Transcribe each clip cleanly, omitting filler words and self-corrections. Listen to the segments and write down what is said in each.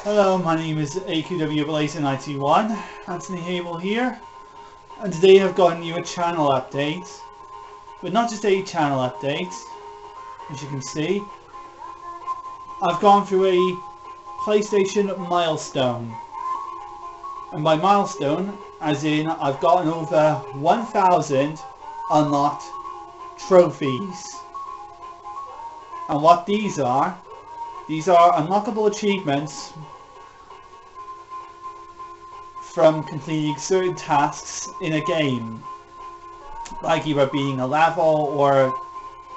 Hello, my name is AQW91, Anthony Hable here, and today I've got a new channel update, but not just a channel update. As you can see, I've gone through a PlayStation milestone, and by milestone, as in I've gotten over 1,000 unlocked trophies. And what these are unlockable achievements from completing certain tasks in a game, like either beating a level or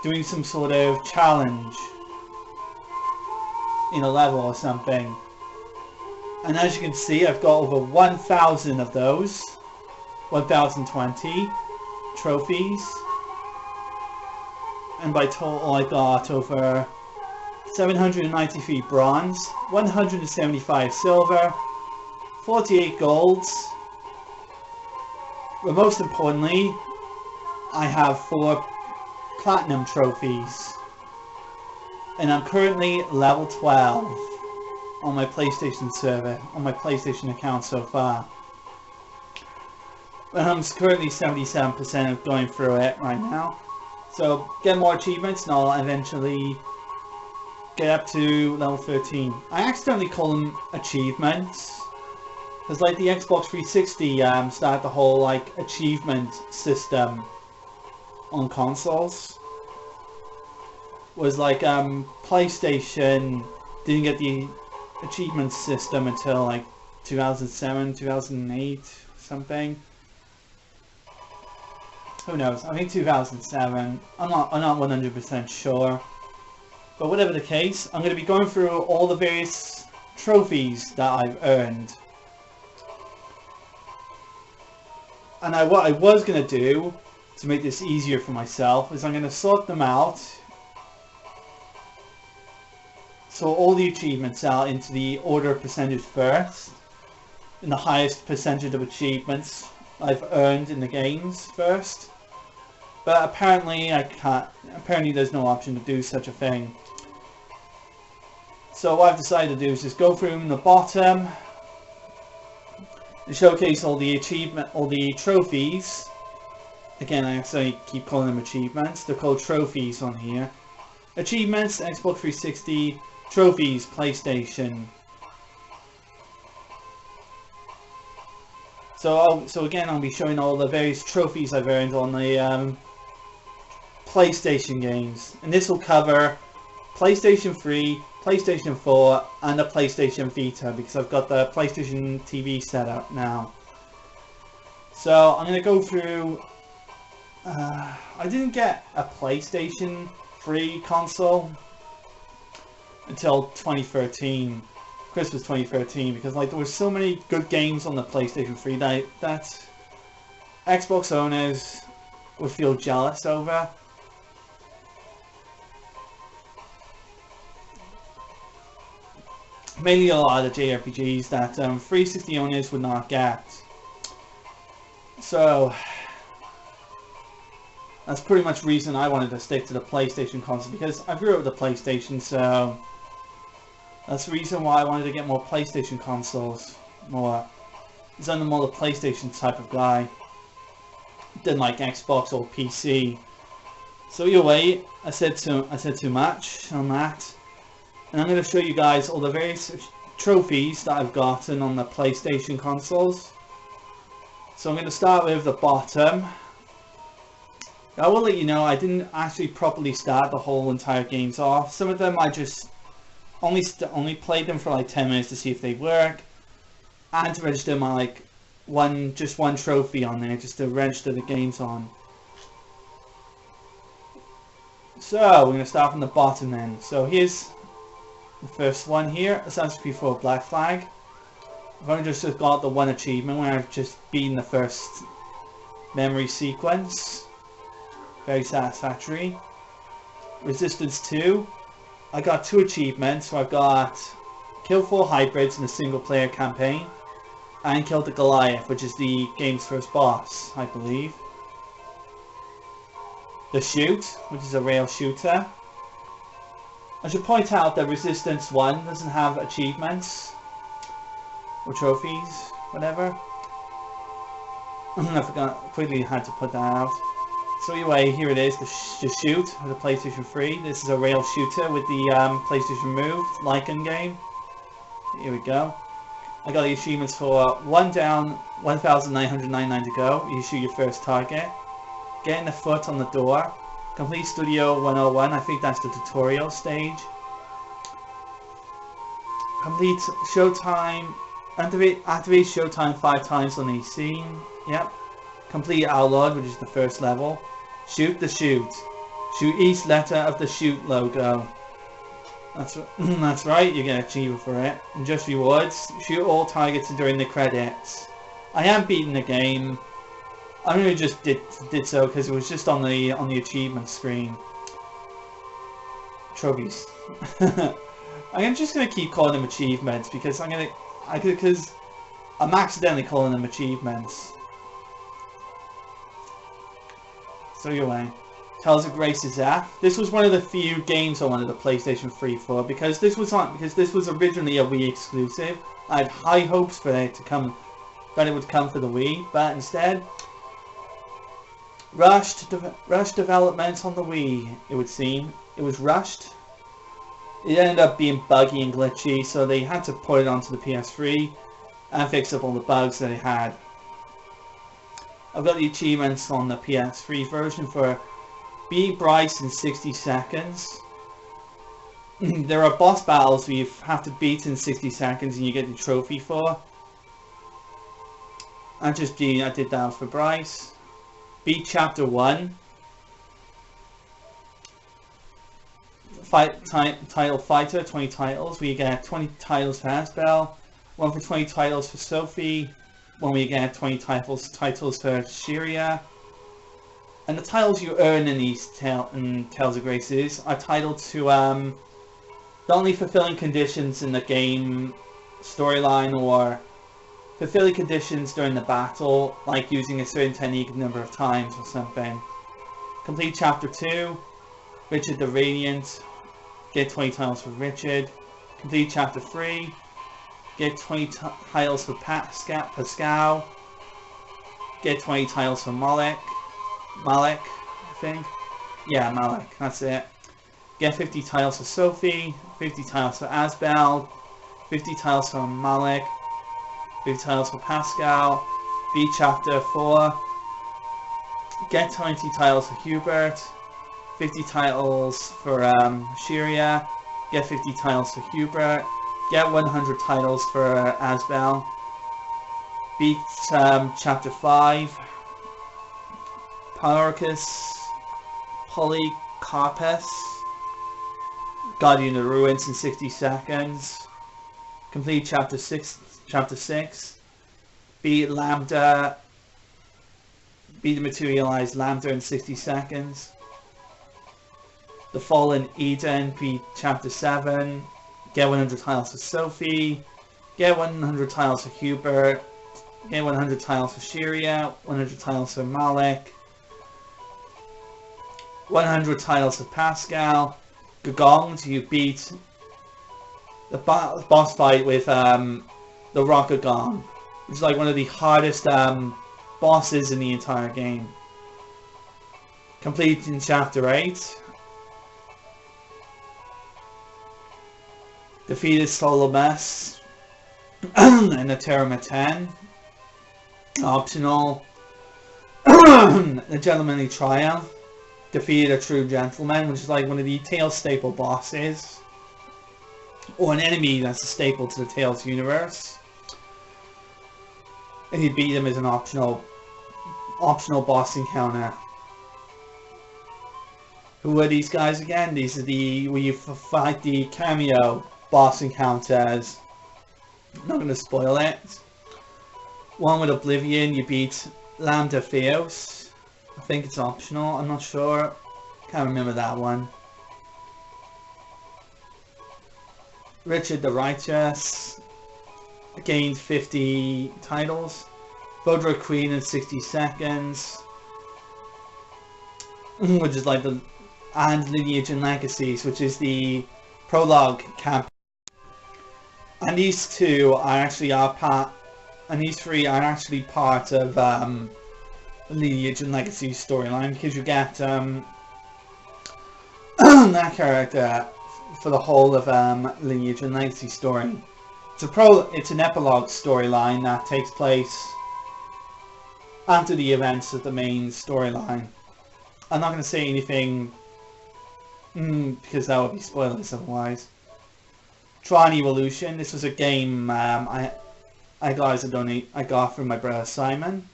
doing some sort of challenge in a level or something. And as you can see, I've got over 1,000 of those, 1,020 trophies, and by total I got over 793 bronze, 175 silver, 48 golds, but most importantly, I have 4 platinum trophies, and I'm currently level 12 on my PlayStation server, on my PlayStation account so far. But I'm currently 77% of going through it right now, so get more achievements and I'll eventually get up to level 13. I accidentally call them achievements, because like the Xbox 360 started the whole like achievement system on consoles. Was like PlayStation didn't get the achievement system until like 2007, 2008, something. Who knows? I think 2007. I'm not 100% sure. But whatever the case, I'm going to be going through all the various trophies that I've earned. And what I was going to do, to make this easier for myself, is I'm going to sort them out. Sort all the achievements out into the order of percentage first. And the highest percentage of achievements I've earned in the games first. But apparently I can't. Apparently there's no option to do such a thing. So what I've decided to do is just go through from the bottom and showcase all the trophies. Again, I actually keep calling them achievements. They're called trophies on here. Achievements, Xbox 360, trophies, PlayStation. So again, I'll be showing all the various trophies I've earned on the PlayStation games, and this will cover PlayStation 3, PlayStation 4 and the PlayStation Vita, because I've got the PlayStation TV set up now. So I'm going to go through, I didn't get a PlayStation 3 console until 2013, Christmas 2013, because like there were so many good games on the PlayStation 3 that Xbox owners would feel jealous over. Mainly a lot of the JRPGs that 360 owners would not get. So that's pretty much the reason I wanted to stick to the PlayStation console, because I grew up with the PlayStation, so that's the reason why I wanted to get more PlayStation consoles. More, because I'm more the PlayStation type of guy than like Xbox or PC. So either way, I said too much on that. And I'm going to show you guys all the various trophies that I've gotten on the PlayStation consoles. So I'm going to start with the bottom. I will let you know I didn't actually properly start the whole entire games off. Some of them I just only played them for like 10 minutes to see if they work, and to register my like just one trophy on there, just to register the games on. So we're going to start from the bottom then. So here's the first one here, Assassin's Creed 4 Black Flag. I've only just got the one achievement where I've just beaten the first memory sequence. Very satisfactory. Resistance 2. I got 2 achievements, so I've got kill 4 hybrids in a single player campaign, and killed the Goliath, which is the game's first boss, I believe. The Shoot, which is a rail shooter. I should point out that Resistance 1 doesn't have achievements. or trophies, whatever. I forgot, quickly had to put that out. So anyway, here it is, the shoot, the PlayStation 3. This is a rail shooter with the PlayStation Move, Lycan game. Here we go. I got the achievements for 1 down, 1,999 to go. You shoot your first target. Getting the foot on the door. Complete Studio 101, I think that's the tutorial stage. Complete Showtime, activate Showtime 5 times on each scene. Yep. Complete Outlawed, which is the first level. Shoot the shoot. Shoot each letter of the shoot logo. That's right, you get an achievement for it. And just rewards. Shoot all targets during the credits. I am beating the game. I really just did so because it was just on the achievement screen. Trophies. I'm just gonna keep calling them achievements because I'm accidentally calling them achievements. So anyway, Tales of Grace is that. This was one of the few games I wanted a PlayStation 3 for because this was originally a Wii exclusive. I had high hopes for it to come, that it would come for the Wii, but instead, rushed development on the Wii. It would seem it was rushed. It ended up being buggy and glitchy, so they had to put it onto the PS3 and fix up all the bugs that it had. I've got the achievements on the PS3 version for beat Bryce in 60 seconds. There are boss battles where you have to beat in 60 seconds and you get the trophy for. I did that for Bryce. Beat Chapter 1. Title Fighter, 20 titles, where you get 20 titles for Asbel, 1 for 20 titles for Sophie, 1 where you get 20 titles for Shiria. And the titles you earn in these Tales of Graces are titled to not only fulfilling conditions in the game storyline or fulfilling conditions during the battle, like using a certain technique a number of times or something. Complete Chapter 2, Richard the Radiant, get 20 titles for Richard. Complete Chapter 3, get 20 titles for Pascal, get 20 titles for Malik, I think. Yeah, Malik, that's it. Get 50 titles for Sophie, 50 titles for Asbel, 50 titles for Malik, 50 titles for Pascal. Beat Chapter 4, get 20 titles for Hubert, 50 titles for Shiria, get 50 titles for Hubert, get 100 titles for Asbel. Beat Chapter 5, Polycarpus, Guardian of the Ruins in 60 seconds. Complete Chapter 6. Beat Lambda. Beat the Materialized Lambda in 60 seconds. The Fallen Eden. Beat Chapter 7. Get 100 titles for Sophie. Get 100 titles for Hubert. Get 100 titles for Shiria. 100 titles for Malik. 100 titles for Pascal. Gagong, you beat the boss fight with the Rock Gagong, which is like one of the hardest bosses in the entire game. Complete in Chapter 8. Defeated Solomas and the Terama 10. Optional. The Gentlemanly Triumph. Defeated a True Gentleman, which is like one of the Tales staple bosses. Or an enemy that's a staple to the Tales universe. And you beat him as an optional boss encounter. Who are these guys again? These are where you fight the cameo boss encounters. I'm not going to spoil it. One with Oblivion, you beat Lambda Theos. I think it's optional, I'm not sure. Can't remember that one. Richard the Righteous gained 50 titles. Vodra Queen in 60 seconds. Which is like and Lineage and Legacies, which is the prologue camp. And these two are actually and these three are actually part of Lineage and Legacy storyline, because you get that character for the whole of Lineage and Legacy story. It's an epilogue storyline that takes place after the events of the main storyline. I'm not going to say anything because that would be spoilers otherwise. Tron Evolution. This was a game I got as a donate. I got from my brother Simon.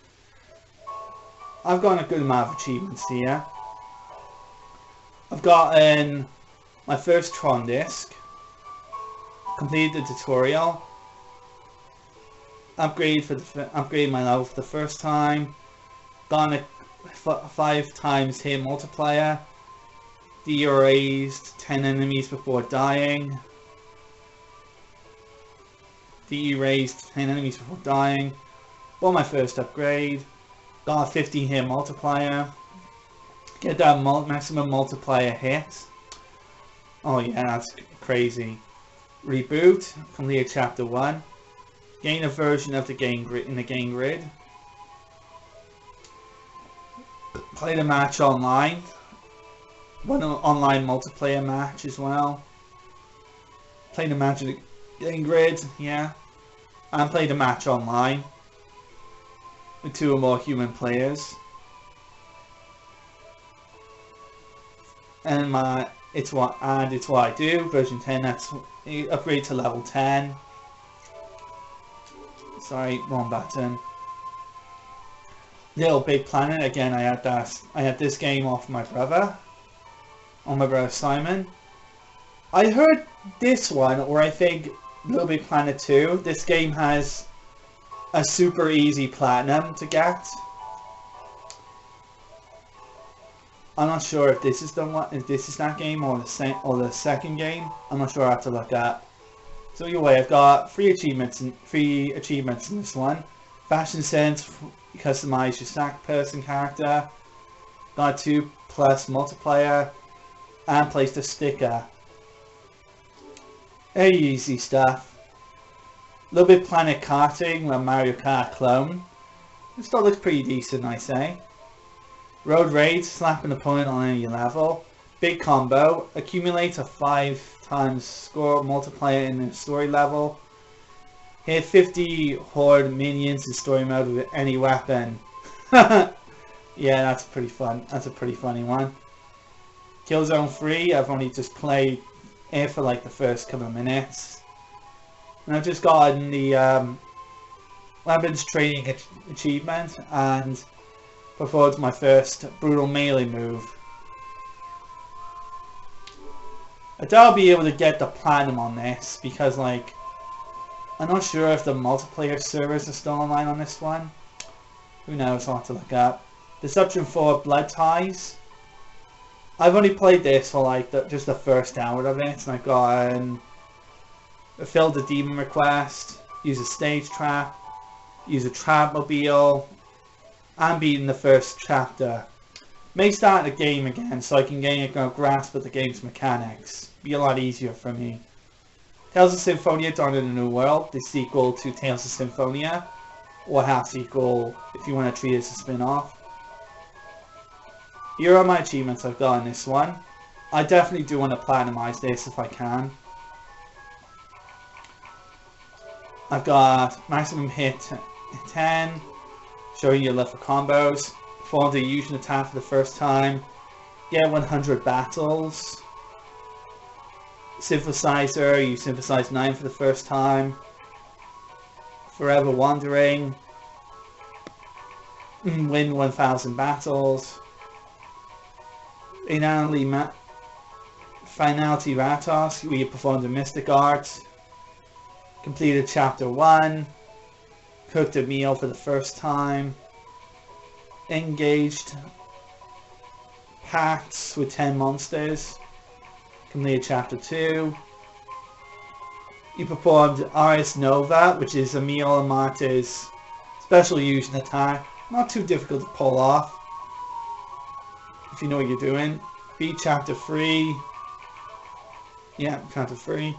I've gotten a good amount of achievements here. I've gotten my first Tron disc, completed the tutorial, upgraded my level for the first time, gotten a 5 times hit multiplier, de-erased 10 enemies before dying, bought my first upgrade, got a 15 hit multiplier, get that maximum multiplier hit. Oh yeah, that's crazy. Reboot, complete chapter 1, gain a version of the game grid in the game grid, play the match online, one online multiplayer match as well, play the match in the game grid, yeah, and play the match online with 2 or more human players. And it's what I do. Version 10. That's upgrade to level 10. Sorry, wrong button. Little Big Planet. Again, I had this game off my brother, on my brother Simon. I heard this one, or I think Little Big Planet 2. This game has a super easy platinum to get. I'm not sure if this is that game or the second game. I'm not sure. I have to look at. So either way, I've got 3 achievements in this one. Fashion sense, customize your stack person character. Got 2+ multiplier, and place the sticker. Very easy stuff. Little Bit Planet karting with Mario Kart clone. This stuff looks pretty decent, I say. Road Rage, slap an opponent on any level. Big Combo, accumulate a 5 times score multiplier in the story level. Hit 50 horde minions in story mode with any weapon. Yeah, that's pretty fun. That's a pretty funny one. Killzone 3, I've only just played it for like the first couple of minutes. And I've just gotten the weapons training achievement and performed my first brutal melee move. I doubt I'll be able to get the platinum on this because, like, I'm not sure if the multiplayer servers are still online on this one. Who knows? I'll have to look up. Deception 4 Blood Ties. I've only played this for like just the first hour of it, and I've gotten filled the demon request, use a stage trap, use a trap mobile, and beaten the first chapter. May start the game again so I can gain a grasp of the game's mechanics. Be a lot easier for me. Tales of Symphonia Dawn in a New World, the sequel to Tales of Symphonia, or half sequel if you want to treat it as a spin-off. Here are my achievements I've got in this one. I definitely do want to platinumize this if I can. I've got maximum hit 10, showing your love for combos, perform the fusion attack for the first time, get 100 battles, synthesizer, you synthesize 9 for the first time, forever wandering, win 1000 battles, finality Ratos, where you perform the mystic art, completed chapter 1, cooked a meal for the first time, engaged pacts with 10 monsters, completed chapter 2, you performed Ars Nova, which is Emil Marte's special fusion attack, not too difficult to pull off if you know what you're doing. Beat chapter 3, yeah, chapter 3.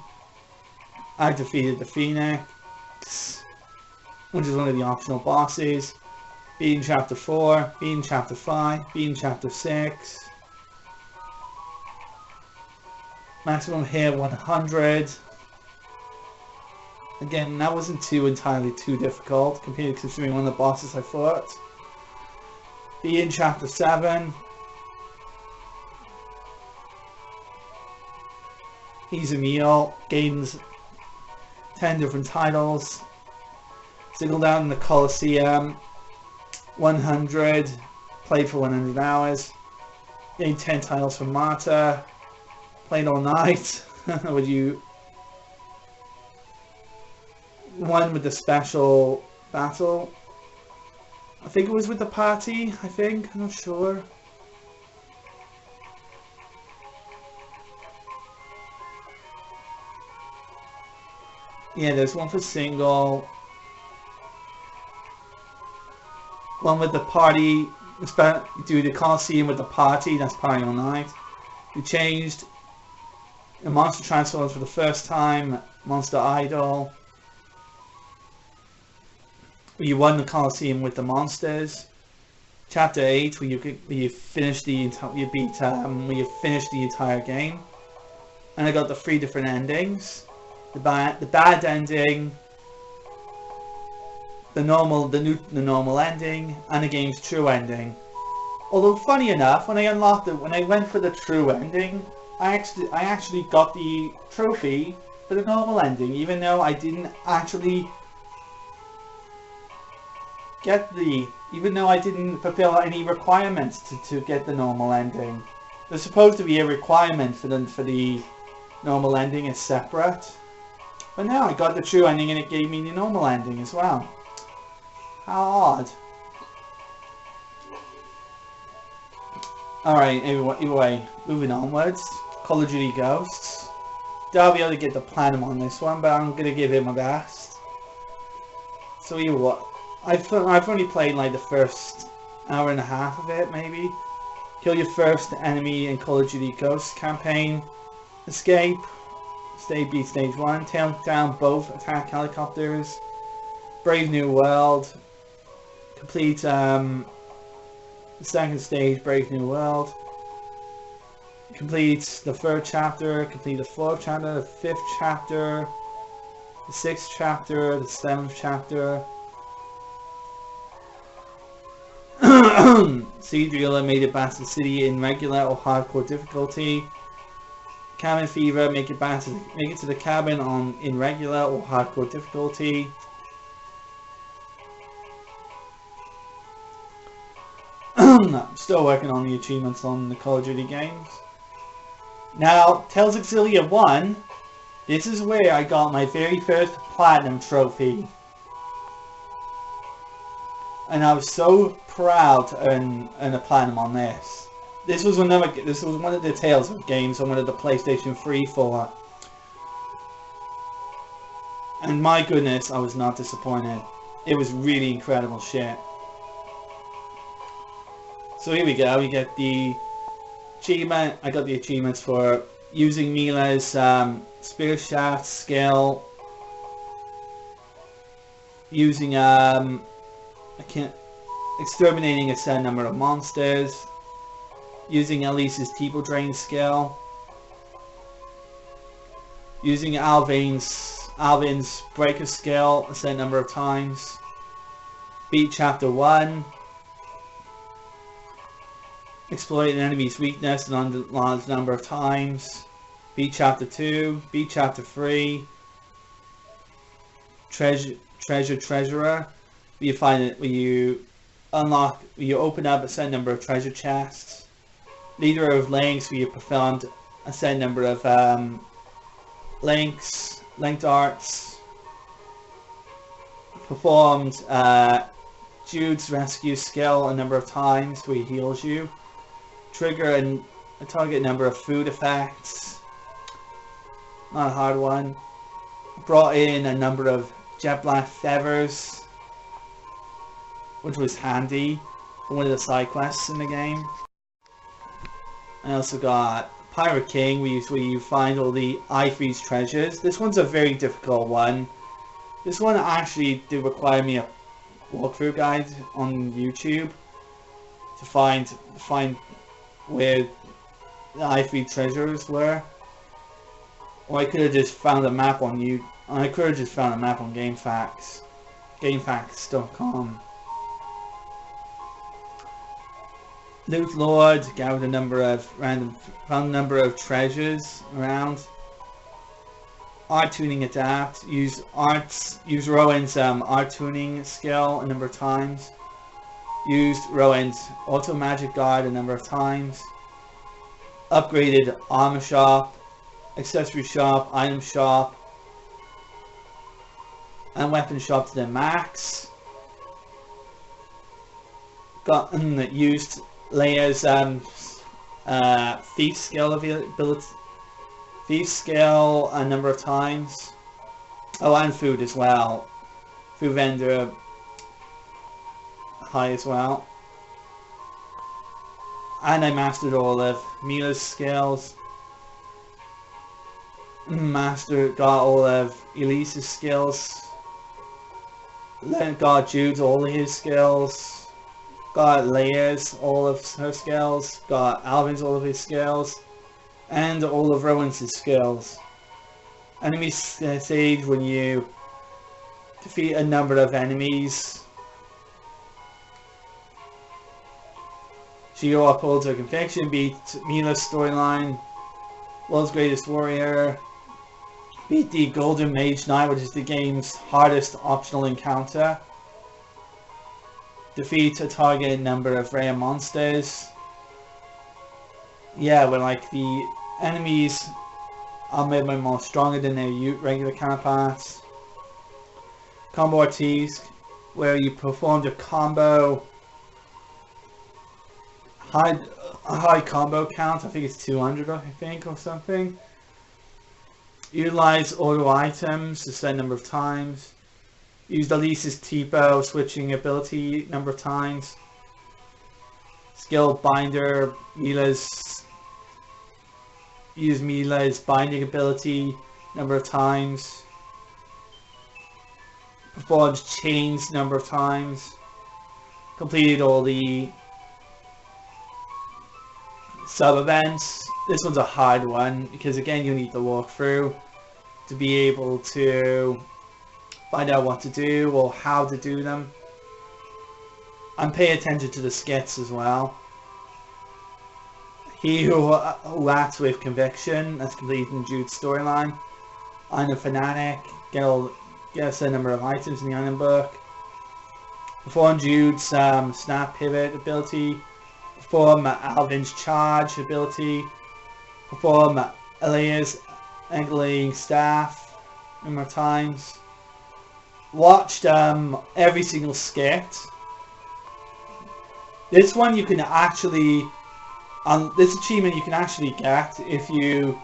I defeated the Phoenix, which is one of the optional bosses. Beating Chapter 4, beating Chapter 5, beating Chapter 6. Maximum hit 100. Again, that wasn't entirely too difficult, compared to considering one of the bosses I fought. Beating Chapter 7. He's a meal, gains 10 different titles. Singled out in the Colosseum, 100, played for 100 hours. Gained 10 titles from Marta. Played all night. Would you... One with the special battle. I think it was with the party, I'm not sure. Yeah, there's one for single. One with the party. Do the Colosseum with the party, that's party all night. You changed the monster transforms for the first time. Monster Idol. You won the Colosseum with the monsters. Chapter 8, where you finish the entire game. And I got the 3 different endings. The bad ending, the normal ending, and the game's true ending. Although funny enough, when I went for the true ending, I actually got the trophy for the normal ending, even though I didn't actually fulfill any requirements to get the normal ending. There's supposed to be a requirement for the normal ending is separate. But now I got the true ending and it gave me the normal ending as well. How odd. Alright, anyway, moving onwards. Call of Duty Ghosts. I'll be able to get the platinum on this one, but I'm going to give it my best. So I've only played like the first hour and a half of it, maybe. Kill your first enemy in Call of Duty Ghosts campaign. Escape. Beat stage 1, take down both attack helicopters. Brave New World. Complete the second stage, Brave New World. Complete the 3rd chapter, complete the 4th chapter, the 5th chapter, the 6th chapter, the 7th chapter. Siege Driller made it past the city in regular or hardcore difficulty. Cabin Fever, make it to the cabin in regular or hardcore difficulty. I'm still working on the achievements on the Call of Duty games. Now, Tales of Xillia 1, this is where I got my very first platinum trophy. And I was so proud to earn a platinum on this. This was one of the Tales of games I wanted the PlayStation 3 for. And my goodness, I was not disappointed. It was really incredible shit. So here we go, we get the achievement. I got the achievements for using Mila's spear shaft skill. Using exterminating a set number of monsters. Using Elise's Tipo Drain skill. Using Alvin's Breaker skill a set number of times. Beat Chapter 1. Exploit an enemy's weakness a large number of times. Beat Chapter 2. Beat Chapter 3. Treasurer. Where you open up a set number of treasure chests. Leader of Links, where you performed a set number of linked arts. Performed Jude's rescue skill a number of times, where he heals you. Trigger a target number of food effects. Not a hard one. Brought in a number of jet black feathers, which was handy for one of the side quests in the game. I also got Pirate King, where you find all the Ivory's treasures. This one's a very difficult one. This one actually did require me a walkthrough guide on YouTube to find where the Ivory treasures were. Or I could have just found a map on GameFAQs, GameFAQs.com. Loot Lord, gathered found a number of treasures around. Art tuning adapt, use Rowan's art tuning skill a number of times. Used Rowan's auto magic guard a number of times. Upgraded armor shop, accessory shop, item shop, and weapon shop to the max. Used Leia's thief skill ability, thief skill a number of times. Oh, and food as well. Food vendor high as well. And I mastered all of Mila's skills. Got all of Elise's skills. Got Jude's all of his skills. Got Leia's all of her skills. Got Alvin's all of his skills. And all of Rowan's skills. Enemy stage when you defeat a number of enemies. She upholds her conviction, beat Mila's storyline. World's Greatest Warrior. Beat the Golden Mage Knight, which is the game's hardest optional encounter. Defeat a targeted number of rare monsters. Yeah, where like the enemies are made more stronger than their regular counterparts. Combo Ortiz, where you performed a combo. A high combo count, I think it's 200 I think or something. Utilize auto items a set number of times. Used Elise's T-bow switching ability number of times. Skill binder, Use Mila's binding ability number of times. Performed chains number of times. Completed all the sub-events. This one's a hard one because again you need to walk through to be able to find out what to do or how to do them. And pay attention to the skits as well. He who acts with conviction, that's completing Jude's storyline. I'm a fanatic, get a set number of items in the item book. Perform Jude's snap pivot ability. Perform Alvin's charge ability. Perform Elia's angling staff a number of times. Watched every single skit. This one you can actually, this achievement you can actually get if you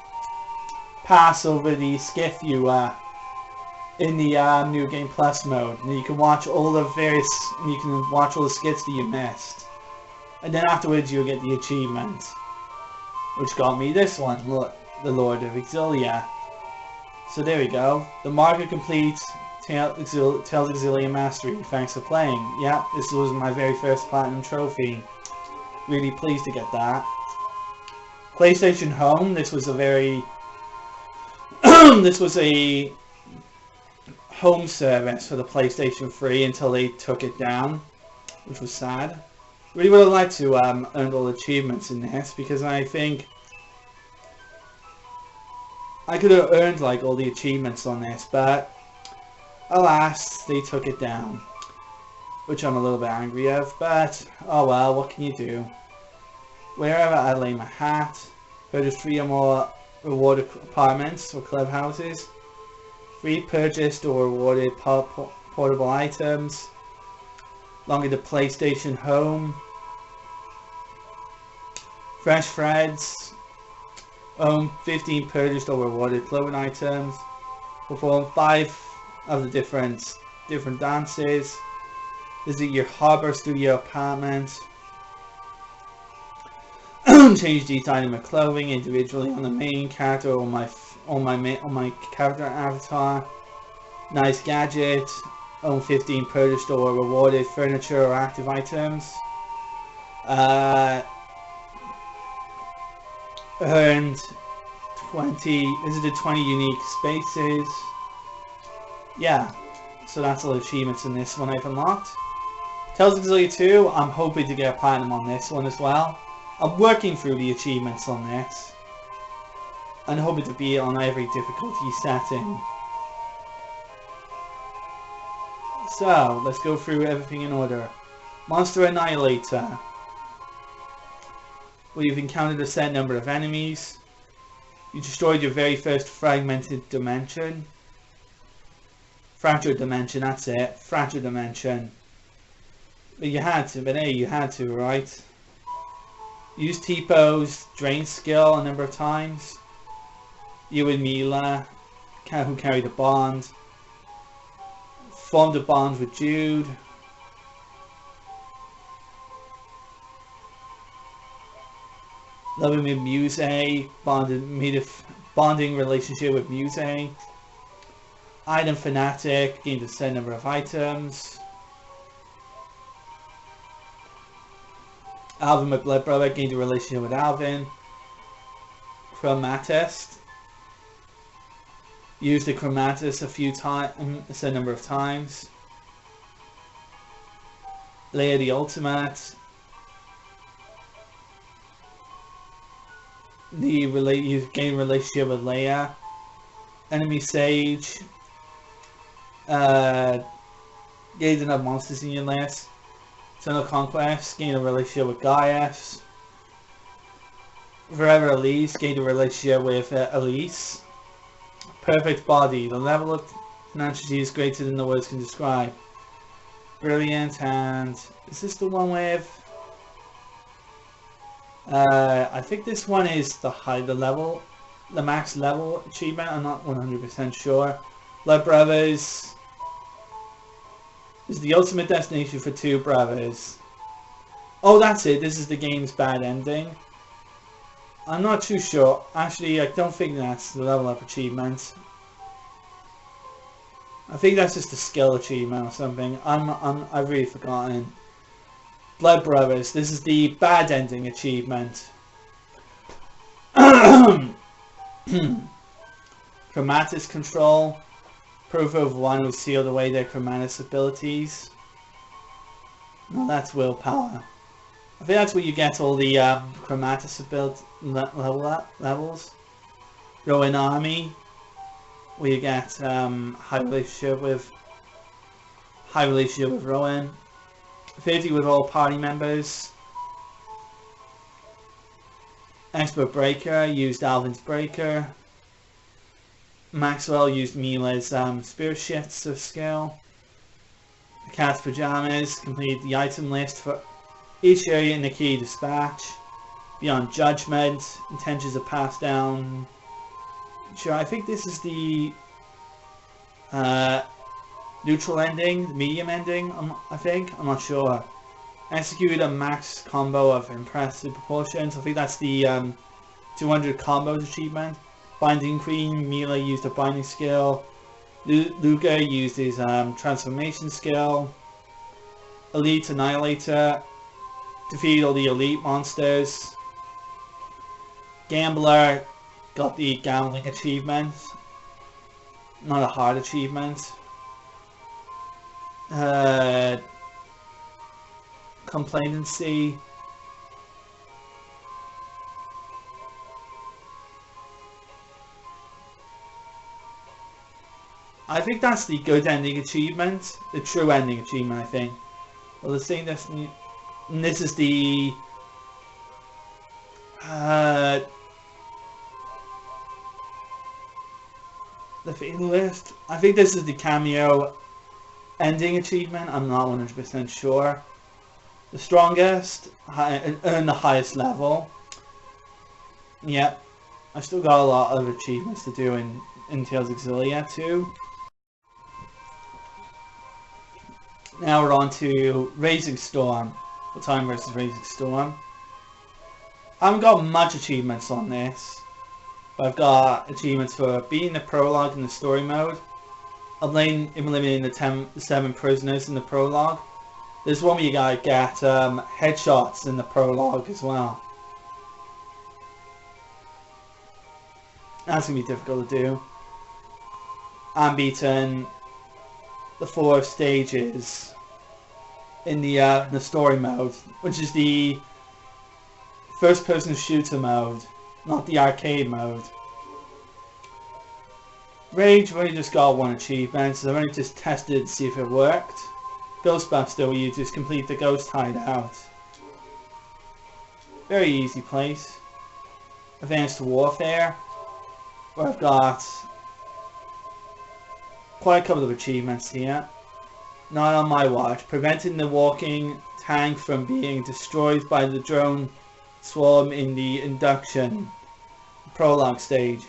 pass over the skit viewer in the New Game Plus mode. And you can watch all the skits that you missed. And then afterwards you'll get the achievement, which got me this one, look, the Lord of Exilia. So there we go. The marker complete. Tales Exilia Mastery. Thanks for playing. Yeah, this was my very first platinum trophy. Really pleased to get that. PlayStation Home. This was a very this was a home service for the PlayStation 3 until they took it down, which was sad. Really would have liked to earn all the achievements in this, because I think I could have earned like all the achievements on this, but alas, they took it down, which I'm a little bit angry of, but oh well, what can you do? Wherever I lay my hat, purchase 3 or more rewarded apartments or clubhouses, 3 purchased or rewarded portable items, longer the PlayStation Home, fresh threads, 15 purchased or rewarded clothing items, perform 5 of the different dances, visit your Harbor Studio apartment, Change each item of clothing individually on the main character or my character avatar. Nice gadget. Own 15 purchased or rewarded furniture or active items. Earned 20, visited 20 unique spaces. Yeah, so that's all the achievements in this one I've unlocked. Tales of Xillia 2, I'm hoping to get a platinum on this one as well. I'm working through the achievements on this. I'm hoping to be on every difficulty setting. So, let's go through everything in order. Monster Annihilator. We've encountered a set number of enemies. You destroyed your very first fragmented dimension. Fractured dimension, that's it. Fractured dimension. But you had to, right? Use T-Pose drain skill a number of times. You and Mila, who carried the bond. Formed a bond with Jude. Loving with Muse, made a bonding relationship with Muse. Item Fanatic, gained a set number of items. Alvin with Blood Brother, gained a relationship with Alvin. Chromatist. Used the Chromatist a set number of times. Leia the Ultimate. You gain a relationship with Leia. Enemy Sage. Gained enough monsters in your list. Eternal Conquest, gained a relationship with Gaius. Forever Elise, gained a relationship with Elise. Perfect Body, the level of tenacity is greater than the words can describe. Brilliant, and is this the one with... I think this one is the max level achievement, I'm not 100% sure. Blood Brothers is the ultimate destination for two brothers. Oh, that's it, this is the game's bad ending. I'm not too sure. Actually, I don't think that's the level up achievement. I think that's just a skill achievement or something. I've really forgotten. Blood Brothers, this is the bad ending achievement. Chromatis control. Proof of one who sealed away their chromatis abilities. No, that's willpower. I think that's where you get all the chromatis ability levels. Rowan Army, where you get high relationship with Rowan. 50 with all party members. Expert Breaker used Alvin's Breaker. Maxwell used Mila's Spirit Shifts of skill. The Cat's Pajamas completed the item list for each area in the key dispatch. Beyond Judgment, intentions are passed down. Sure, I think this is the neutral ending, the medium ending, I'm not sure. Execute a max combo of impressive proportions. I think that's the 200 combos achievement. Binding Queen, Mila used a binding skill. Luca used his transformation skill. Elite Annihilator defeated all the elite monsters. Gambler got the gambling achievement. Not a hard achievement. Complacency. I think that's the good ending achievement. The true ending achievement, I think. Well, the same destiny. And this is the fatal list. I think this is the cameo ending achievement. I'm not 100% sure. The strongest and earn the highest level. Yep, I've still got a lot of achievements to do in Tales of Xillia too. Now we're on to Raising Storm. Full Time versus Raising Storm. I haven't got much achievements on this, but I've got achievements for beating the prologue in the story mode, eliminating the 7 prisoners in the prologue. There's one where you gotta get headshots in the prologue as well. That's gonna be difficult to do. I'm beating the 4 stages in the story mode, which is the first-person shooter mode, not the arcade mode. Rage, I've only just got 1 achievement, so I've only just tested to see if it worked. Ghostbuster, where you just complete the ghost hideout. Very easy place. Advanced Warfare, where I've got quite a couple of achievements here. Not on my watch. Preventing the walking tank from being destroyed by the drone swarm in the induction prologue stage.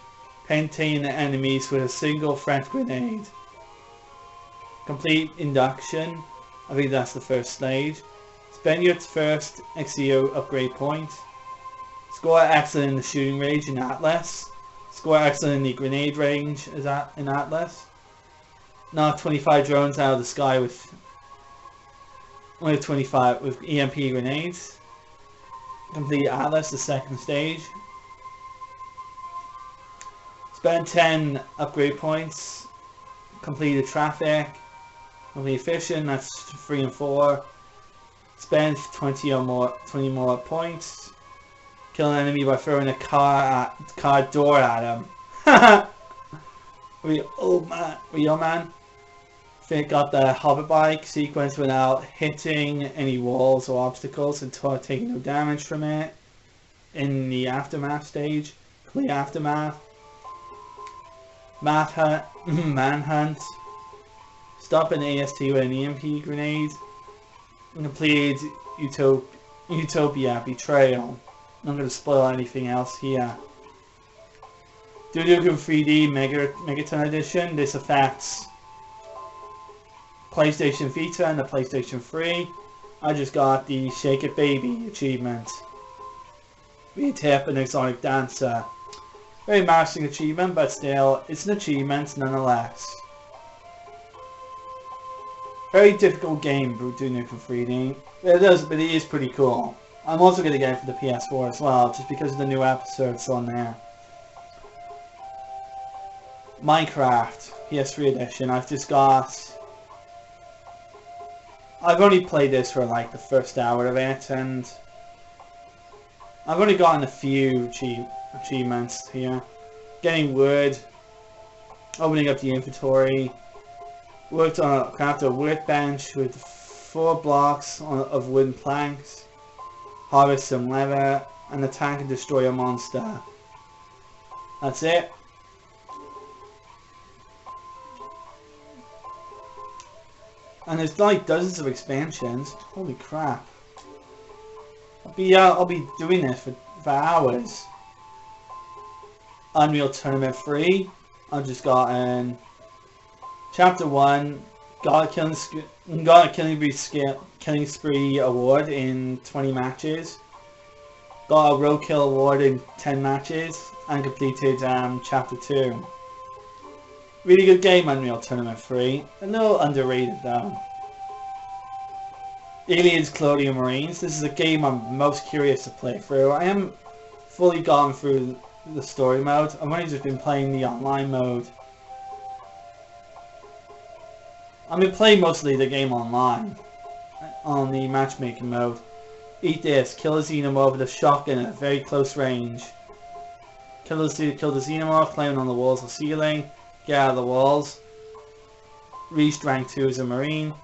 Painting the enemies with a single threat grenade. Complete induction. I think that's the first stage. Spend your first XEO upgrade point. Score excellent in the shooting range in Atlas. Score excellent in the grenade range in Atlas. Knock 25 drones out of the sky with 25 with EMP grenades. Complete Atlas, the second stage. Spend 10 upgrade points. Complete the traffic. Complete fission, that's 3 and 4. Spend 20 more points. Kill an enemy by throwing a car door at him. Real man. Got the hover bike sequence without hitting any walls or obstacles until taking no damage from it. In the aftermath stage, complete aftermath. Manhunt. Stop an AST with an EMP grenade. Complete Utopia Betrayal. I'm not going to spoil anything else here. Duke Nukem 3D Megaton Edition. This affects PlayStation Vita and the PlayStation 3. I just got the Shake It Baby achievement. V-Tip and Exotic Dancer. Very embarrassing achievement, but still, it's an achievement nonetheless. Very difficult game, Duke Nukem 3D. But it is pretty cool. I'm also going to get it for the PS4 as well, just because of the new episodes on there. Minecraft PS3 edition. I've only played this for like the first hour of it, and I've only gotten a few achievements here. Getting wood, opening up the inventory, crafted a workbench with 4 blocks of wooden planks, harvest some leather, and attack and destroy a monster. That's it. And there's like dozens of expansions. Holy crap! I'll be doing this for hours. Unreal Tournament 3. I've just gotten Chapter 1. Got a killing spree award in 20 matches. Got a roadkill award in 10 matches and completed Chapter 2. Really good game, Unreal Tournament 3. A little underrated though. Aliens, Colonial Marines. This is a game I'm most curious to play through. I am fully gone through the story mode. I've only just been playing the online mode. I've been playing mostly the game online. On the matchmaking mode. Eat this. Kill a xenomorph with a shotgun at very close range. Kill the xenomorph climbing on the walls or ceiling. Get out of the walls. Reached rank 2 as a marine.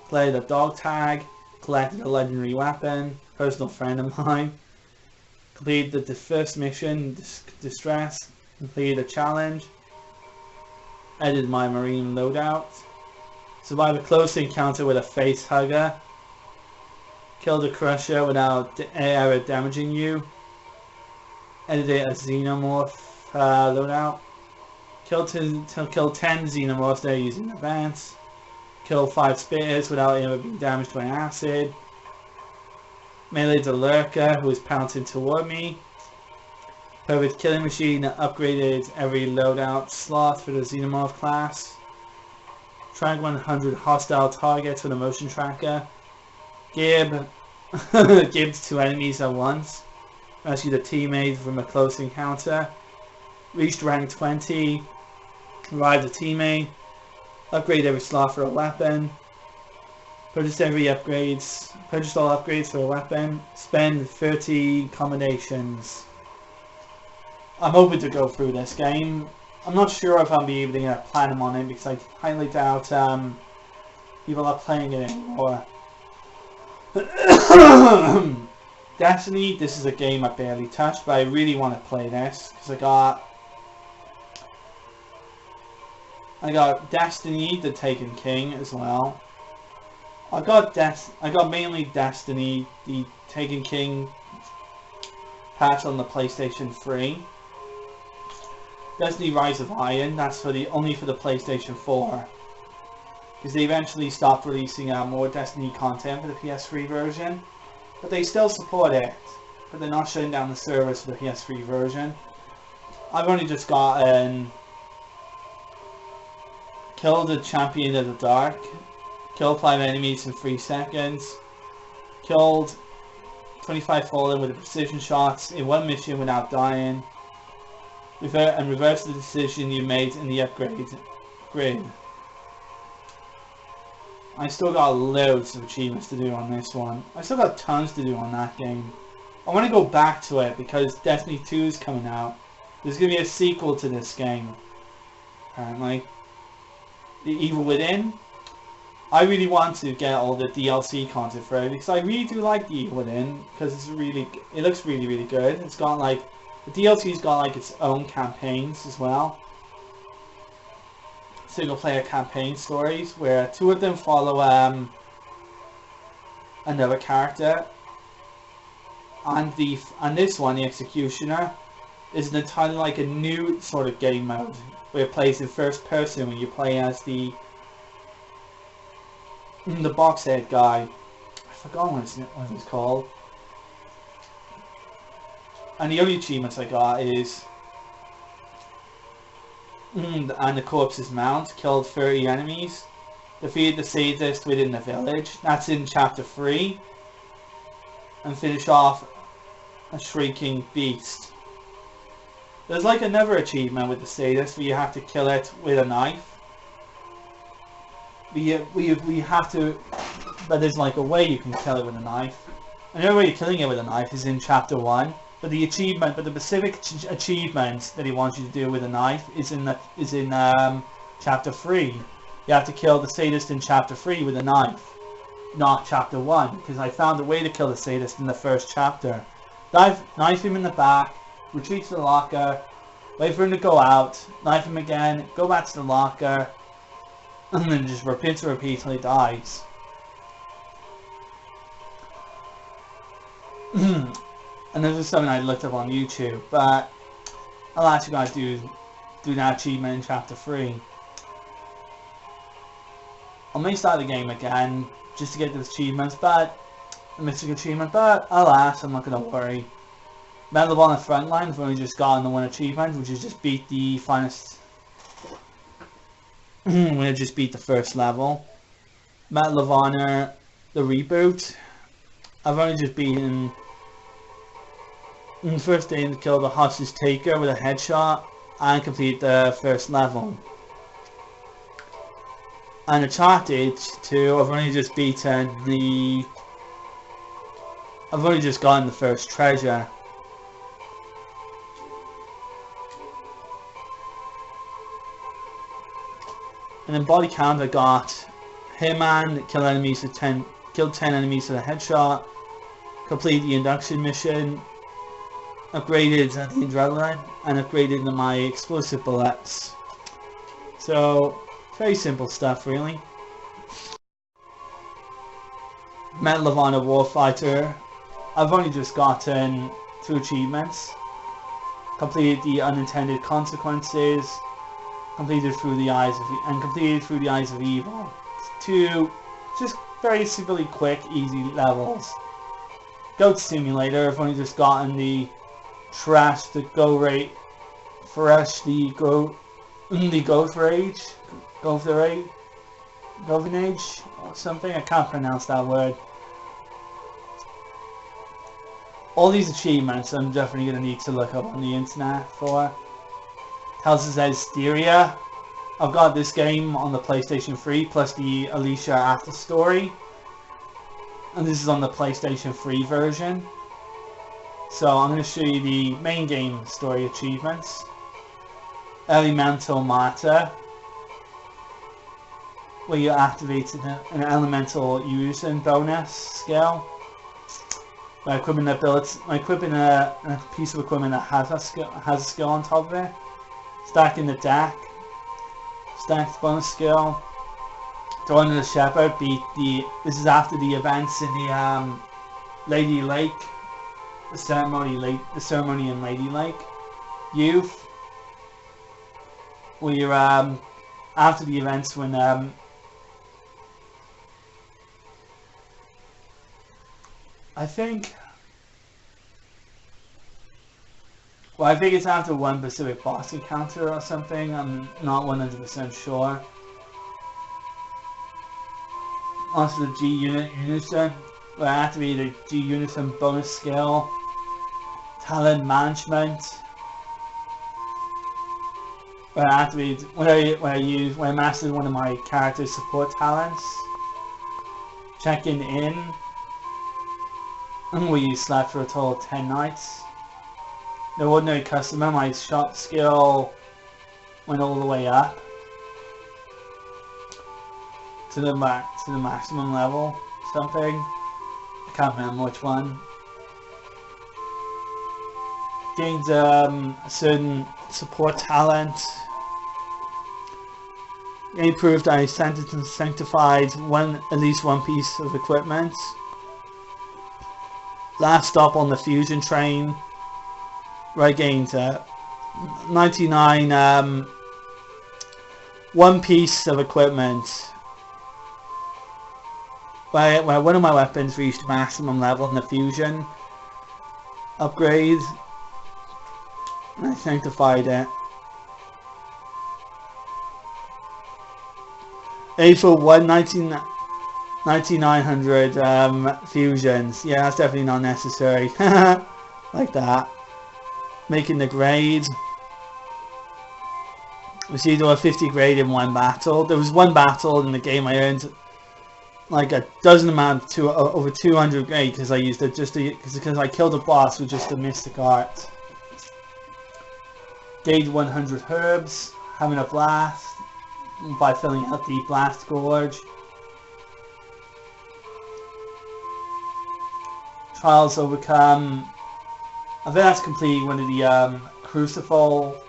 Played a dog tag. Collected a legendary weapon. Personal friend of mine. Completed the first mission. Distress. Completed a challenge. Edited my marine loadout. Survived a close encounter with a face hugger. Killed a crusher without ever damaging you. Edited a xenomorph loadout. Kill 10 xenomorphs there using advance. Kill 5 spitters without ever being damaged by acid. Melee the Lurker, who is pouncing toward me. Perfect Killing Machine, upgraded every loadout slot for the Xenomorph class. Track 100 hostile targets with a motion tracker. Gib gives 2 enemies at once. Rescue the teammate from a close encounter. Reached rank 20. Revive the teammate. Upgrade every slot for a weapon. Purchase all upgrades for a weapon. Spend 30 combinations. I'm hoping to go through this game. I'm not sure if I'll be able to get platinum on it because I highly doubt people are playing it anymore. Destiny, this is a game I barely touched, but I really want to play this because I got Destiny, the Taken King as well. I got mainly Destiny, the Taken King patch on the PlayStation 3. Destiny Rise of Iron, that's only for the PlayStation 4. Because they eventually stopped releasing more Destiny content for the PS3 version. But they still support it. But they're not shutting down the servers for the PS3 version. I've only just gotten... Killed the Champion of the Dark. Killed 5 enemies in 3 seconds. Killed 25 Fallen with the precision shots in 1 mission without dying. Reverse the decision you made in the upgrade grid. I still got loads of achievements to do on this one. I still got tons to do on that game. I want to go back to it because Destiny 2 is coming out. There's going to be a sequel to this game. Apparently. The Evil Within. I really want to get all the DLC content for it because I really do like the Evil Within because it looks really good. It's got like, the DLC's got like its own campaigns as well. Single player campaign stories where 2 of them follow another character, and this one, the Executioner, is entirely like a new sort of game mode where it plays in first person when you play as the box head guy. I forgot what it's called. And the only achievements I got is and the corpse's mount, killed 30 enemies, defeated the sadist within the village, that's in chapter 3, and finish off a shrieking beast. There's like another achievement with the sadist where you have to kill it with a knife. We have to, but there's like a way you can kill it with a knife. Another way of killing it with a knife is in chapter 1. But the specific achievement that he wants you to do with a knife is in chapter 3. You have to kill the sadist in chapter 3 with a knife, not chapter 1. Because I found a way to kill the sadist in the first chapter. Knife him in the back, retreat to the locker, wait for him to go out, knife him again, go back to the locker, and then just repeat until he dies. And this is something I looked up on YouTube, but I'll ask you guys to do that achievement in chapter 3. I may start the game again just to get the achievements, but the missing achievement, but alas, I'm not going to worry. Medal of Honor Frontline, I've only just gotten the one achievement, which is just beat the finest. We just beat the first level. Medal of Honor, the reboot. I've only just beaten. First aim to kill the hostage taker with a headshot and complete the first level. And Uncharted 2, I've only just gotten the first treasure. And in body count I got Hitman, killed 10 enemies with a headshot, complete the induction mission, upgraded the adrenaline, and upgraded my explosive bullets. So, very simple stuff really. Medal of Honor Warfighter, I've only just gotten 2 achievements. Completed the unintended consequences, completed through the eyes of evil. 2 just very simply quick, easy levels. Goat Simulator. I've only just gotten the trash the go rate fresh the goat rage golden age or something. I can't pronounce that word. All these achievements I'm definitely going to need to look up on the internet for. Tells us Hysteria. I've got this game on the PlayStation 3 plus the Alicia After Story. And this is on the PlayStation 3 version. So I'm going to show you the main game story achievements. Elemental Matter, where you activate an elemental using bonus skill. By equipping a piece of equipment that has a skill on top of it. Stacking the deck. Stacked bonus skill. Throwing the Shepherd. This is after the events in the Lady Lake. The ceremony in Lady Lake. Youth. Where you're after the events when I think it's after one specific boss encounter or something. I'm not 100% sure. Also the G Unison, where I activate the G Unison bonus skill. Talent Management, where I activate when I mastered one of my character's support talents. Checking in, and we use Slap for a total of 10 nights. The Ordinary Customer, my shop skill went all the way up to the maximum level, something. I can't remember which one. Gained a certain support talent. It proved I sanctified at least one piece of equipment. Last stop on the fusion train, where I gained 99 one piece of equipment. Where one of my weapons reached maximum level in the fusion upgrade, and I sanctified it. A for 9900 fusions. Yeah, that's definitely not necessary. Like that. Making the grade. Received over 50 grade in one battle. There was one battle in the game I earned like a dozen amount to over 200 grade because I used it because I killed a boss with just a mystic art. Gained 100 herbs. Having a blast by filling out the blast gorge. Trials overcome. I think that's completing one of the crucible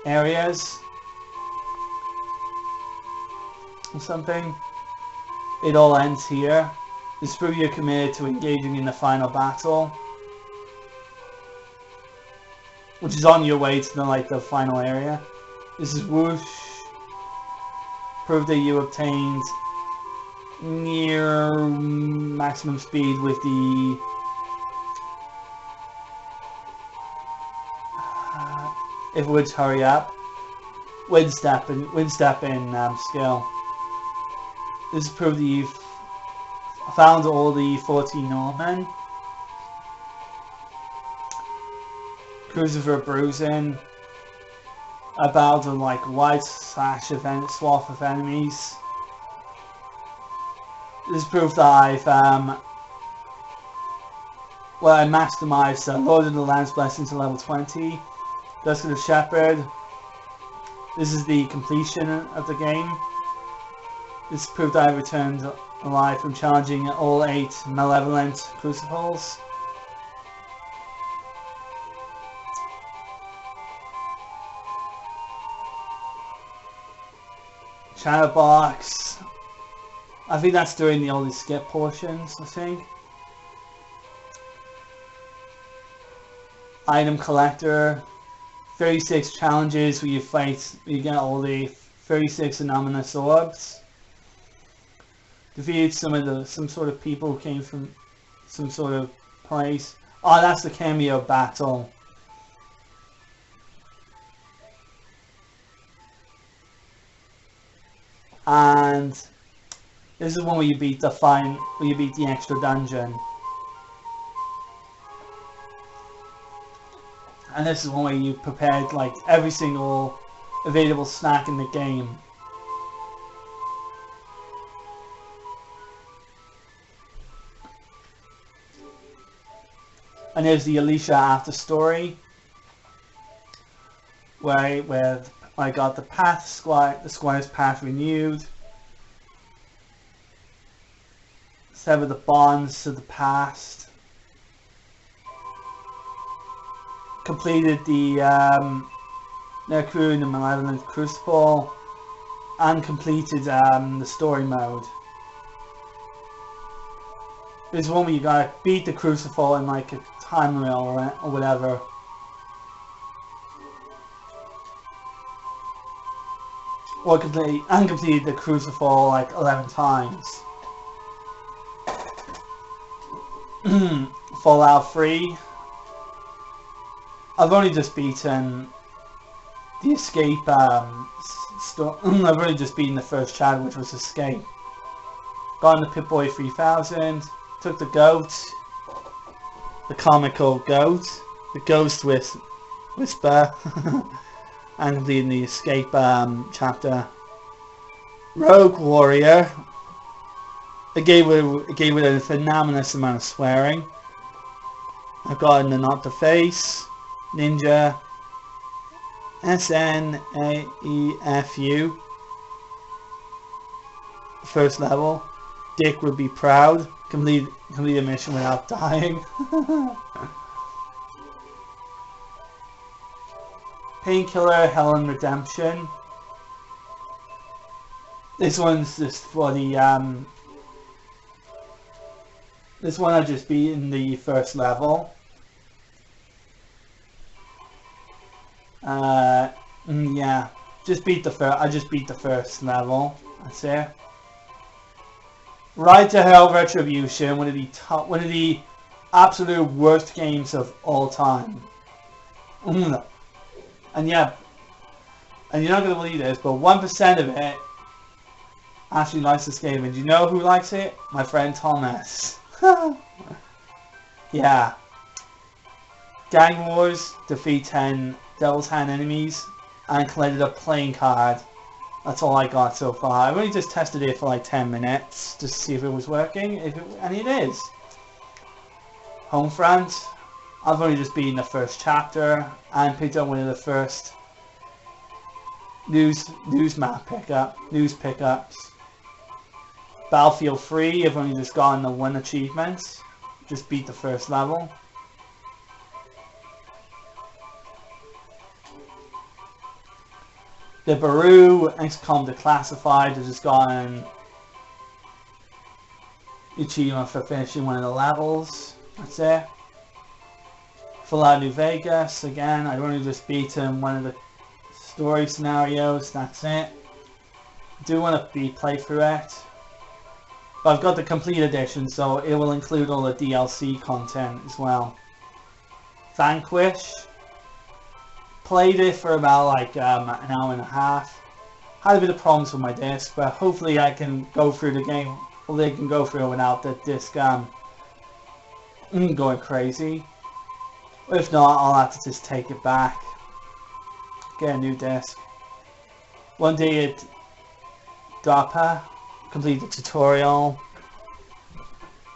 areas or something. It all ends here. This proves you're committed to engaging in the final battle, which is on your way to the final area. This is Whoosh. Prove that you obtained near maximum speed with the if woods hurry up. Wind step in skill. This is proof that you've found all the 14 Northmen. Cruiser for bruising. I battled a wide swath of enemies. This is proof that I've I maximized Lord of the Lamb's Blessing to level 20. Dusk of the Shepherd. This is the completion of the game. This proved I returned alive from challenging all 8 malevolent crucibles. Chatterbox. I think that's during the only skip portions, I think. Item Collector. 36 challenges where you get all the 36 anonymous orbs. Defeated some sort of people who came from some sort of place. Oh, that's the cameo battle. And this is one where you beat the extra dungeon. And this is one where you prepared like every single available snack in the game. And there's the Alicia after story, where I got the Squire's path renewed, sever the bonds to the past, completed the Necru and the Malevolent Crucible, and completed the story mode. There's one where you gotta beat the Crucible in like a time rail or whatever. Or completed the Crucible like 11 times. Fallout 3. I've only just beaten the Escape I've only just beaten the first chapter, which was Escape. Got in the Pip-Boy 3000. Took the goat, the comical goat, the ghost whisper, and completing the Escape chapter. Rogue Warrior. I gave it a phenomenal amount of swearing. I've gotten the Not the Face, Ninja, SNAEFU, first level. Dick would be proud. Complete a mission without dying. Painkiller, Helen Redemption. This one's just for the this one I just beat in the first level. Yeah, I just beat the first level. That's it. Ride to Hell Retribution, one of the absolute worst games of all time. And yeah, and you're not gonna believe this, but 1% of it actually likes this game. And do you know who likes it? My friend Thomas. Yeah. Gang Wars, defeat 10 Devil's Hand enemies, and collected a playing card. That's all I got so far. I've only just tested it for like 10 minutes just to see if it was working, and it is. Homefront. I've only just beaten the first chapter and picked up one of the first news pickups. Battlefield 3. I've only just gotten the one achievement. Just beat the first level. The Baru, XCOM Declassified, I've just gotten the achievement for finishing one of the levels. That's it. Fallout New Vegas, again, I've only just beaten one of the story scenarios. That's it. I do want to play through it. But I've got the complete edition, so it will include all the DLC content as well. Vanquish. Played it for about like an hour and a half. Had a bit of problems with my disc, but hopefully I can go through the game. Well, they can go through it without the disc going crazy. If not, I'll have to just take it back. Get a new disc. One day at DARPA, complete the tutorial.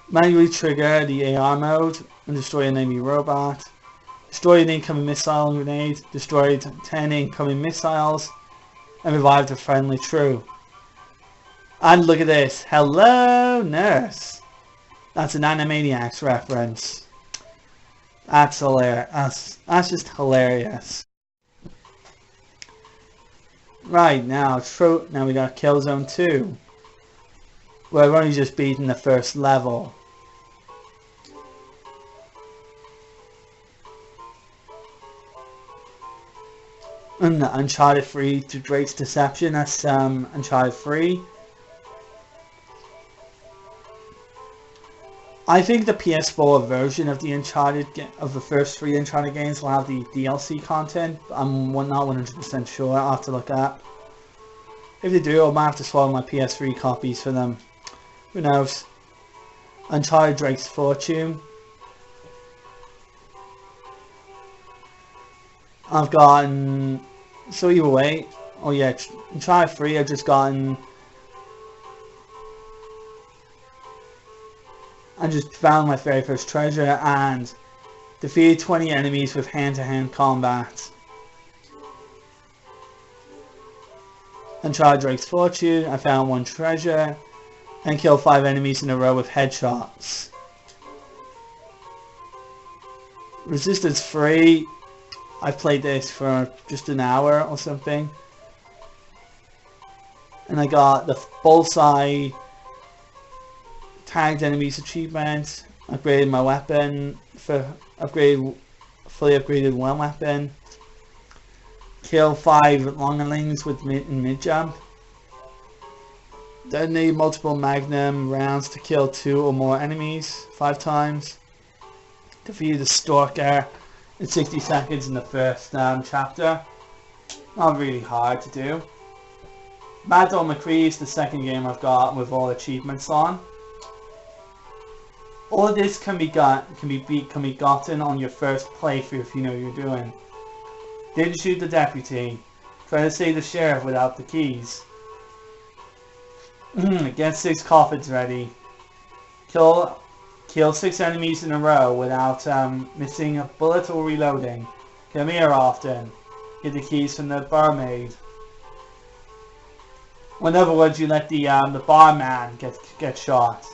Manually trigger the AR mode and destroy an enemy robot. Destroy an incoming missile and grenade. Destroy 10 incoming missiles. And revive the friendly crew. And look at this. Hello, nurse. That's an Animaniacs reference. That's hilarious. That's just hilarious. Right, now we got Killzone 2. Where I've only just beaten the first level. And Uncharted 3 to Drake's Deception, that's Uncharted 3. I think the PS4 version of the of the first 3 Uncharted games will have the DLC content. I'm not 100% sure. I'll have to look at. If they do, I might have to swallow my PS3 copies for them. Who knows? Uncharted Drake's Fortune. I've gotten... So either way... Oh yeah, Uncharted 3 I've just gotten... I just found my very first treasure and defeated 20 enemies with hand-to-hand combat. Uncharted Drake's Fortune, I found 1 treasure and killed 5 enemies in a row with headshots. Resistance 3, I've played this for just an hour or something. And I got the Bullseye Tagged Enemies achievement, upgraded my weapon, fully upgraded one weapon, kill 5 longerlings with mid jump, detonate multiple magnum rounds to kill 2 or more enemies 5 times, defeated a stalker in 60 seconds in the first chapter. Not really hard to do. Mad Dog McCree is the second game I've got with all achievements on. All of this can be gotten on your first playthrough if you know what you're doing. Didn't shoot the deputy. Try to save the sheriff without the keys. Get 6 coffins ready. Kill 6 enemies in a row without missing a bullet or reloading. Come here often. Get the keys from the barmaid. In other words, you let the barman get shot.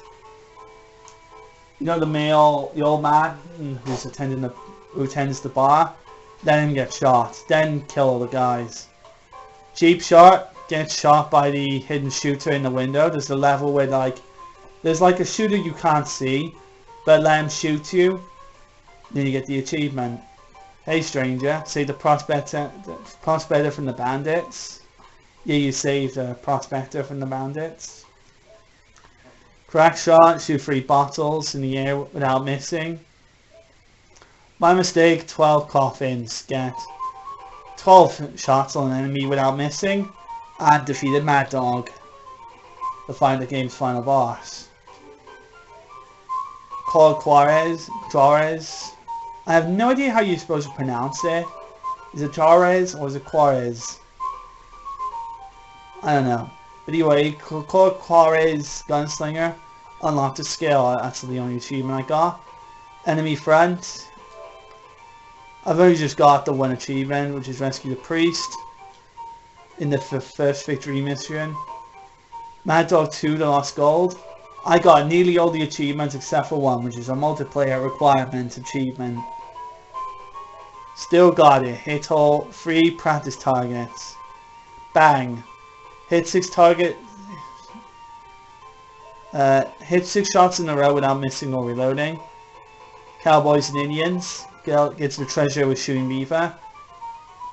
You know the old man who attends the bar? Let him get shot. Then kill the guys. Cheap shot gets shot by the hidden shooter in the window. There's a level where there's like a shooter you can't see, but let him shoot you. Then you get the achievement. Hey stranger, save the prospector from the bandits. Yeah, you saved the prospector from the bandits. Crack shot, shoot 3 bottles in the air without missing. My mistake, 12 coffins, get 12 shots on an enemy without missing, and defeated Mad Dog, the game's final boss. Called Juarez. I have no idea how you're supposed to pronounce it. Is it Juarez or is it Juarez? I don't know. But anyway, called Juarez Gunslinger. Unlocked a skill, that's the only achievement I got. Enemy front. I've only just got the 1 achievement, which is rescue the priest in the first victory mission. Mad Dog 2, the Lost Gold. I got nearly all the achievements except for 1, which is a multiplayer requirement achievement. Still got it. Hit all 3 practice targets. Bang. Hit 6 targets. Hit 6 shots in a row without missing or reloading. Cowboys and Indians gets the treasure with shooting beaver.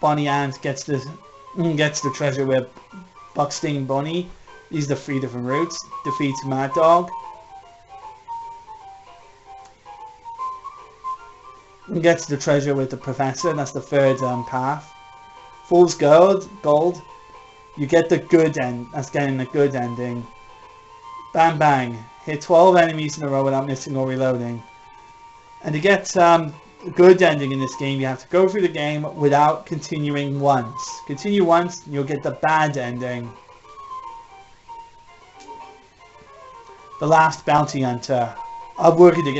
Bonnie Ant gets the treasure with Bucksting Bunny. These are the 3 different routes. Defeats Mad Dog. Gets the treasure with the Professor. That's the 3rd path. Fool's Gold. You get the good end. That's getting the good ending. Bang bang. Hit 12 enemies in a row without missing or reloading. And to get a good ending in this game, you have to go through the game without continuing once. Continue once, and you'll get the bad ending. The Last Bounty Hunter. I'm working to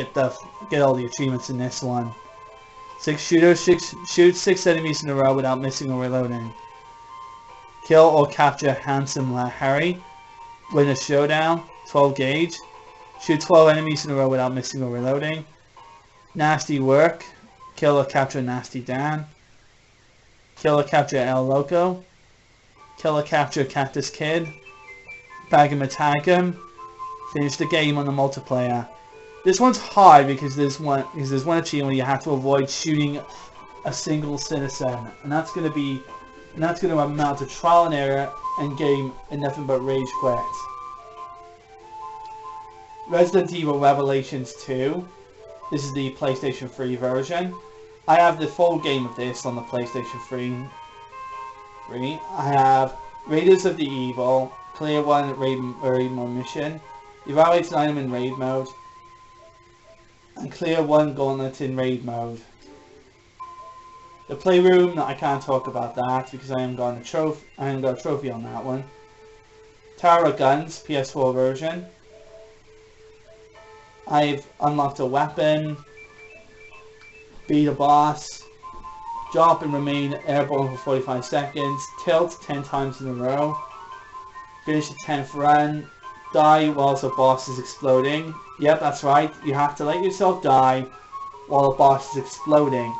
get all the achievements in this one. 6 shooters, shoot 6 enemies in a row without missing or reloading. Kill or capture Handsome Harry. Win a showdown. 12 gauge. Shoot 12 enemies in a row without missing or reloading. Nasty Work. Kill or capture Nasty Dan. Kill or capture El Loco. Kill or capture Cactus Kid. Bag him and tag him. Finish the game on the multiplayer. This one's hard because there's one achievement where you have to avoid shooting a single citizen, and that's going to amount to trial and error and game and nothing but rage quit. Resident Evil Revelations 2. This is the PlayStation 3 version. I have the full game of this on the PlayStation 3. I have Raiders of the Evil, Clear 1 raid mode mission, Evaluate an item in raid mode, and Clear 1 gauntlet in raid mode. The Playroom, I can't talk about that because I haven't got a trophy on that one. Tower of Guns, PS4 version. I've unlocked a weapon, beat a boss, drop and remain airborne for 45 seconds, tilt 10 times in a row, finish the 10th run, die whilst a boss is exploding. Yep, that's right, you have to let yourself die while the boss is exploding.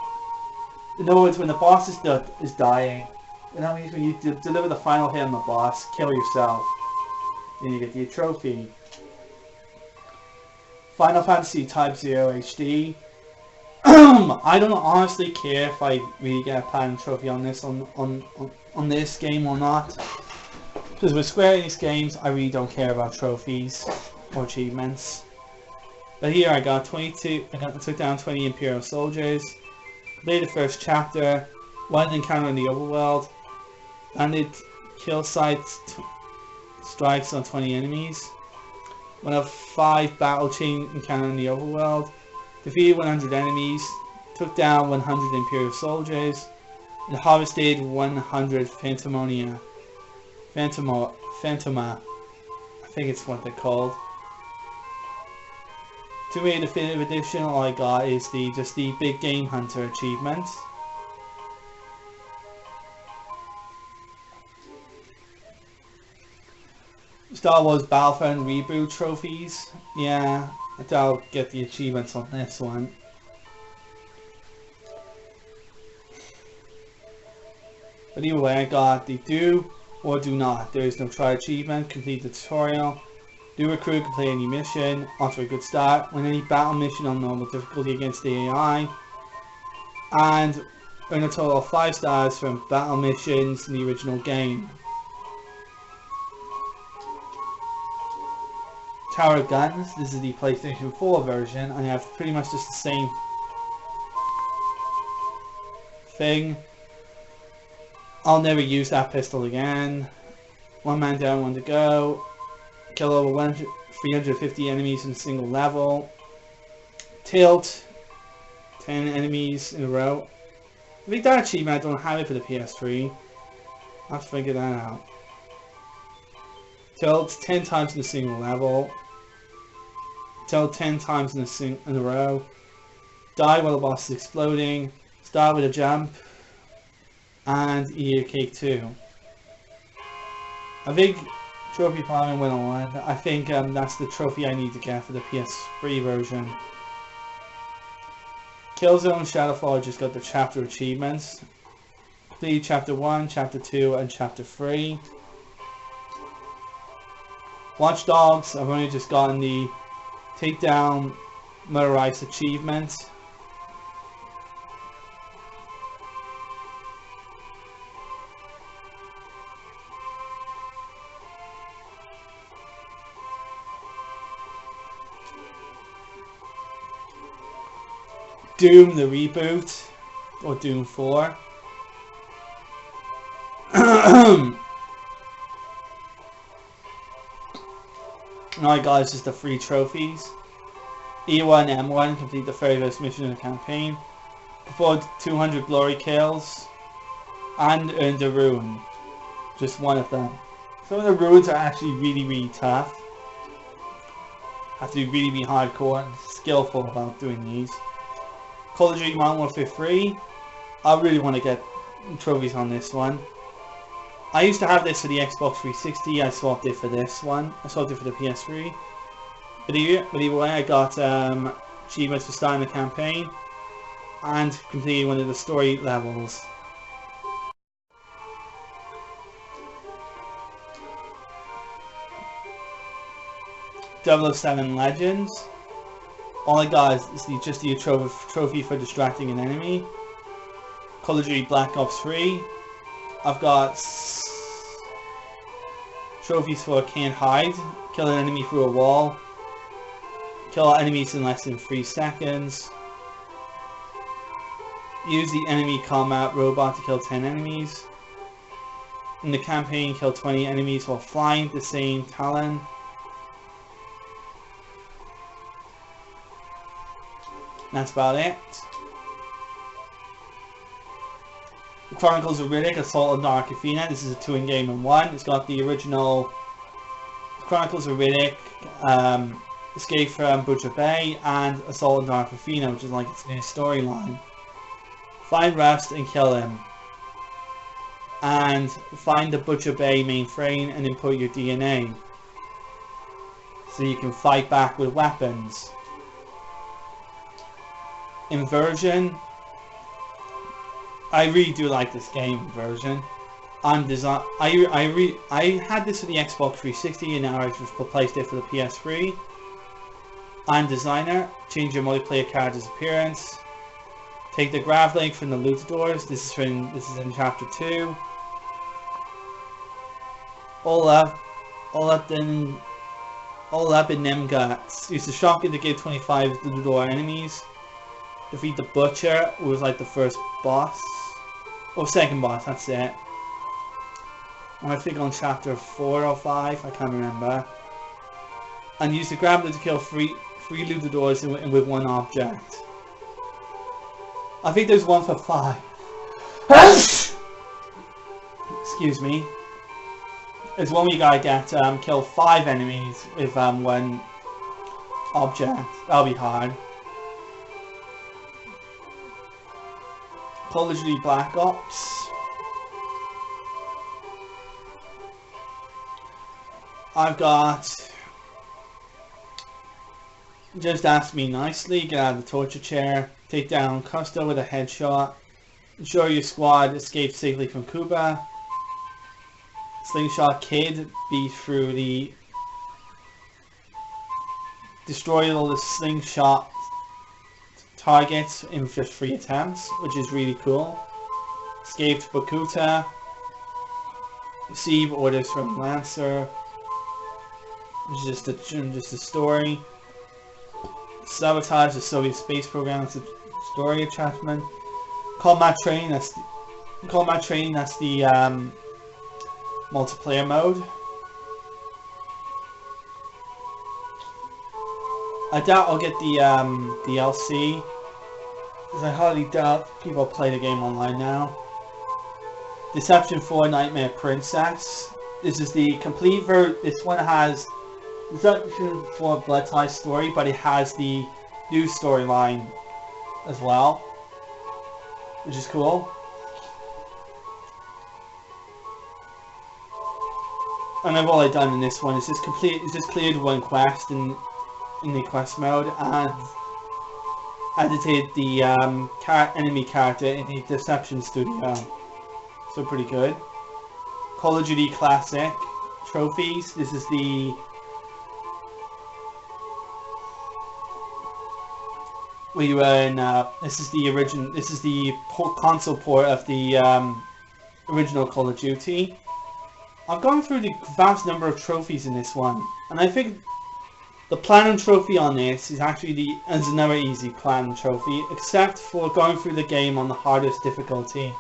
In other words, when the boss is dying, that means when you deliver the final hit on the boss, kill yourself. Then you get your trophy. Final Fantasy Type 0 HD. I don't honestly care if I really get a platinum trophy on this on this game or not. Because with Square Enix games, I really don't care about trophies or achievements. But here I got 22. I took down 20 Imperial soldiers. Completed the first chapter. One encounter in the overworld. Landed kill sites strikes on 20 enemies. One of 5 battle chain encounter in the overworld. Defeated 100 enemies. Took down 100 Imperial soldiers. And harvested 100 Phantoma. I think it's what they're called. To me, the definitive edition, all I got is just the Big Game Hunter achievement. Star Wars Battlefront reboot trophies. Yeah, I doubt I'll get the achievements on this one. But either way, I got the do or do not. There is no try achievement. Complete the tutorial. Do recruit, complete any mission. Off to a good start. Win any battle mission on normal difficulty against the AI. And earn a total of 5 stars from battle missions in the original game. Tower of Guns. This is the PlayStation 4 version. I have pretty much just the same thing. I'll never use that pistol again. One man down, one to go. Kill over 350 enemies in a single level. Tilt 10 enemies in a row. I think that achievement, I don't have it for the PS3. I'll have to figure that out. Tilt 10 times in a single level. Tilt 10 times in a row. Die while the boss is exploding. Start with a jump. And eat a cake too. A big trophy farming 101. I think that's the trophy I need to get for the PS3 version. Killzone Shadowfall just got the chapter achievements. Complete chapter 1, chapter 2, and chapter 3. Watch Dogs, I've only just gotten the Takedown Murder Ice achievement. Doom the reboot, or Doom 4. Alright guys, just the 3 trophies. E1, M1, complete the very first mission in the campaign. Performed 200 glory kills. And earned a rune. Just one of them. Some of the runes are actually really tough. Have to be really hardcore and skillful about doing these. Call of Duty Modern Warfare 3. I really want to get trophies on this one. I used to have this for the Xbox 360. I swapped it for this one. I swapped it for the PS3. But either way, I got achievements for starting the campaign and completing one of the story levels. .007 Legends. All I got is just the trophy for distracting an enemy. Call of Duty Black Ops 3. I've got trophies for Can't Hide, kill an enemy through a wall, Kill all enemies in less than 3 seconds. Use the enemy combat robot to kill 10 enemies. In the campaign, kill 20 enemies while flying the same talon. That's about it. The Chronicles of Riddick, Assault on Dark Athena. This is a 2-in-game in 1. It's got the original Chronicles of Riddick, Escape from Butcher Bay, and Assault on Dark Athena, which is like its new storyline. Find Rust and kill him. And find the Butcher Bay mainframe and input your DNA. So you can fight back with weapons. Inversion. I really do like this game, Inversion. I had this for the Xbox 360 and now I've replaced it for the PS3. I'm Designer. Change your multiplayer character's appearance. Take the grav link from the Lutadors. This is in chapter 2. All up in them guts. Use the shotgun to get 25 Lutador enemies. Defeat the Butcher, who was like the first boss. Or second boss, that's it. I think on chapter 4 or 5, I can't remember. And use the grappler to kill three Lutadors with 1 object. I think there's 1 for 5. Excuse me. There's one where you gotta get kill 5 enemies with 1 object. That'll be hard. Call of Duty Black Ops. I've got Just Ask Me Nicely, get out of the torture chair, take down Costa with a headshot, ensure your squad escapes safely from Cuba, Slingshot Kid, beat through the, destroy all the slingshot targets in just 3 attempts, which is really cool. Escaped Bakuta, receive orders from Lancer, which is just a story. Sabotage the Soviet space program, it's a story attachment. Combat Training, that's the multiplayer mode. I doubt I'll get the DLC, because I highly doubt people play the game online now. Deception 4 Nightmare Princess. This is the complete this one has Deception 4 Blood Tie story, but it has the new storyline as well, which is cool. And then all I've done in this one is just cleared 1 quest in the quest mode and edited the enemy character in the Deception Studio. So pretty good. Call of Duty Classic Trophies. This is the where you earn. This is the console port of the original Call of Duty. I've gone through the vast number of trophies in this one, and I think the Platinum Trophy on this is actually is another easy Platinum Trophy, except for going through the game on the hardest difficulty.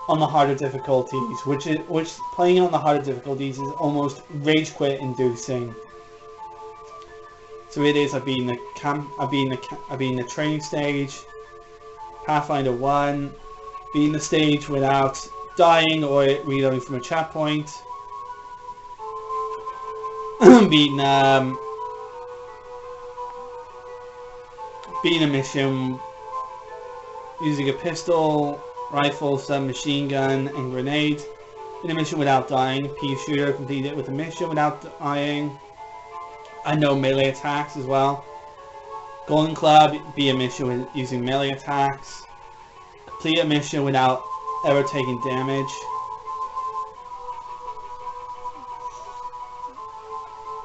On the harder difficulties, which playing on the harder difficulties is almost rage quit inducing. So it is. I've been the training stage, Pathfinder 1, being the stage without dying or reloading from a checkpoint, being a mission using a pistol, rifle, submachine gun, and grenade. In a mission without dying. Pea shooter, complete it with a mission without dying. And no melee attacks as well. Golden Club, be a mission with using melee attacks. Complete a mission without ever taking damage.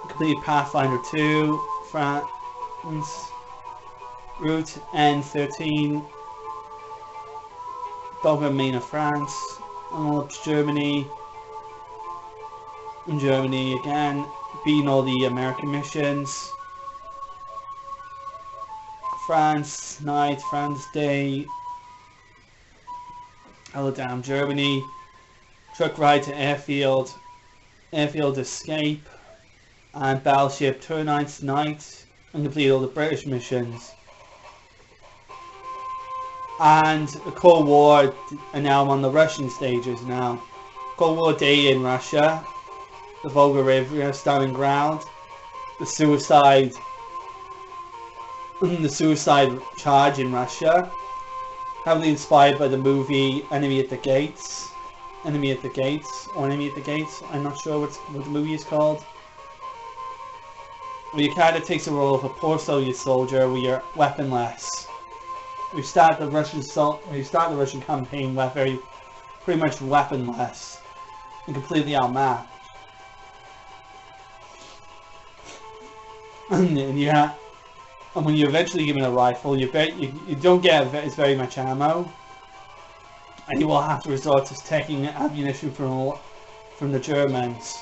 Complete Pathfinder 2, France, Route N13. Dogma Main of France, Germany, and Germany again, beating all the American missions. France, night, France day, Hello Down Germany, truck ride to airfield, airfield escape, and battleship Turnites night, and complete all the British missions. And the Cold War, and now I'm on the Russian stages now. Cold War day in Russia, the Volga River, Stalingrad, the suicide charge in Russia, heavily inspired by the movie Enemy at the Gates, I'm not sure what the movie is called. Where your character takes the role of a poor Soviet soldier where you're weaponless. We start the Russian campaign pretty much weaponless and completely outmatched. And when you're eventually given a rifle, you don't get as very much ammo, and you will have to resort to taking ammunition from the Germans.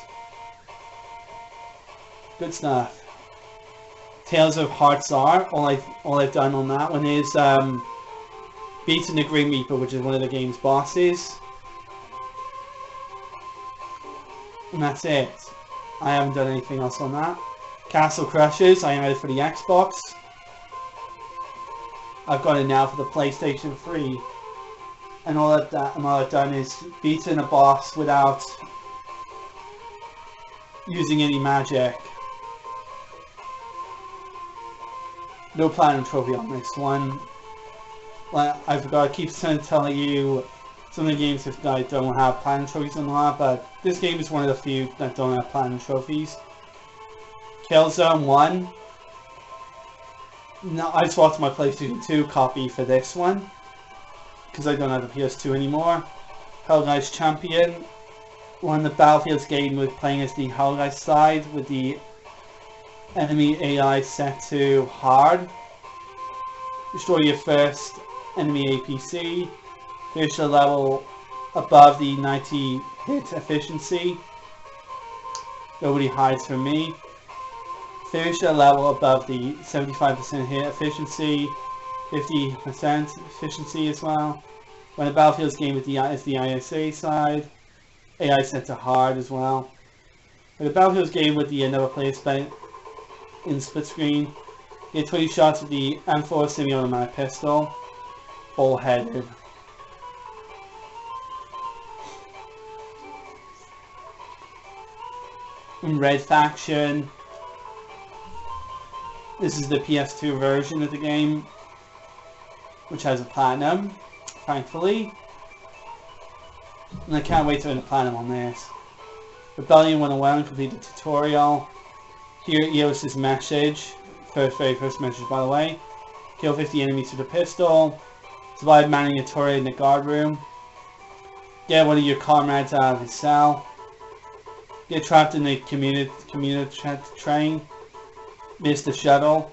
Good stuff. Tales of Heartsar. All I've done on that one is beating the Grim Reaper, which is one of the game's bosses, and that's it. I haven't done anything else on that. Castle Crashers, I added for the Xbox. I've got it now for the PlayStation 3. And all I've done is beaten a boss without using any magic. No platinum trophy on this one. Like, I forgot, I keep telling you some of the games that don't have platinum trophies on that, but this game is one of the few that don't have platinum trophies. Killzone 1. No, I swapped my PlayStation 2 copy for this one because I don't have the PS2 anymore. Hellgeist Champion. One of the Battlefield's game with playing as the Hellgeist side with the enemy AI set to hard. Destroy your first enemy APC. Finish the level above the 90 hit efficiency. Nobody hides from me. Finish a level above the 75% hit efficiency, 50% efficiency as well. When a Battlefield's game with the ISA side, AI set to hard as well. When a Battlefield's game with the another player in split screen, get 20 shots with the M4 semi-automatic pistol, bull-headed. In Red Faction, this is the PS2 version of the game, which has a platinum, thankfully. And I can't wait to earn a platinum on this. Rebellion 101, complete the tutorial. Here Eos's message, very first message by the way. Kill 50 enemies with a pistol. Survive manning a turret in the guard room. Get one of your comrades out of his cell. Get trapped in the commuter train. Miss the shuttle.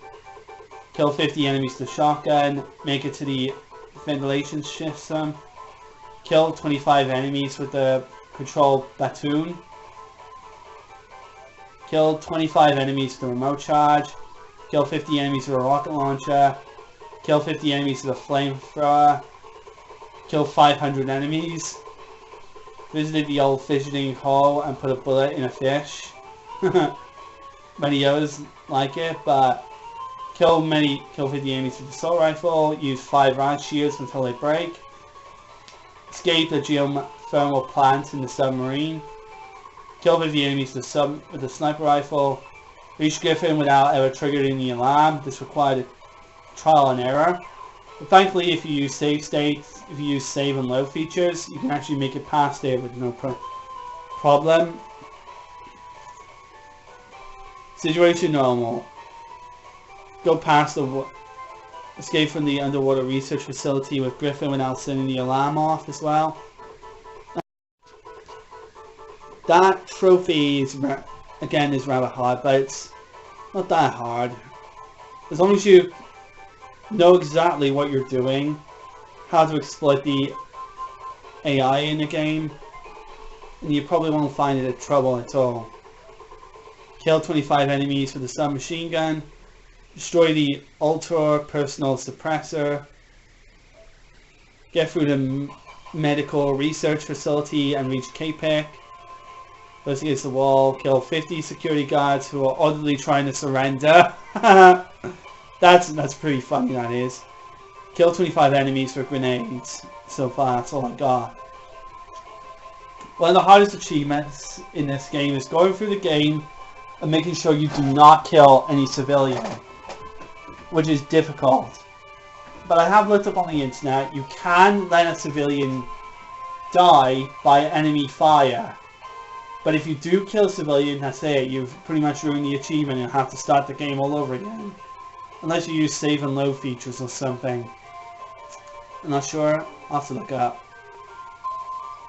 Kill 50 enemies with a shotgun. Make it to the ventilation system. Kill 25 enemies with the control platoon. Kill 25 enemies with a remote charge. Kill 50 enemies with a rocket launcher. Kill 50 enemies with a flamethrower. Kill 500 enemies. Visited the old fishing hole and put a bullet in a fish. Many others like it, but kill 50 enemies with the assault rifle. Use 5 round shields until they break. Escape the geothermal plant in the submarine. Kill 50 enemies with the sniper rifle. Reach Griffin without ever triggering the alarm. This required a trial and error. But thankfully, if you use save states, if you use save and load features, you can actually make it past there with no problem. Situation normal. Go past the escape from the underwater research facility with Griffin without sending the alarm off as well. That trophy is rather hard, but it's not that hard. As long as you know exactly what you're doing, how to exploit the AI in the game, and you probably won't find it a trouble at all. Kill 25 enemies with a submachine gun. Destroy the Ultra Personal Suppressor. Get through the medical research facility and reach K-Pick. Press against the wall. Kill 50 security guards who are utterly trying to surrender. That's pretty funny, that is. Kill 25 enemies with grenades. So far, that's all I got. One of the hardest achievements in this game is going through the game and making sure you do not kill any civilian, which is difficult. But I have looked up on the internet, you can let a civilian die by enemy fire. But if you do kill a civilian, that's it, you've pretty much ruined the achievement and have to start the game all over again. Unless you use save and load features or something. I'm not sure, I'll have to look up.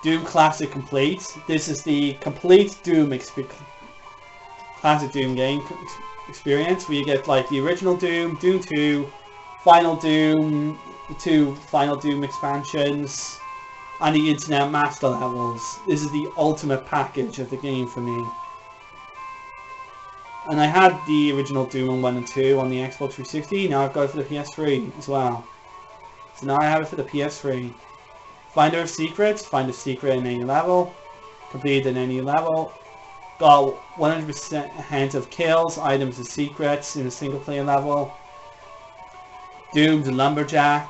Doom Classic Complete. This is the complete Doom Classic Doom game experience, where you get like the original Doom, Doom 2, Final Doom, the 2 Final Doom expansions, and the Internet Master levels. This is the ultimate package of the game for me. And I had the original Doom on 1 and 2 on the Xbox 360, now I've got it for the PS3 as well. So now I have it for the PS3. Finder of Secrets, find a secret in any level, complete in any level. Got 100% of kills, items and secrets in a single player level. Doom the Lumberjack.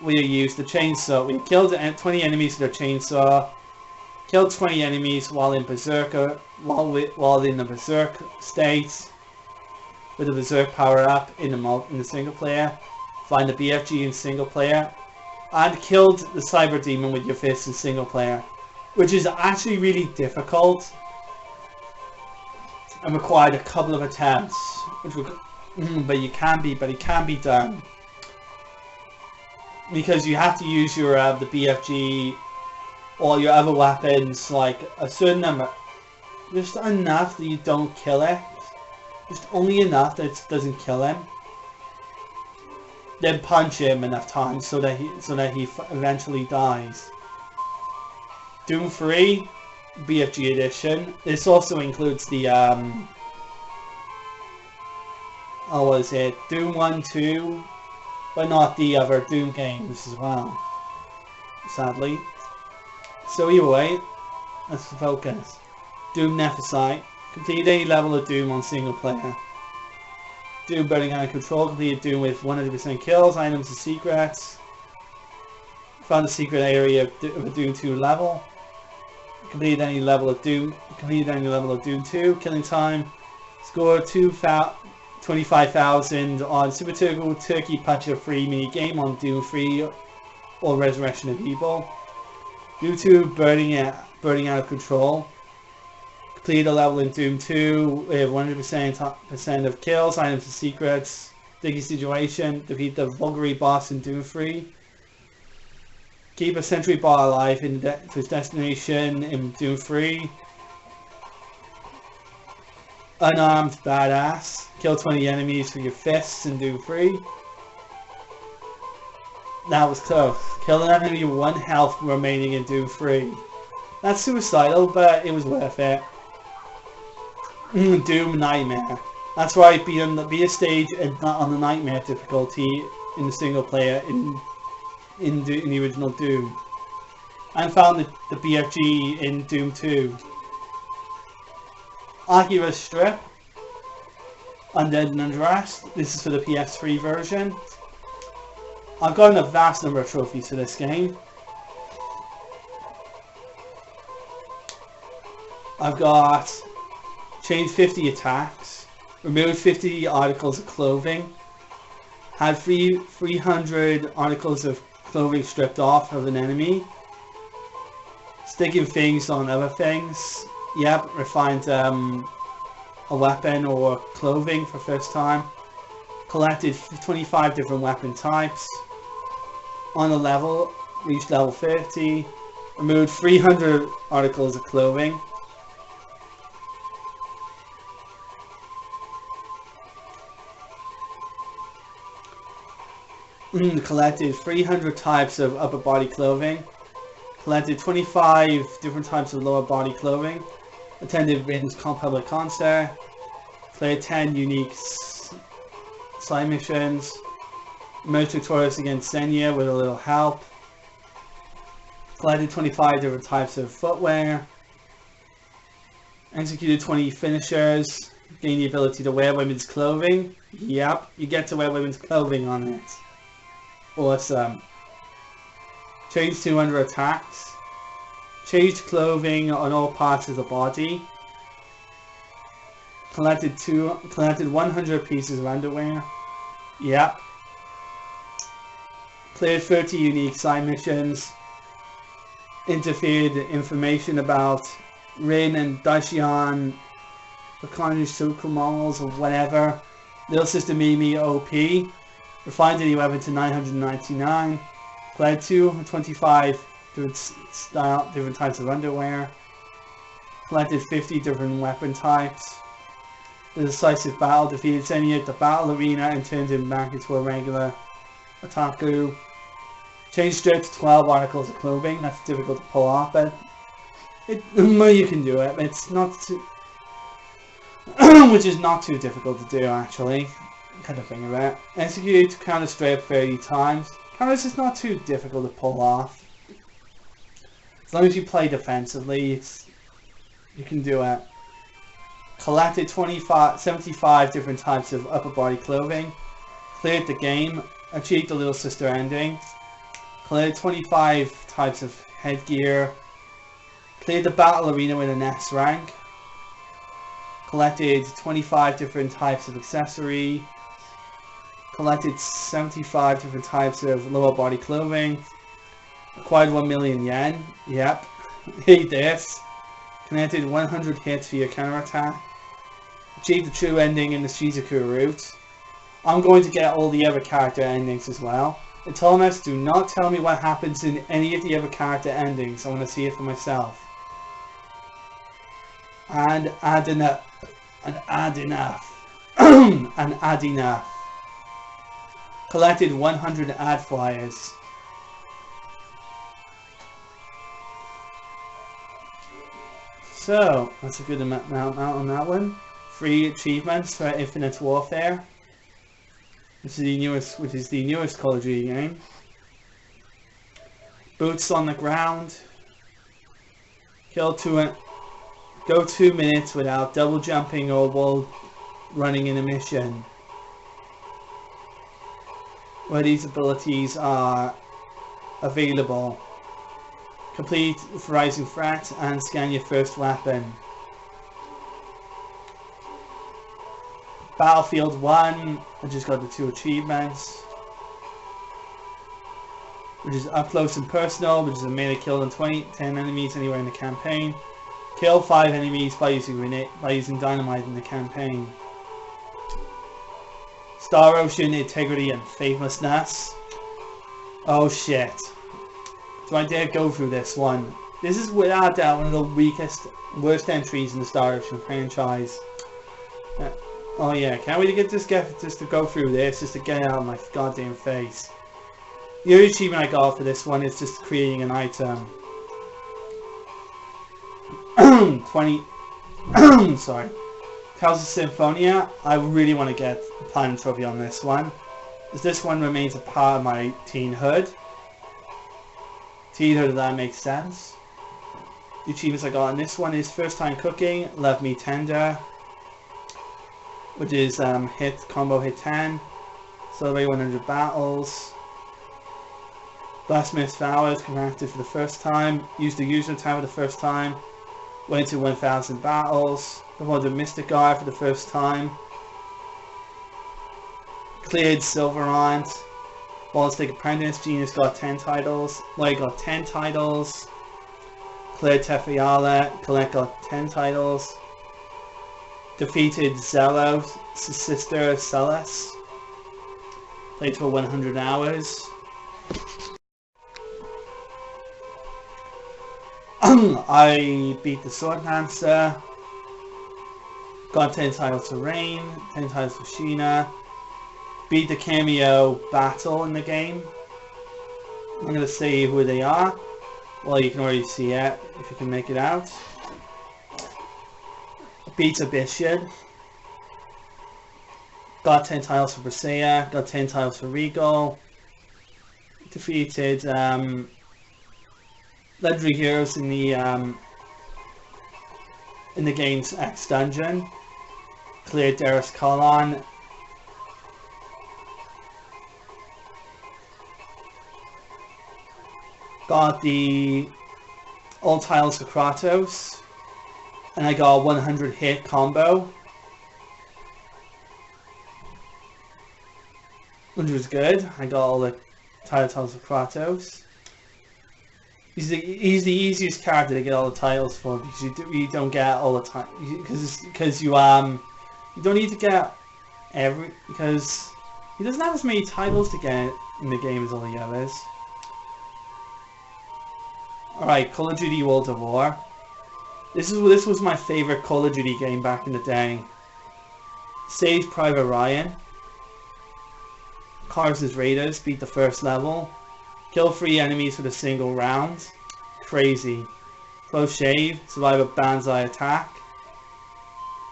We used the chainsaw. We killed 20 enemies with a chainsaw. Killed 20 enemies while in Berserker, while in the Berserk state, with the Berserk power up in the single player. Find the BFG in single player. And killed the Cyber Demon with your fists in single player, which is actually really difficult and required a couple of attempts, but it can be done, because you have to use your the BFG or your other weapons like a certain number, just enough that you don't kill it, just only enough that it doesn't kill him. Then punch him enough times so that he eventually dies. Doom 3 BFG edition. This also includes the what is it? Doom 1, 2, but not the other Doom games as well, sadly. So either way, let's focus. Doom Nephesite. Complete any level of Doom on single player. Doom Burning Out of Control, completed Doom with 100% kills, items and secrets. Found the secret area of a Doom 2 level. Completed any level of Doom 2, killing time. Scored 25,000 on Super Turkey Puncher Free mini game on Doom 3 or Resurrection of Evil. Doom 2 Burning Out of Control. Complete a level in Doom 2 with 100% of kills, items and secrets. Sticky Situation. Defeat the Vulgary boss in Doom 3. Keep a sentry bot alive to his destination in Doom 3. Unarmed Badass. Kill 20 enemies with your fists in Doom 3. That was close. Kill an enemy with 1 health remaining in Doom 3. That's suicidal, but it was worth it. Doom Nightmare. That's where I beat a stage and not on the Nightmare difficulty in the single player in the original Doom. And found the BFG in Doom 2. Akira Strip. Undead and Undressed. This is for the PS3 version. I've gotten a vast number of trophies for this game. I've got changed 50 attacks, removed 50 articles of clothing, had 300 articles of clothing stripped off of an enemy, sticking things on other things. Yep, refined a weapon or clothing for first time. Collected 25 different weapon types. On a level, reached level 30. Removed 300 articles of clothing. Collected 300 types of upper body clothing. Collected 25 different types of lower body clothing. Attended Britain's public concert. Played 10 unique side missions. Merged victorious against Xenia with a little help. Collected 25 different types of footwear. Executed 20 finishers. Gained the ability to wear women's clothing. Yep, you get to wear women's clothing on it. Awesome. Changed 200 attacks. Changed clothing on all parts of the body. Collected 100 pieces of underwear. Yep. Cleared 30 unique side missions. Interfered information about Rin and Daishian, the Kanju Sukumals or whatever. Little Sister Mimi OP. Refined any weapon to 999. Cleared 225 different types of underwear. Collected 50 different weapon types. The decisive battle defeated Xenia at the battle arena and turned him back into a regular otaku. Changed strips to 12 articles of clothing. That's difficult to pull off, but you can do it. It's not too, which is not too difficult to do actually. Kind of think of it. Execute counter strip 30 times. Counters is not too difficult to pull off. As long as you play defensively, you can do it. Collected 75 different types of upper body clothing. Cleared the game. Achieved the Little Sister ending. Cleared 25 types of headgear. Cleared the battle arena with an S rank. Collected 25 different types of accessory. Collected 75 different types of lower body clothing. Acquired 1 million yen. Yep. Hate this. Connected 100 hits for your counterattack. Achieved the true ending in the Shizuku route. I'm going to get all the other character endings as well. Thomas, do not tell me what happens in any of the other character endings. I want to see it for myself. And add enough. And add enough. And add enough. Collected 100 ad flyers. So, that's a good amount on that one. 3 achievements for Infinite Warfare. Which is the newest Call of Duty game. Boots on the ground. Go 2 minutes without double jumping or wall running in a mission. Where these abilities are available. Complete Rising Threat and scan your first weapon. Battlefield 1, I just got the 2 achievements. Which is up close and personal, which is a melee kill on 10 enemies anywhere in the campaign. Kill 5 enemies by using dynamite in the campaign. Star Ocean, Integrity and Faithlessness. Oh shit. Do I dare go through this one? This is without doubt one of the worst entries in the Star Ocean franchise. Oh yeah, can't wait to get just to go through this, just to get it out of my goddamn face. The only achievement I got for this one is just creating an item. 20 sorry. Tales of Symphonia, I really want to get a platinum trophy on this one, as this one remains a part of my teenhood. Teenhood, if that makes sense. The achievements I got on this one is First Time Cooking, Love Me Tender, which is combo hit 10, celebrate 100 battles, Blacksmith's Flowers, completed for the first time, use the user time for the first time, went to 1000 battles, promoted Mystic Guy for the first time, cleared Silver Aunt, Ballistic Apprentice, Genius got 10 titles, Lloyd got 10 titles, cleared Tefiala, Colette got 10 titles, defeated Zelo's sister Celes, played for 100 hours. I beat the Sworddancer, got 10 titles to Rain, 10 titles to Sheena, beat the cameo battle in the game. I'm going to say who they are. Well, you can already see it if you can make it out. Beat Abyssion. Got 10 titles for Brisea, got 10 titles for Regal. Defeated legendary heroes in the game's X dungeon. Cleared Darius Colon. Got all titles for Kratos. And I got a 100 hit combo. Which was good. I got all the titles for Kratos. He's the easiest character to get all the titles for, because you don't get all the time, because you don't need to get because he doesn't have as many titles to get in the game as all the others. Alright, Call of Duty World at War. This was my favorite Call of Duty game back in the day. Saved Private Ryan. Cars' Raiders, beat the first level. Kill 3 enemies with a single round. Crazy. Close shave, survive a banzai attack.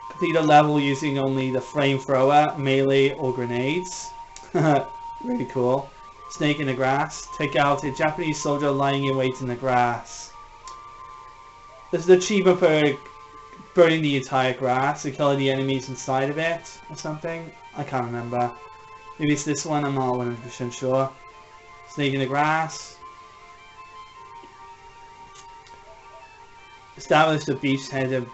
Complete a level using only the flamethrower, melee, or grenades. Really cool. Snake in the grass. Take out a Japanese soldier lying in wait in the grass. This is the achievement for burning the entire grass and killing the enemies inside of it, or something. I can't remember. Maybe it's this one, I'm not 100% sure. Snake in the grass. Establish the beachhead of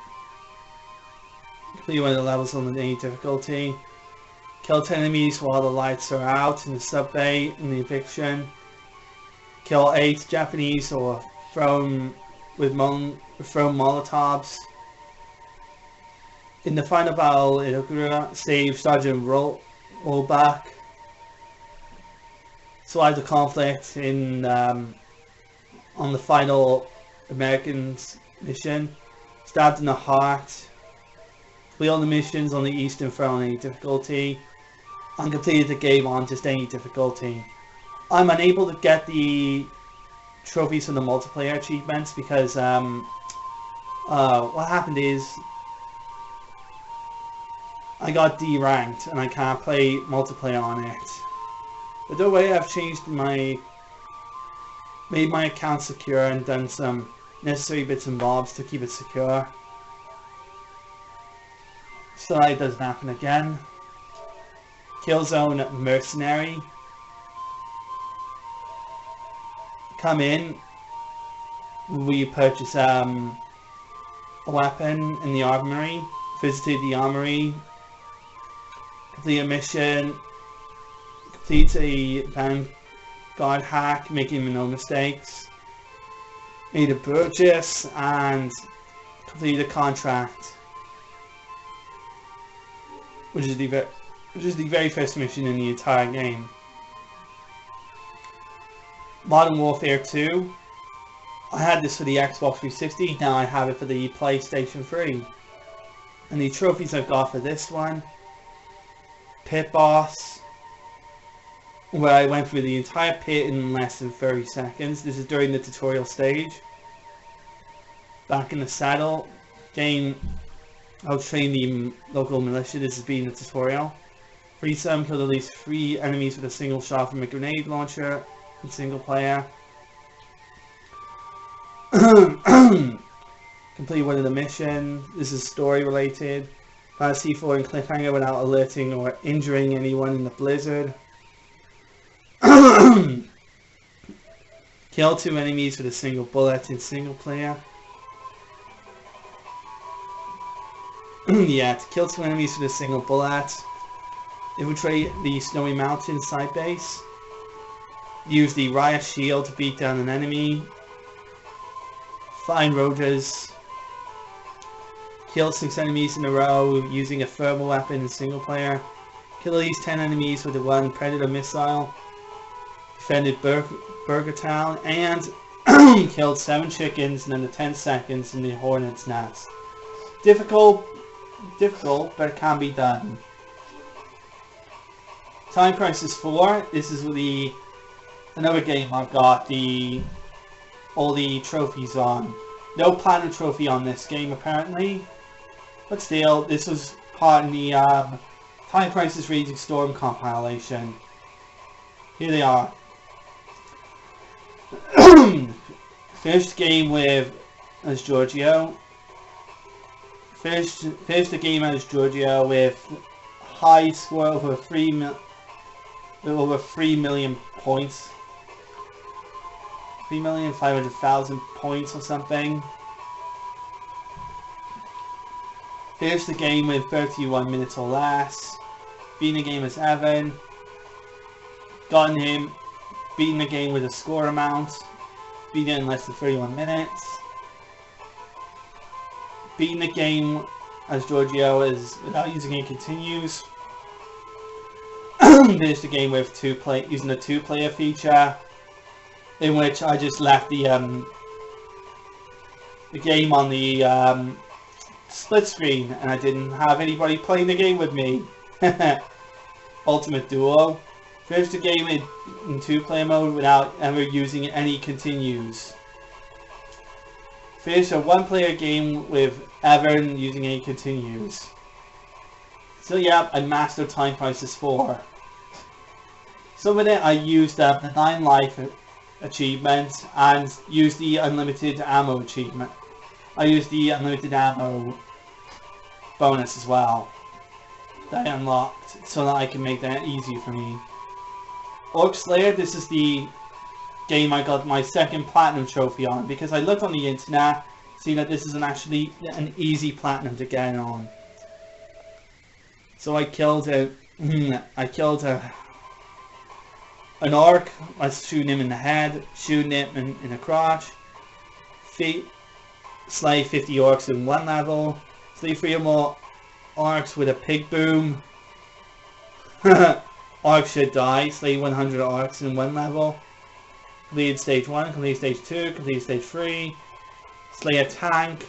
complete one of the levels on any difficulty. Kill 10 enemies while the lights are out in the sub-bay in the eviction. Kill 8 Japanese or throw molotovs. In the final battle in Okura, save Sergeant Rollback. Survive the conflict in on the final Americans mission. Stabbed in the heart. Complete all the missions on the Eastern Front on any difficulty. Uncompleted the game on just any difficulty. I'm unable to get the trophies from the multiplayer achievements because what happened is I got D-ranked and I can't play multiplayer on it. But the way I've changed made my account secure and done some necessary bits and bobs to keep it secure, so that it doesn't happen again. Killzone Mercenary. Come in. We purchase a weapon in the armory. Visited the armory. Complete a mission. Complete a Vanguard hack, making no mistakes. Made a purchase and complete a contract, which is the very first mission in the entire game. Modern Warfare 2. I had this for the Xbox 360. Now I have it for the PlayStation 3. And the trophies I've got for this one: Pit Boss, where I went through the entire pit in less than 30 seconds. This is during the tutorial stage. Back in the saddle. Game, I'll train the local militia. This has been the tutorial. Free some, kill at least 3 enemies with a single shot from a grenade launcher in single player. Complete one of the mission. This is story related. Pass C4 and cliffhanger without alerting or injuring anyone in the blizzard. Kill 2 enemies with a single bullet in single player. Yeah, to kill 2 enemies with a single bullet. Infiltrate the Snowy Mountain side base. Use the Riot Shield to beat down an enemy. Find roaches. Kill 6 enemies in a row using a thermal weapon in single player. Kill at least 10 enemies with a 1 Predator missile. Defended Burger Town and killed 7 chickens in under 10 seconds in the Hornet's Nest. Difficult, but it can be done. Time Crisis 4. This is another game I've got all the trophies on. No platinum trophy on this game apparently, but still, this was part in the Time Crisis Raging Storm compilation. Here they are. Finished the game as Giorgio. Finished the game as Giorgio with high score over 3 million points. 3,500,000 points or something. Finished the game with 31 minutes or less. Beating the game as Evan. Beating the game with a score amount. Beating it in less than 31 minutes. Beating the game as Giorgio without using any continues. Finished the game with using the 2-player feature, in which I just left the game on the split screen, and I didn't have anybody playing the game with me. Ultimate Duo. Finished the game in 2-player mode without ever using any continues. Finished a 1-player game with Evan using any continues. So yeah, I mastered Time Crisis 4. Some of it I used the 9 life achievement and used the unlimited ammo achievement. I used the unlimited ammo bonus as well that I unlocked so that I can make that easy for me. Orc Slayer, this is the game I got my second platinum trophy on, because I looked on the internet, seeing that this isn't actually an easy platinum to get on. So I killed an orc. I was shooting him in the head, shooting him in the crotch. Slay 50 orcs in 1 level. Slay 3 or more orcs with a pig boom. Orcs should die. Slay 100 orcs in 1 level. Complete stage 1, complete stage 2, complete stage 3. Slay a tank.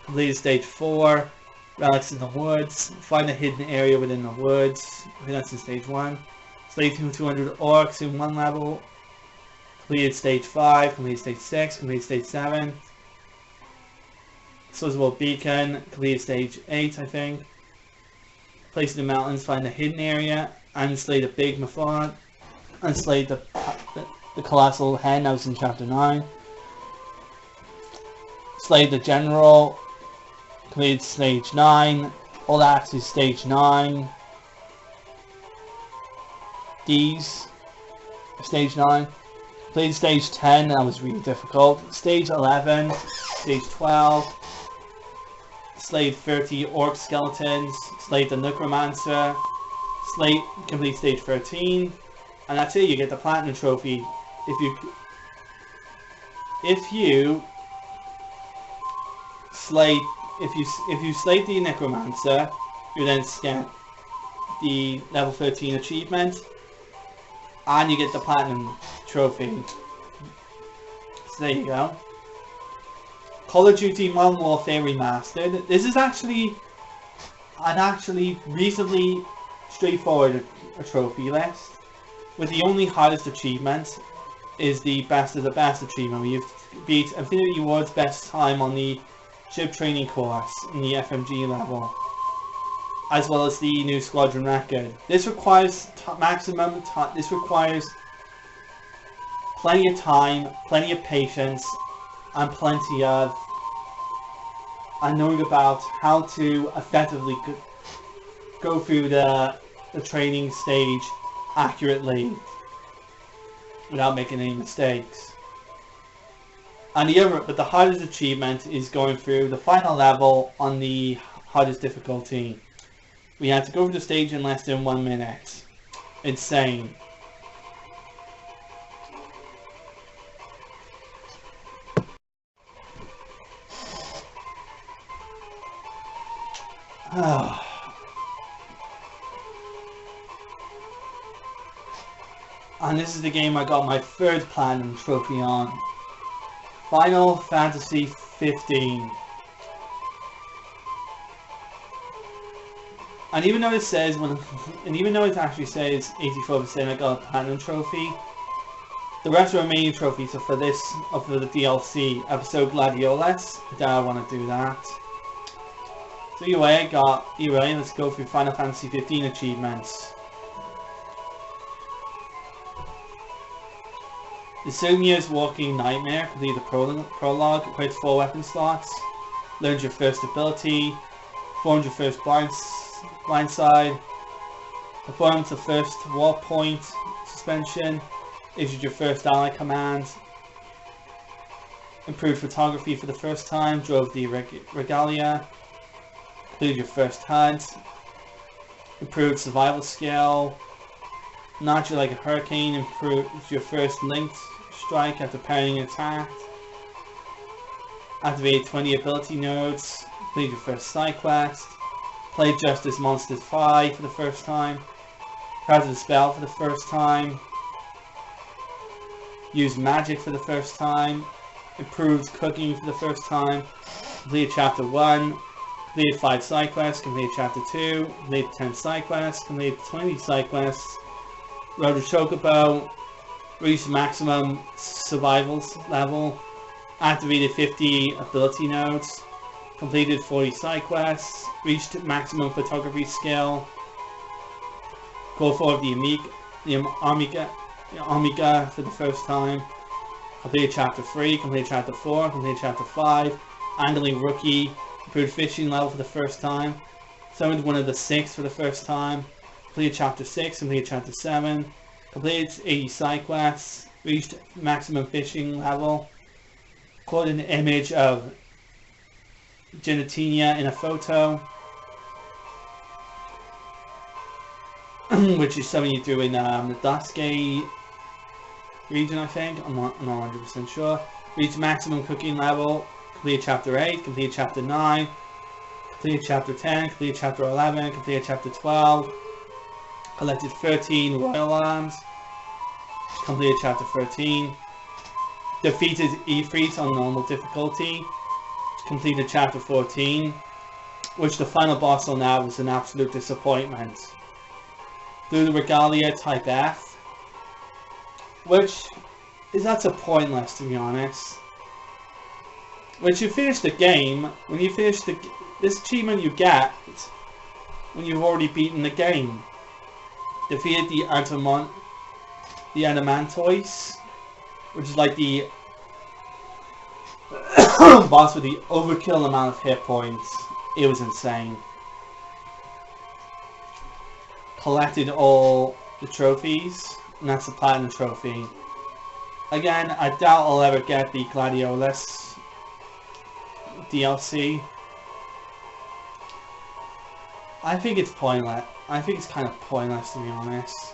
Complete stage 4. Relics in the woods. Find a hidden area within the woods. I think that's in stage 1. Slay 200 orcs in 1 level. Completed stage 5, completed stage 6, completed stage 7. Swizzable Beacon, completed stage 8, I think. Place in the mountains, find a hidden area, and slay the big Mephod, and slay the colossal hen that was in chapter 9. Slay the general, completed stage 9. All that is stage 9. These, stage 9. Played stage 10, that was really difficult. Stage 11, stage 12. Slayed 30 orc skeletons. Slayed the necromancer. Complete stage 13. And that's it, you get the platinum trophy. If you slay the necromancer, you then get the level 13 achievement. And you get the platinum trophy. So there you go. Call of Duty Modern Warfare Remastered. This is actually reasonably straightforward a trophy list, with the only hardest achievement is the best of the best achievement, where you beat Infinity Ward's best time on the ship training course in the FMG level, as well as the new squadron record. This requires maximum time. This requires plenty of time, plenty of patience, and plenty of knowing about how to effectively go through the training stage accurately without making any mistakes. And the hardest achievement is going through the final level on the hardest difficulty. We had to go through the stage in less than 1 minute. Insane. And this is the game I got my 3rd platinum trophy on. Final Fantasy 15. And even though it says it actually says 84% I got a platinum trophy, the rest of the remaining trophies are for the DLC episode Gladiolus. I don't want to do that. So anyway, let's go through Final Fantasy 15 achievements. Isumia's Walking Nightmare, complete the prologue, equip 4 weapon slots, learned your first ability, formed your first blindside, performed the first warp point suspension, issued your first ally command, improved photography for the first time, drove the regalia, completed your first hunt, improved survival skill, knocked you like a hurricane, improved your first linked strike after parrying an attack, activated 20 ability nodes, completed your first side quest, played Justice Monsters 5 for the first time, crafted a spell for the first time, used magic for the first time, improved cooking for the first time, completed chapter 1, completed 5 side quests, completed chapter 2, completed 10 side quests, completed 20 side quests, rode a chocobo, reached maximum survival level, activated 50 ability nodes, completed 40 side quests, reached maximum photography skill, go for the Amiga for the first time, completed chapter 3, completed chapter 4, completed chapter 5, angling rookie, improved fishing level for the first time, summoned one of the 6 for the first time, completed chapter 6, completed chapter 7, completed 80 side quests, reached maximum fishing level, caught an image of Genitalia in a photo, which is something you do in the Dusky region, I think. I'm not 100% sure. Reached maximum cooking level, completed chapter 8, completed chapter 9, completed chapter 10, completed chapter 11, completed chapter 12, collected 13 royal arms, completed chapter 13, defeated Ifrit on normal difficulty, completed chapter 14, which the final boss on that was an absolute disappointment. Do the regalia type F, which is that's a pointless, to be honest. Once you finish the game, when you finish this achievement you get when you've already beaten the game. Defeated the Adamantoise, which is like the boss with the overkill amount of hit points. It was insane. Collected all the trophies, and that's the platinum trophy. Again, I doubt I'll ever get the Gladiolus DLC. I think it's pointless. I think it's kind of pointless, to be honest.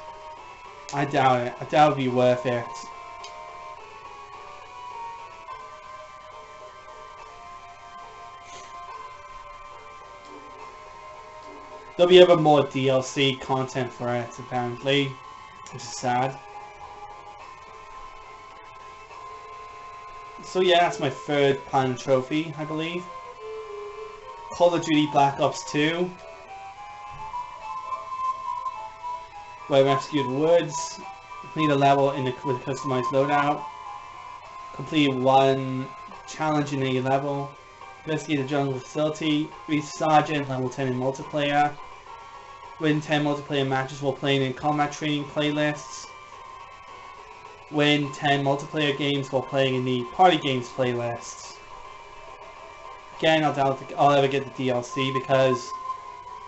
I doubt it. I doubt it'd be worth it. There'll be ever more DLC content for it, apparently, which is sad. So yeah, that's my third platinum trophy, I believe. Call of Duty Black Ops 2, where I rescued Woods, completed a level with a customized loadout, completed one challenge in a level, investigate the jungle facility, reach Sergeant level 10 in multiplayer, win 10 multiplayer matches while playing in combat training playlists, win 10 multiplayer games while playing in the party games playlists. Again, I doubt I'll ever get the DLC because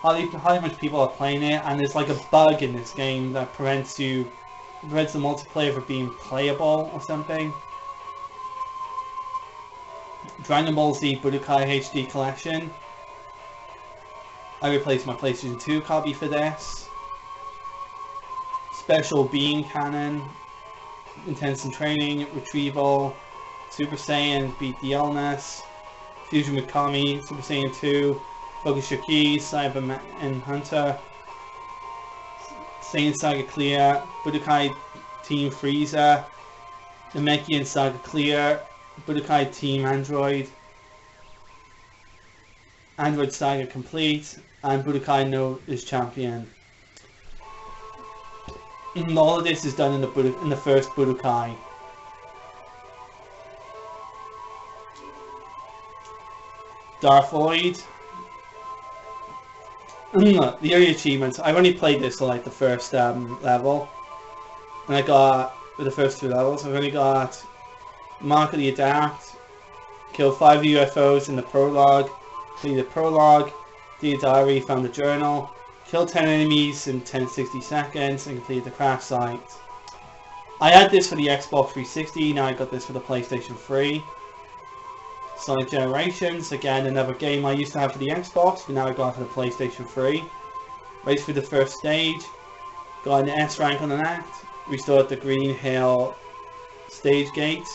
how much people are playing it, and there's like a bug in this game that prevents the multiplayer from being playable or something. Dragon Ball Z Budokai HD Collection. I replaced my PlayStation 2 copy for this. Special Being Cannon, Intensive Training, Retrieval, Super Saiyan, Beat the Illness, Fusion with Kami, Super Saiyan 2, Focus Your Keys, Cyberman and Hunter, Saiyan Saga Clear, Budokai Team Frieza, Namekian Saga Clear, Budokai Team Android, Android Saga Complete, and Budokai No is Champion. And all of this is done in the first Budokai. Darthoid, The early achievements. I've only played this for like the first level, and I got with the first 2 levels. I've only got Mark of the Adapt, kill 5 UFOs in the prologue, complete the prologue, do a diary, found the journal, kill 10 enemies in 10 to 60 seconds, and complete the crash site. I had this for the Xbox 360. Now I got this for the PlayStation 3. Sonic Generations, again another game I used to have for the Xbox, but now I got it for the PlayStation 3. Race through the first stage, got an S rank on an act, restored the Green Hill stage gate.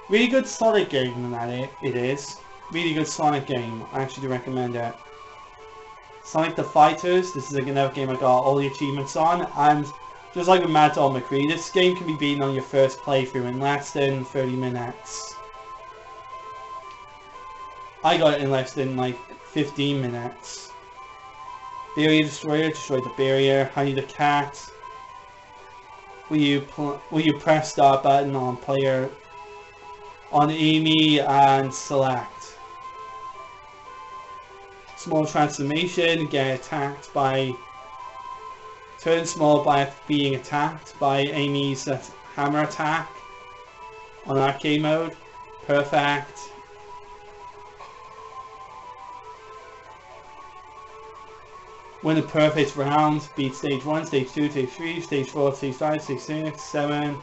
Really good Sonic game that it is. Really good Sonic game, I actually do recommend it. Sonic the Fighters, this is another game I got all the achievements on, and just like with Mad Dog McCree, this game can be beaten on your first playthrough in less than 30 minutes. I got it in less than like 15 minutes. Barrier Destroyer, destroy the barrier. Honey the Cat. Will you press start button on player on Amy and select. Small transformation, get attacked by turn small by being attacked by Amy's hammer attack on arcade mode. Perfect. Win a perfect round, beat stage 1, stage 2, stage 3, stage 4, stage 5, stage 6, 7,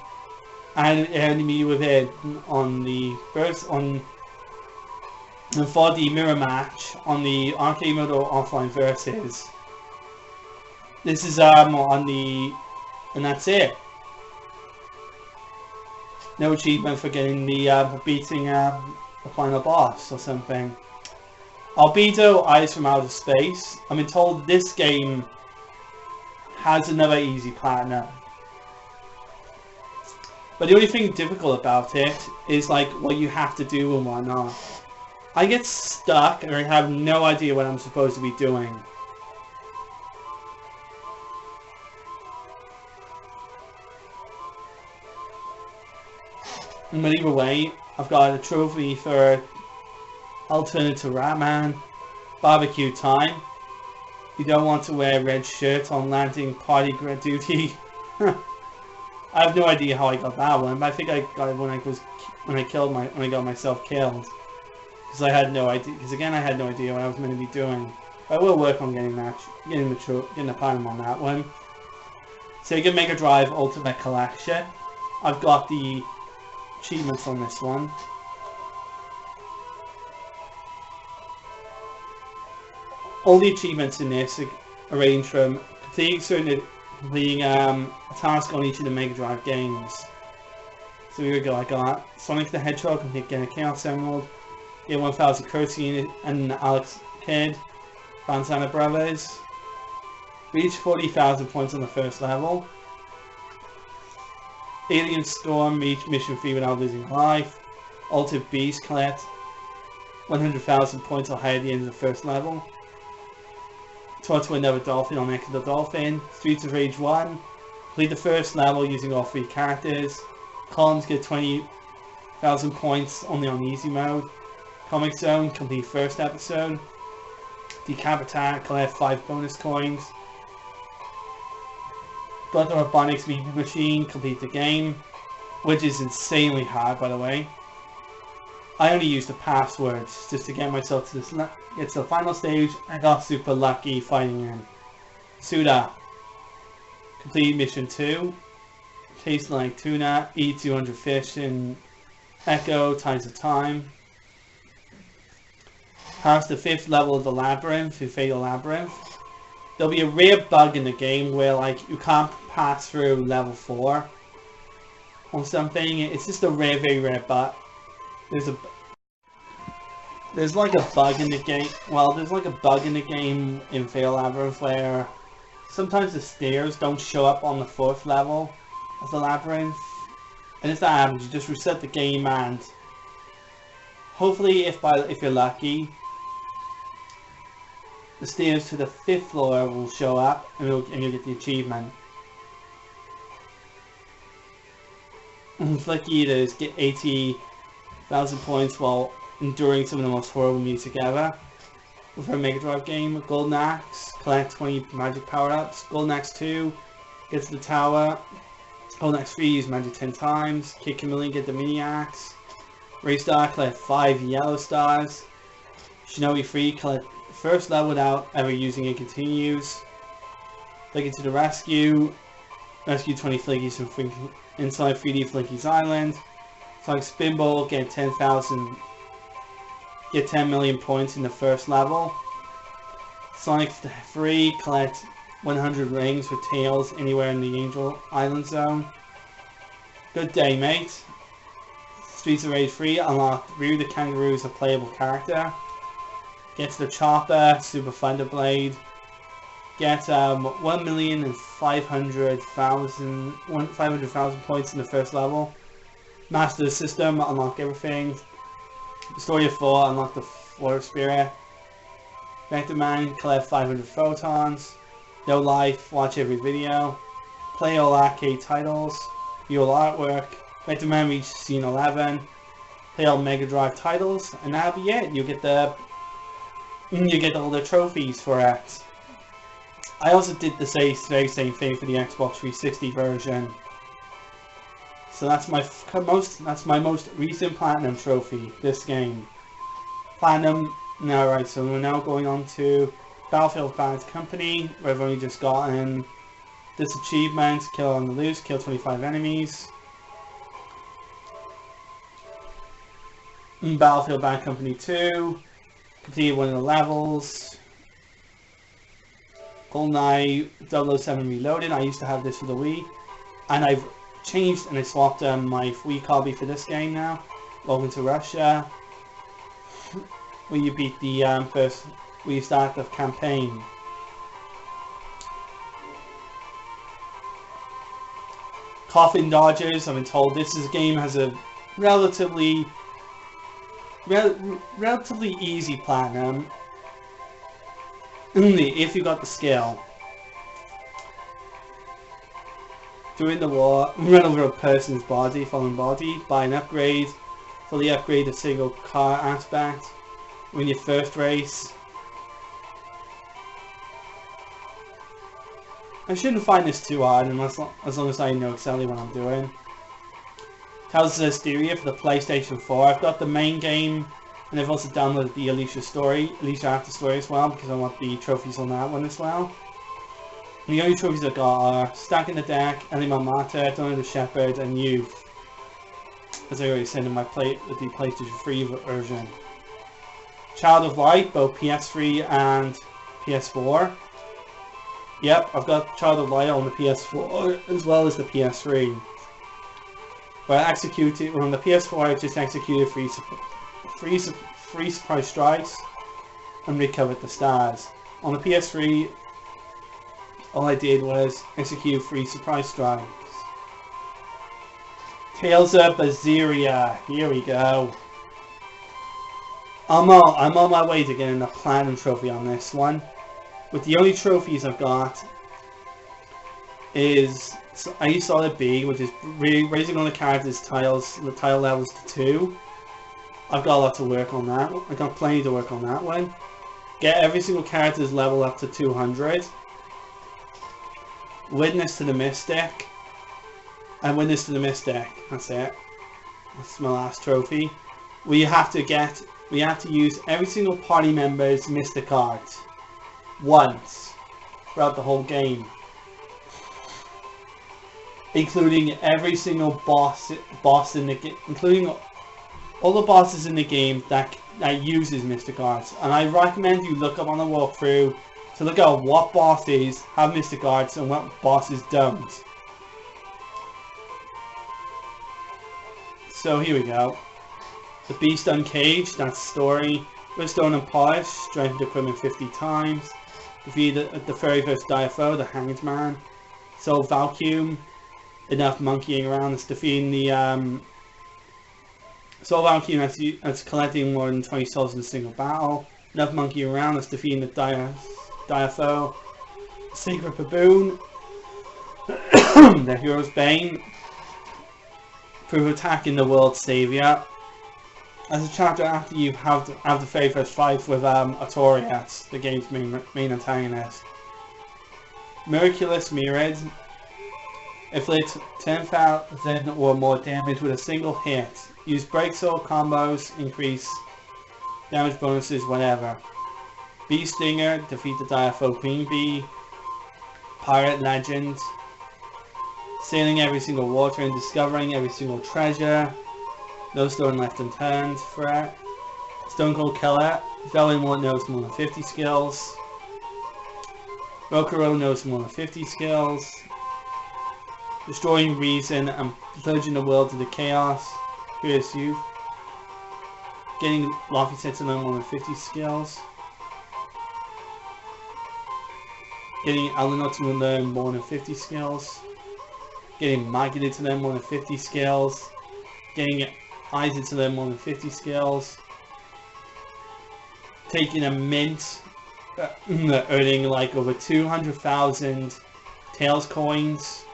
and enemy within on the first and for the mirror match on the arcade mode or offline versus. This is on the, and that's it. No achievement for getting the for beating the final boss or something. Albedo Eyes from Outer Space. I've been told this game has another easy platinum. But the only thing difficult about it is like what you have to do and whatnot. I get stuck and I have no idea what I'm supposed to be doing. But either way, I've got a trophy for Alternate to Ratman, Barbecue Time. You don't want to wear a red shirt on landing party duty. I have no idea how I got that one, but I think I got it when I got myself killed. Because I had no idea. Because again, I had no idea what I was meant to be doing. But I will work on getting the platinum on that one. Sega Mega Drive Ultimate Collection. I've got the achievements on this one. All the achievements in this are ranged from completing a task on each of the Mega Drive games. So here we go, I got Sonic the Hedgehog, complete getting a Chaos Emerald, get 1000 Curtsy and Alex Kidd, Banzana Brothers, reach 40,000 points on the first level, Alien Storm, reach Mission 3 without losing a life, Altered Beast, collect 100,000 points or higher at the end of the first level, talk to another dolphin on Echo the Dolphin, Streets of Rage 1, complete the first level using all 3 characters, Columns get 20,000 points only on easy mode, Comic Zone, complete first episode, Decap Attack, collect 5 bonus coins, Blood Robotics Meat Machine, complete the game, which is insanely hard by the way. I only used the passwords just to get myself to get to the final stage. I got super lucky fighting in Suda. Complete mission 2. Taste like tuna. Eat 200 fish in Echo times of time. Pass the 5th level of the labyrinth, the Fatal Labyrinth. There'll be a rare bug in the game where like you can't pass through level 4 or something. It's just a rare, very rare bug. There's like a bug in the game. Well, there's like a bug in the game in Fatal Labyrinth where sometimes the stairs don't show up on the 4th level of the labyrinth. And if that happens, you just reset the game and hopefully if you're lucky, the stairs to the 5th floor will show up and you'll get the achievement. And if lucky it is, get 80,000 points while enduring some of the most horrible music ever with her Mega Drive game, Golden Axe. collect 20 magic power-ups. Golden Axe 2, get to the tower. Golden Axe 3, use magic 10 times. Kick Chameleon, get the mini axe. Ray Star, collect 5 yellow stars. Shinobi 3, collect first level without ever using it, continues. Flicky to the rescue. Rescue 20 Flickies from inside 3D Flicky's Island. Sonic Spinball, get 10,000. Get 10 million points in the first level. Sonic 3, collect 100 rings with Tails anywhere in the Angel Island zone. Good day, mate. Streets of Rage 3, unlock Ryu the Kangaroo as a playable character. Get to the Chopper, Super Thunder Blade. Get 1,500,000 points in the first level. Master the System, unlock everything. Story of 4, unlock the Floor Spirit. Vector Man, collect 500 photons. No life, watch every video. Play all arcade titles. View all artwork. Vector Man reach scene 11. Play all Mega Drive titles, and that'll be it. You get all the trophies for it. I also did the very same thing for the Xbox 360 version. So that's my most recent platinum trophy. This game, platinum. Now, right. So we're now going on to Battlefield Bad Company. We've only just gotten this achievement: kill on the loose, kill 25 enemies. In Battlefield Bad Company 2, completed one of the levels. GoldenEye 007 Reloaded. I used to have this for the Wii, and I've changed and I swapped my Wii copy for this game now. Welcome to Russia, where you beat the where you start the campaign. Coffin Dodgers. I've been told this game has a relatively easy platinum. Only if you got the skill. During the war, run over a person's fallen body, buy an upgrade, fully upgrade a single car aspect, win your first race. I shouldn't find this too hard as long as I know exactly what I'm doing. Tells us Hysteria for the PlayStation 4. I've got the main game, and I've also downloaded the Alicia After Story as well, because I want the trophies on that one as well. And the only trophies I got are Stacking the Deck, Enema Mater, Dawn of the Shepherd, and Youth. As I already said in my with the PlayStation 3 version. Child of Light, both PS3 and PS4. Yep, I've got Child of Light on the PS4 as well as the PS3. But I executed on the PS4. I just executed three surprise strikes and recovered the stars. On the PS3, all I did was execute 3 surprise strikes. Tales of Berseria. Here we go. I'm on my way to getting a platinum trophy on this one. But the only trophies I've got is A Solid B, which is raising all the characters' the tile levels to 2. I've got a lot to work on that. I've got plenty to work on that one. Get every single character's level up to 200. Witness to the Mystic. And Witness to the Mystic. That's it. That's my last trophy. We have to use every single party member's Mystic Art once throughout the whole game, including every single boss in the game, including all the bosses in the game that uses Mystic Arts. And I recommend you look up on the walkthrough to look at what bosses have Mystic Arts and what bosses don't. So here we go. The Beast Uncaged, that's story. Redstone and Polish, strengthened equipment 50 times. Defeat the very first Diafo, the Hanged Man. So Vacuum, enough monkeying around. It's defeating the Soul Vacuum, that's collecting more than 20 souls in a single battle. Enough monkeying around. That's defeating the Diafo. Secret Baboon, the Hero's Bane. Prove attacking the World Savior. As a chapter after you have the very first fight with Artorias, the game's main antagonist. Miraculous Mirrors. Inflict 10,000 or more damage with a single hit. Use break sword combos, increase damage bonuses whenever. Bee Stinger, defeat the dire foe Queen Bee. Pirate Legend. Sailing every single water and discovering every single treasure. No stone left unturned. Threat. Stone Cold Killer. Velen knows more than 50 skills. Rokuro knows more than 50 skills. Destroying Reason and plunging the world into chaos. Curious Youth. Getting Luffy set to learn more than 50 skills. Getting Eleanor to learn more than 50 skills. Getting Magida to learn more than 50 skills. Getting Isaac to learn more than 50 skills. Taking a mint, earning like over 200,000 Tails coins.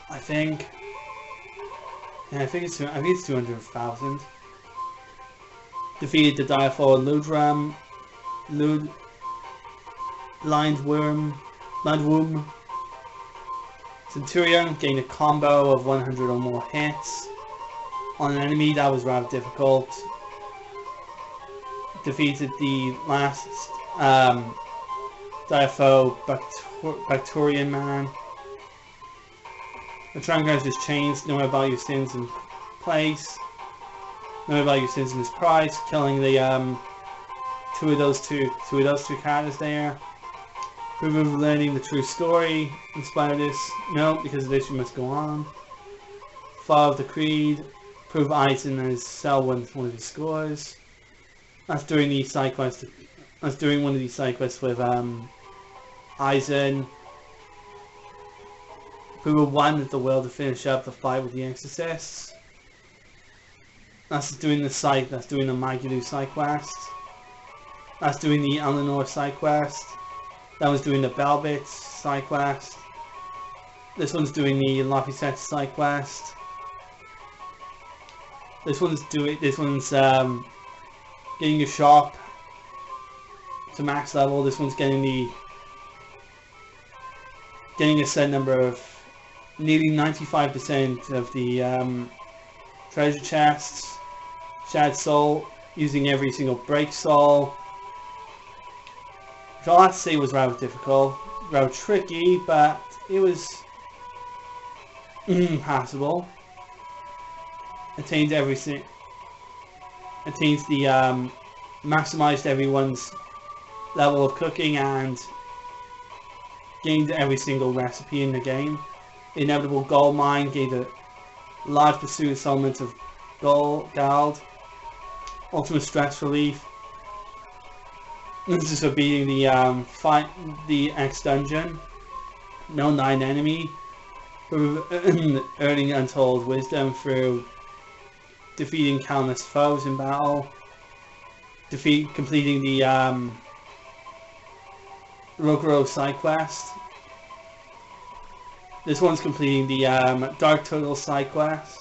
I think. Yeah, I think it's 200,000. Defeated the dire foe Ludram, Landworm. Centurion gained a combo of 100 or more hits on an enemy. That was rather difficult. Defeated the last dire foe Bacterian Man. The transgressor's chains, know about your sins in place. Know about your sins in his price. Killing the two of those characters there. Prove of learning the true story. In spite of this, no, because of this you must go on. Follow the creed. Prove Eisen as sell one of his scores. That's doing the side quest. That's doing one of these side quests with Eisen. Prove one of the world to finish up the fight with the exorcists. That's doing the side. That's doing the Maguru side quest. That's doing the Eleanor side quest. That was doing the Belbit side quest. This one's doing the Luffy set side quest. This one's getting your shop to max level. This one's getting a set number of nearly 95% of the treasure chests. Shad Soul, using every single break soul. Which I'll have to say was rather difficult, rather tricky, but it was passable. Attained everything. Attains the maximized everyone's level of cooking and gained every single recipe in the game. Inevitable Gold Mine gave a large pursuit settlement of gold. Ultimate Stress Relief. This is for beating the X dungeon. No 9 enemy. Earning untold wisdom through defeating countless foes in battle. Completing the Rokuro side quest. This one's completing the Dark Turtle side quest.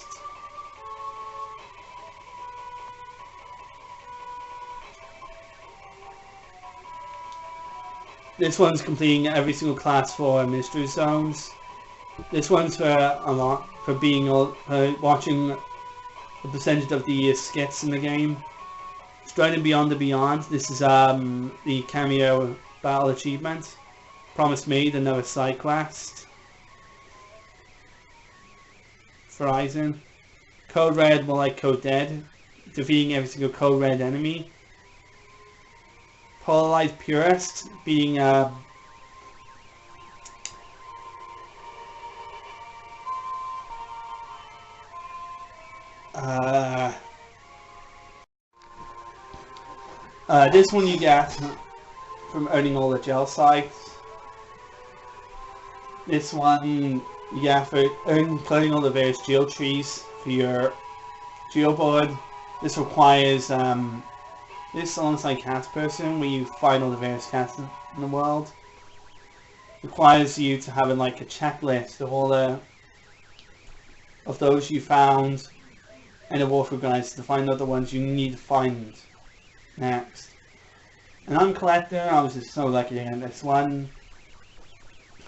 This one's completing every single class for mystery zones. This one's for watching the percentage of the skits in the game. Striding Beyond the Beyond. This is the cameo battle achievement. Promise Made, another side quest for Eisen. Code Red, more like Code Dead. Defeating every single Code Red enemy. Polarized Purist, beating this one you get from earning all the gel sites. This one you get for clearing all the various geo trees for your geo board. This requires this alongside Cast Person, where you find all the various cats in the world. Requires you to have like a checklist of all of those you found and a walkthrough guides to find out the ones you need to find next. And I'm a collector. I was just so lucky to get this one.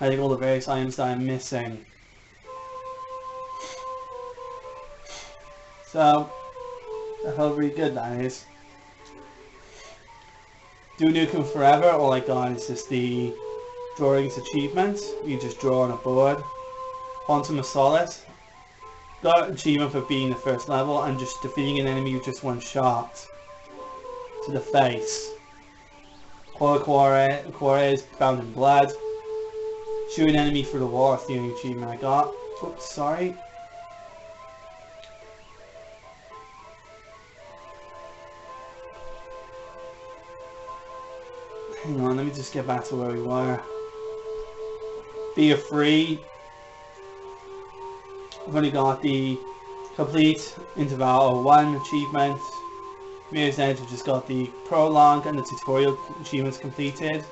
hiding all the various items that I'm missing. So, that felt really good, that is. Do Nukem Forever, all I got is just the drawings achievement. You just draw on a board. Quantum of Solace. Got an achievement for being the first level and just defeating an enemy with just one shot to the face. Quares, Bound in Blood. Shoot an enemy through the wall, that's the only achievement I got. Oops, sorry. Hang on, let me just get back to where we were. Be Free. I've only got the complete Interval 1 achievement. Mirror's Edge, I've just got the prologue and the tutorial achievements completed.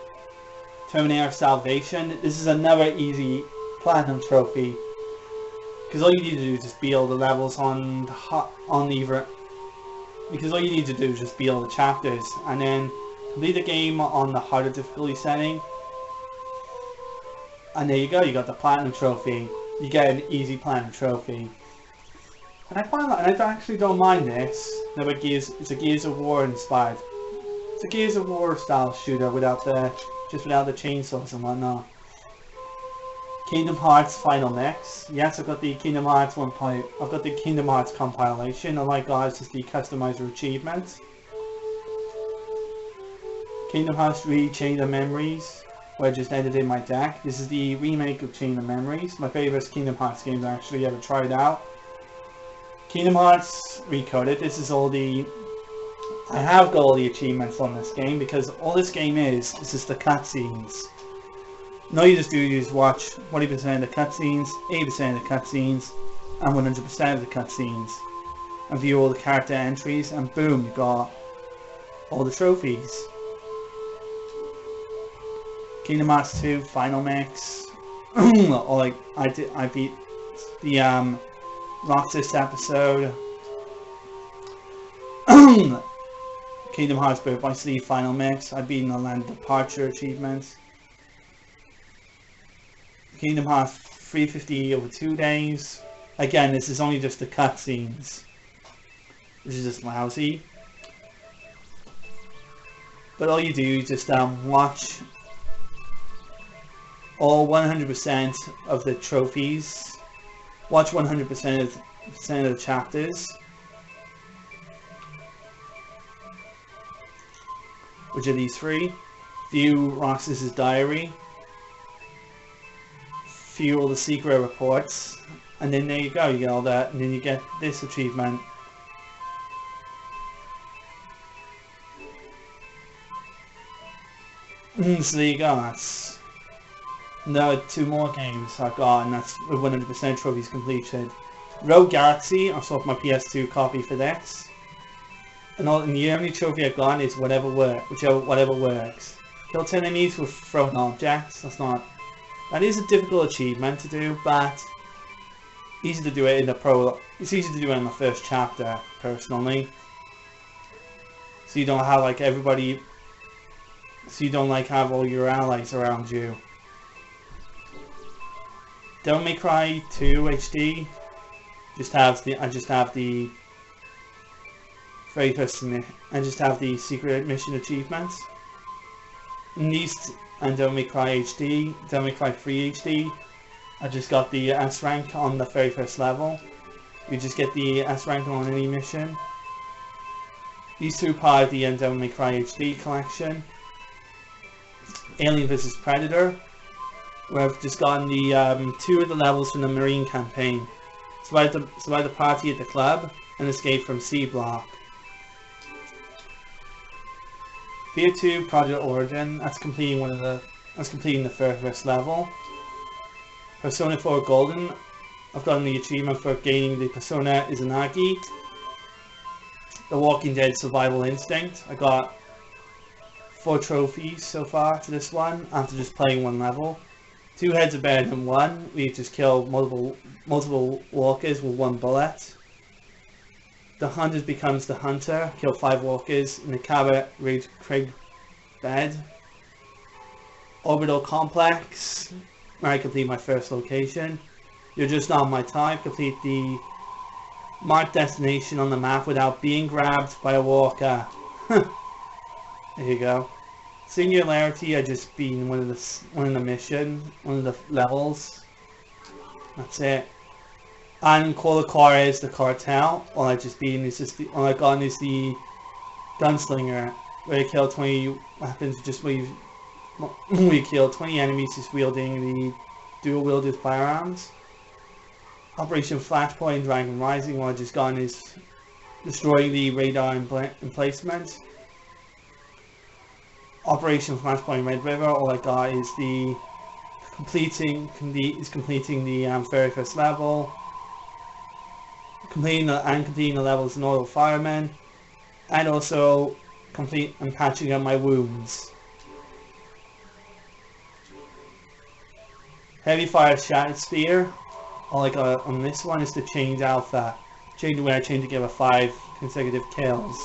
Terminator Salvation. This is another easy platinum trophy. Because all you need to do is just beat all the levels on the because all you need to do is just beat all the chapters and then complete the game on the harder difficulty setting. And there you go, you got the platinum trophy. You get an easy platinum trophy. And I find that, and I actually don't mind this. No, it's a Gears of War inspired. It's a Gears of War style shooter without the chainsaws and whatnot. Kingdom Hearts Final Mix. Yes, I've got the Kingdom Hearts I've got the Kingdom Hearts compilation. Oh my god, it's just the customizer achievement. Kingdom Hearts 3 Chain of Memories, where I just edited my deck. This is the remake of Chain of Memories. My favourite Kingdom Hearts games I actually ever tried out. Kingdom Hearts Recoded. This is all the... I have got all the achievements on this game because all this game is just the cutscenes. And all you just do is watch 20% of the cutscenes, 80% of the cutscenes, and 100% of the cutscenes. And view all the character entries, and boom, you got all the trophies. Kingdom Hearts 2 Final Mix. I beat the Roxas episode. Kingdom Hearts Birth by Sleep Final Mix. I beat the Land Departure achievements. Kingdom Hearts 350 over 2 days. Again, this is only just the cutscenes. This is just lousy. But all you do is just watch all 100% of the trophies. Watch 100% of the chapters. Which are these 3. View Roxas's diary. View all the secret reports. And then there you go, you get all that, and then you get this achievement. So there you go, that's... No, 2 more games I've got, and that's with 100% trophies completed. Rogue Galaxy, I've sold my PS2 copy for this. And the only trophy I've got is whatever works. Kill 10 enemies with thrown objects. That is a difficult achievement to do, but easy to do it in the it's easy to do it in the first chapter, personally. So you don't have like everybody. So you don't like have all your allies around you. Devil May Cry 2 HD. I just have the very first. I just have the secret mission achievements. And Devil May Cry HD, Devil May Cry 3 HD. I just got the S rank on the very first level. You just get the S rank on any mission. These 2 part of the Devil May Cry HD collection. Alien vs Predator, where I've just gotten the 2 of the levels from the Marine campaign. Survive the party at the club and escape from C Block. Fear 2 Project Origin, that's completing the first level. Persona 4 Golden, I've gotten the achievement for gaining the Persona Izanagi. The Walking Dead Survival Instinct, I got 4 trophies so far to this one after just playing 1 level. 2 heads are better than 1. We just kill multiple walkers with 1 bullet. The hunter becomes the hunter. Kill 5 walkers in the Cabot Ridge Craig bed. Orbital Complex. where I complete my first location. You're just not my type. Complete the marked destination on the map without being grabbed by a walker. There you go. Singularity, I just beat one of the levels. That's it. And Call the Car is the cartel. All I just beat is just all I got is the gunslinger, where you kill 20 weapons just where you kill 20 enemies just wielding the dual wielded firearms. Operation Flashpoint Dragon Rising, all I just got is destroying the radar emplacement. Operation Flashpoint Red River, all I got is the completing the very first level, completing the levels in Auto Fireman, and also patching up my wounds. Heavy Fire Shattered Spear, all I got on this one is the Chained Alpha, where I chained together 5 consecutive kills.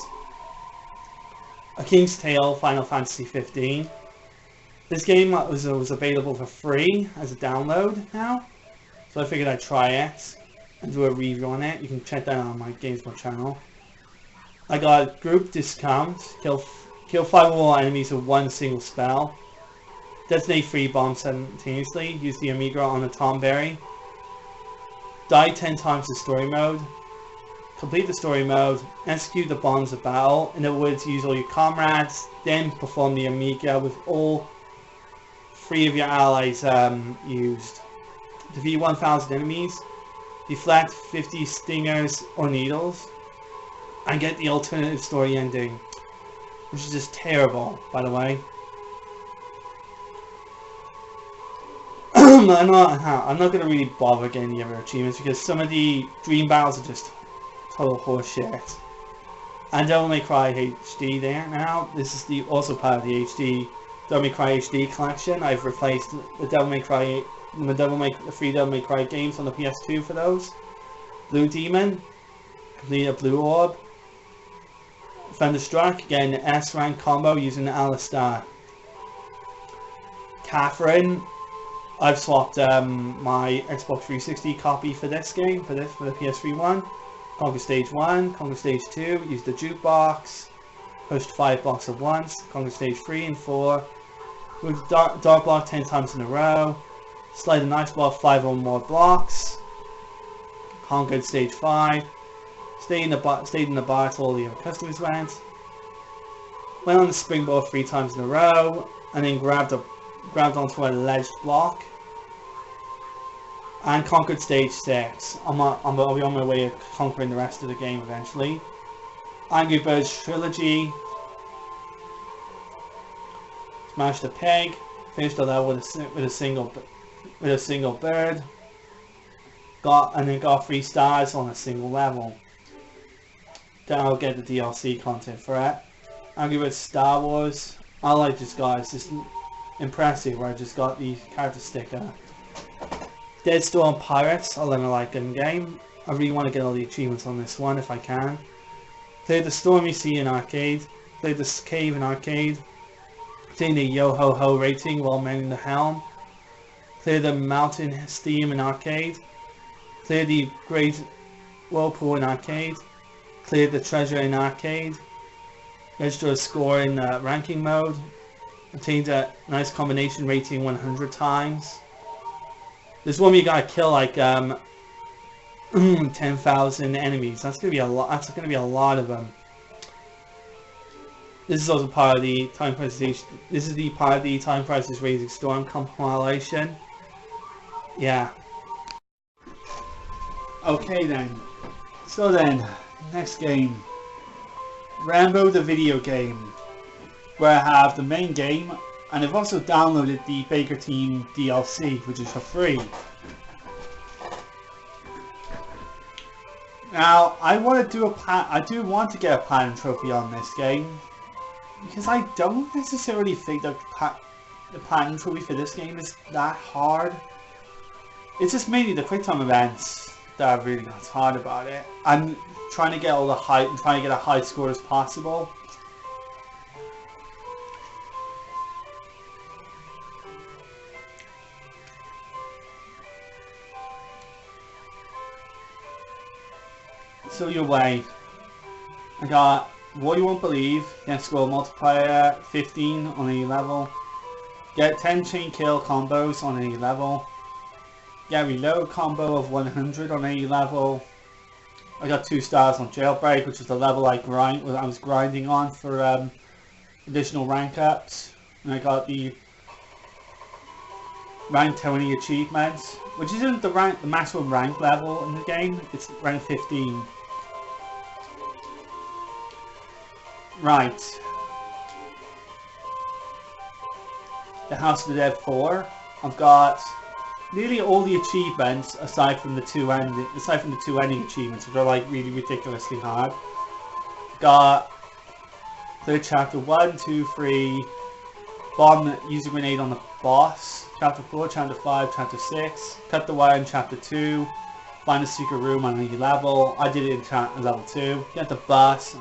A King's Tale Final Fantasy 15. This game was available for free as a download now, so I figured I'd try it and do a review on it. You can check that out on my GameSpot channel. I got group discount, kill 5 or more enemies with one single spell, detonate 3 bombs simultaneously, use the Amiga on a Tomberry, die 10 times in story mode, complete the story mode, execute the bombs of battle, in other words use all your comrades, then perform the Amiga with all 3 of your allies used. Defeat 1,000 enemies, deflect 50 stingers or needles, and get the alternative story ending, which is just terrible, by the way. I'm not going to really bother getting the other achievements because some of the dream battles are just total horseshit. And Devil May Cry HD there now. This is also part of the Devil May Cry HD collection. I've replaced the 3 Devil May Cry games on the PS2 for those. Blue Demon, complete a Blue Orb. Thunderstruck, getting an S rank combo using the Alistar. Catherine, I've swapped my Xbox 360 copy for this game, for the PS3 one. Conquer Stage 1, Conquer Stage 2, use the jukebox, pushed 5 blocks at once, Conquer Stage 3 and 4, move dark block 10 times in a row, slide an ice block 5 or more blocks, conquered Stage 5, stayed in the bar till all the other customers went on the springboard 3 times in a row, and then grabbed onto a ledged block, and conquered Stage 6. I'll be on my way of conquering the rest of the game eventually. Angry Birds Trilogy. Smashed a peg. Finished the level with a single bird. Got 3 stars on a single level. Then I'll get the DLC content for it. Angry Birds Star Wars. All I just got is just impressive, where I just got the character sticker. Dead Storm Pirates, I learned like in game. I really want to get all the achievements on this one if I can. Played the Stormy Sea in arcade. Played the Cave in arcade. Played the Yo Ho Ho rating while mending the helm. Played the Mountain Steam in arcade. Played the Great Whirlpool in arcade. Cleared the Treasure in arcade. Registered a score in ranking mode. Obtained a nice combination rating 100 times. This one you gotta kill like 10,000 enemies. That's gonna be a lot. That's gonna be a lot of them. This is also part of the Time Prices. This is the part of the Time Prices Raising Storm compilation. Yeah. Okay then. So then, next game, Rambo the video game, where I have the main game. And I've also downloaded the Baker Team DLC, which is for free. Now, I do want to get a platinum trophy on this game, because I don't necessarily think that the platinum trophy for this game is that hard. It's just mainly the quick time events that really got hard about it. I'm trying to get a high score as possible. So your way. I got What You Won't Believe, get score multiplier 15 on any level. Get 10 chain kill combos on any level. Get reload combo of 100 on any level. I got 2 stars on Jailbreak, which was the level I was grinding on for additional rank ups. And I got the rank 20 achievements, which isn't the maximum rank level in the game. It's rank 15. Right. The House of the Dead 4. I've got nearly all the achievements aside from the two ending achievements, which are like really ridiculously hard. Got the chapter 1, 2, 3. Use a grenade on the boss. Chapter 4, chapter 5, chapter 6. Cut the wire in chapter 2. Find a secret room on any level. I did it in level 2. Get the bus.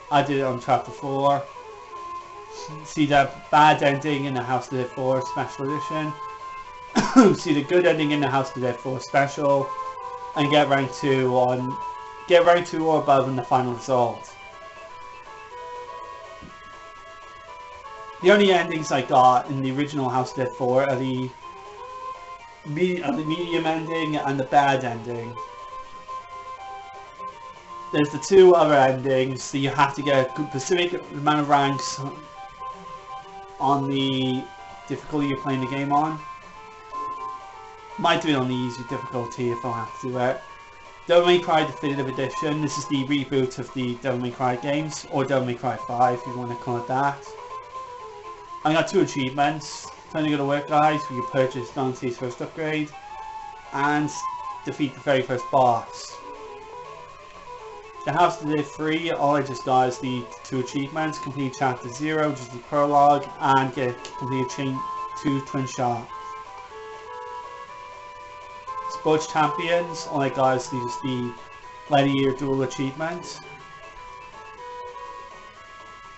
I did it on chapter 4. See the bad ending in the House of the Dead 4 special edition. See the good ending in the House of the Dead 4 special. And get rank 2 or above in the final result. The only endings I got in the original House of the Dead 4 are the medium ending and the bad ending. There's the 2 other endings, so you have to get a specific amount of ranks on the difficulty you're playing the game on. Might do it on the easy difficulty if I have to do it. Devil May Cry Definitive Edition. This is the reboot of the Devil May Cry games, or Devil May Cry 5 if you want to call it that. I got 2 achievements. Time to go to work, guys. We can purchase Dante's first upgrade and defeat the very first boss. The House of the Dead 3, all I just got is the 2 achievements. Complete chapter 0, which is the prologue, and get complete chain 2 twin shots. Sports Champions, all I got is just the Gladiator dual achievement.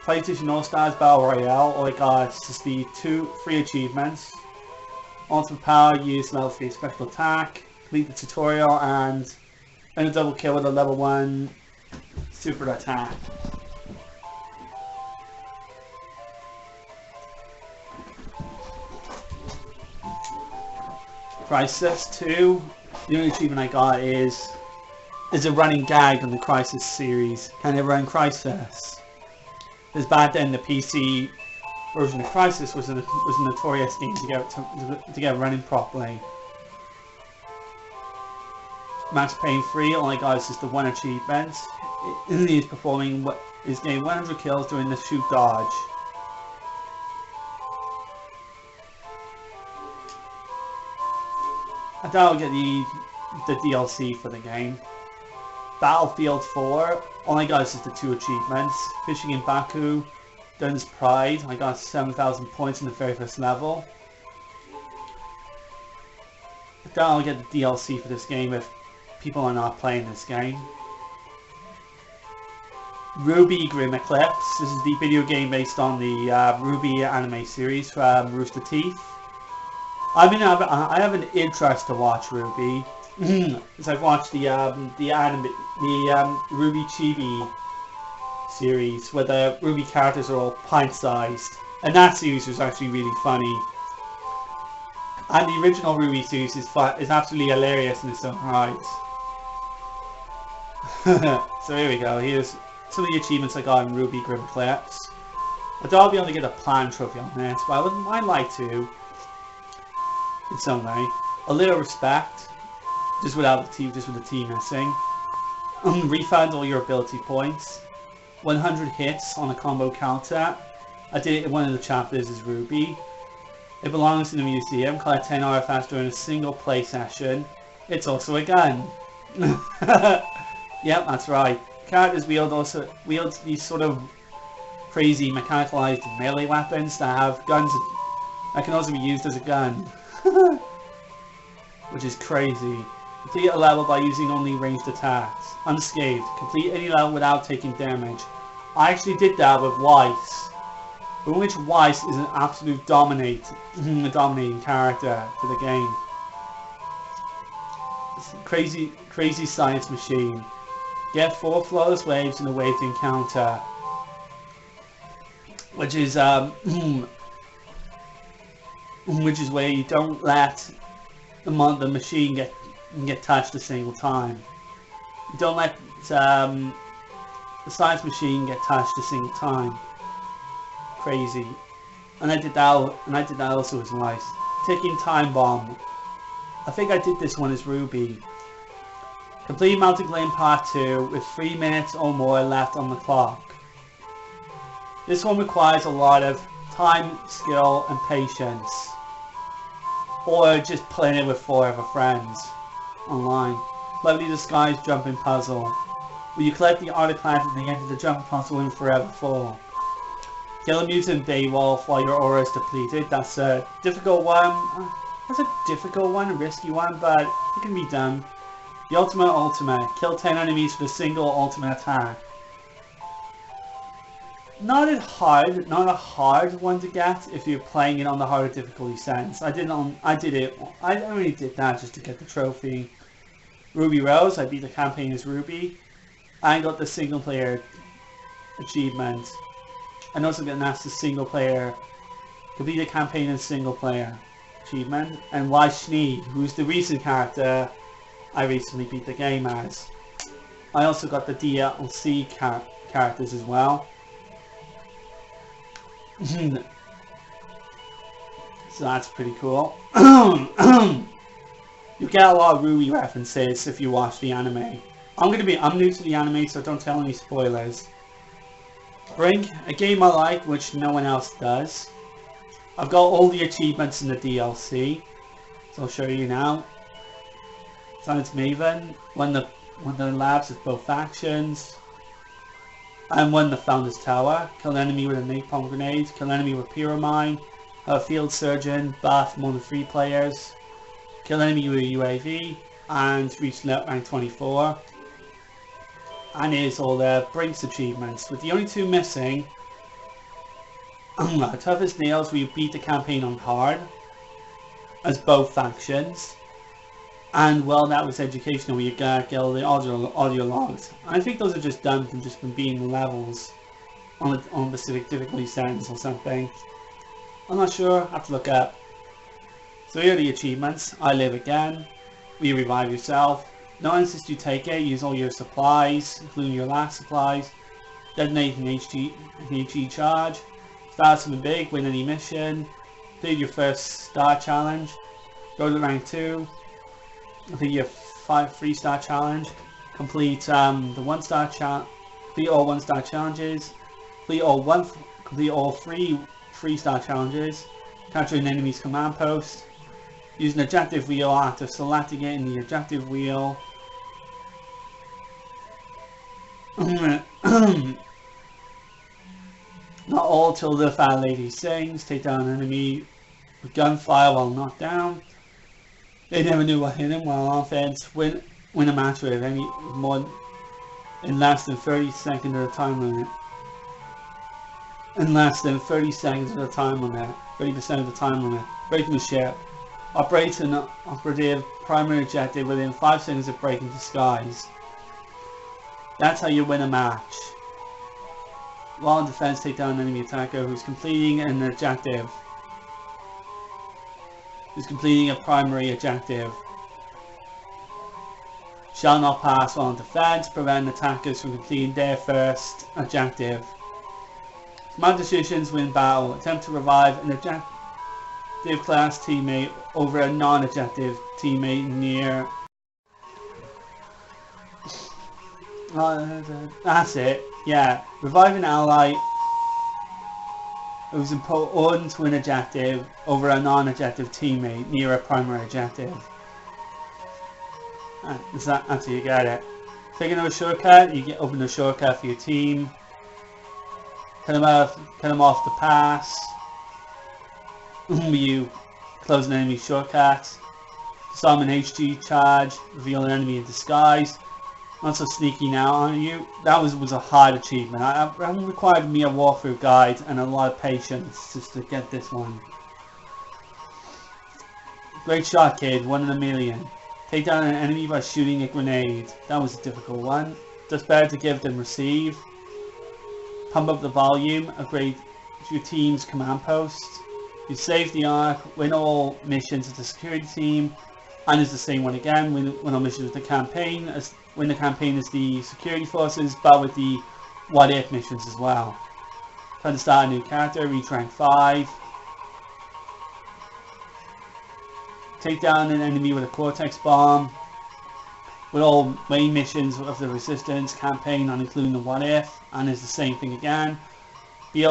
PlayStation All-Stars Battle Royale, all I got is just the 3 achievements. Ultimate Power, use level 3 special attack, complete the tutorial, and then a double kill with a level 1 super attack. Crisis 2, the only achievement I got is a running gag on the Crisis series. Can I run Crisis? Because back then the PC version of Crisis was a notorious game to get running properly. Max Payne 3, all I got is just the 1 achievement. He is performing is getting 100 kills during the shoot dodge. I doubt I'll get the DLC for the game. Battlefield 4, all I got is just the 2 achievements. Fishing in Baku, Dunn's Pride, I got 7,000 points in the very first level. I doubt I'll get the DLC for this game if people are not playing this game. Ruby Grim Eclipse, this is the video game based on the Ruby anime series from Rooster Teeth. I mean, I have an interest to watch Ruby, because I've watched the Ruby Chibi series, where the Ruby characters are all pint-sized, and that series was actually really funny. And the original Ruby series is absolutely hilarious in its own right. So here we go, here's some of the achievements I got in Ruby Grim Eclipse. I doubt I'll be able to get a plan trophy on this, but I'd like to. In some way. A little respect, just with the T missing. Refund all your ability points. 100 hits on a combo counter. I did it in one of the chapters as Ruby. It belongs in the museum. Collect 10 artifacts during a single play session. It's also a gun. Yep, that's right. Characters wield these sort of crazy mechanicalized melee weapons that have guns that can also be used as a gun. Which is crazy. Complete a level by using only ranged attacks. Unscathed. Complete any level without taking damage. I actually did that with Weiss. In which Weiss is an absolute dominating character for the game. It's a crazy science machine. Get 4 flawless waves in a waved encounter, which is which is where you don't let the machine get touched a single time. You don't let the science machine get touched a single time. Crazy. And I did that also as nice. Ticking time bomb. I think I did this one as Ruby. Complete Mountain Glen Part 2 with 3 minutes or more left on the clock. This one requires a lot of time, skill and patience. Or just playing it with 4 other friends online. Cleverly disguised jumping puzzle. Where you collect the artifacts at the end of the jumping puzzle in Forever 4. Kill a mutant Beowulf while your aura is depleted. That's a difficult one. That's a difficult one, a risky one, but it can be done. The ultimate. Kill 10 enemies with a single ultimate attack. Not a hard one to get if you're playing it on the harder difficulty sense. I only did that just to get the trophy. Ruby Rose, I beat the campaign as Ruby. I got the single player achievement. And also getting asked the single player, complete the campaign in single player achievement. And Y Schnee, who's the recent character I recently beat the game as. I also got the DLC characters as well. So that's pretty cool. You get a lot of Ruby references if you watch the anime. I'm new to the anime, so don't tell any spoilers. Brink, a game I like, which no one else does. I've got all the achievements in the DLC, so I'll show you now. Science Maven, won the labs of both factions. And won the Founder's Tower. Kill an enemy with a napalm grenade. Kill an enemy with Pyromine. A Field Surgeon, buff more than 3 players. Kill an enemy with a UAV. And reach rank 24. And here's all the Brink's achievements, with the only 2 missing. Toughest Nails, where you beat the campaign on hard, as both factions. And well, that was educational, where you get all the audio logs. I think those are just done from being the levels on a specific difficulty settings or something. I'm not sure, I have to look up. So here are the achievements. I Live Again, where you revive yourself. No one insists you take it, use all your supplies, including your last supplies. Detonate an HE charge. Start something big, win any mission. Complete your first star challenge. Go to rank 2. Complete your 3-star challenge. Complete the 1-star challenge. Complete all 1-star challenges. Complete all 3-star challenges. Capture an enemy's command post. Use an objective wheel after selecting it in the objective wheel. Not all till the fat lady sings. Take down an enemy with gunfire while knocked down. They never knew what hit him. While on offense, win a match with any more in less than 30 seconds of the time limit. In less than 30 seconds of the time limit. 30% of the time limit. Breaking the ship. Operate an operative primary objective within 5 seconds of breaking the skies. That's how you win a match. While in defense, take down an enemy attacker who's completing an objective. Who's completing a primary objective. Shall not pass while in defense, prevent attackers from completing their first objective. Smart decisions win battle. Attempt to revive an objective class teammate over a non-objective teammate near. That's it. Yeah, revive an ally who's important to an objective over a non-objective teammate near a primary objective. That's how you get it. Taking a shortcut, you open a shortcut for your team. Cut them off the pass. You close an enemy shortcut. Disarm an HG charge. Reveal an enemy in disguise. Not so sneaky now, on you. That was a hard achievement. It required me a walkthrough guide and a lot of patience just to get this one. Great shot, kid. 1 in a million. Take down an enemy by shooting a grenade. That was a difficult one. Just better to give than receive. Pump up the volume, upgrade your team's command post. You save the arc, win all missions with the security team, and it's the same one again, win all missions with the campaign, win the campaign as the security forces, but with the what if missions as well. Time to start a new character, reach rank 5. Take down an enemy with a Cortex bomb. With all main missions of the Resistance campaign, not including the what if, and it's the same thing again. Beat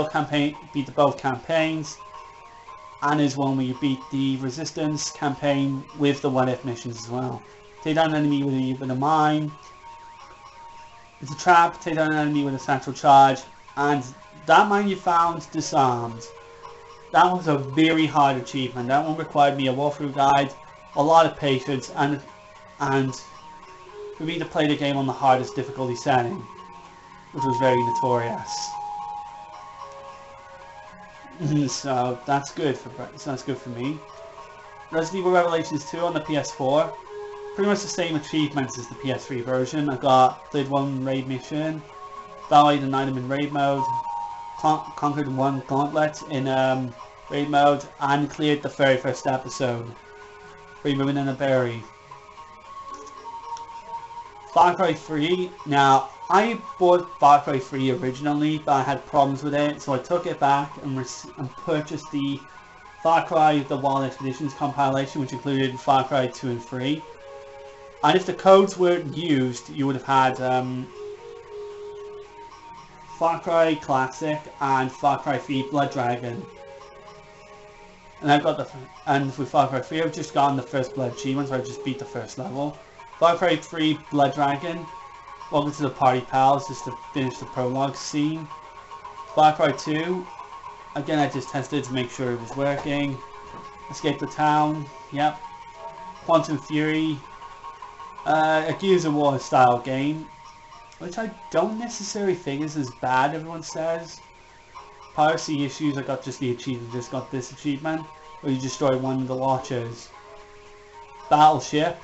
both campaigns, and is one where you beat the Resistance campaign with the what if missions as well. Take down an enemy with a mine. It's a trap. Take down an enemy with a central charge, and that mine you found disarmed. That was a very hard achievement. That one required me a walkthrough guide, a lot of patience, and for me to play the game on the hardest difficulty setting, which was very notorious. So that's good for me. Resident Evil Revelations 2 on the PS4. Pretty much the same achievements as the PS3 version. I played one raid mission, battled an item in raid mode, conquered one gauntlet in raid mode, and cleared the very first episode. Free moving in a berry. Far Cry 3. Now, I bought Far Cry 3 originally, but I had problems with it, so I took it back and purchased the Far Cry The Wild Expeditions compilation, which included Far Cry 2 and 3. And if the codes weren't used, you would have had Far Cry Classic and Far Cry 3 Blood Dragon. And with Far Cry 3, I've just gotten the first Blood achievement, so I just beat the first level. Far Cry 3 Blood Dragon. Welcome to the party, pals, just to finish the prologue scene. Far Cry 2. Again, I just tested to make sure it was working. Escape the town. Yep. Quantum Fury. A Gears of War style game, which I don't necessarily think is as bad, everyone says. Piracy issues, I got just this achievement, where you destroy one of the launchers. Battleship.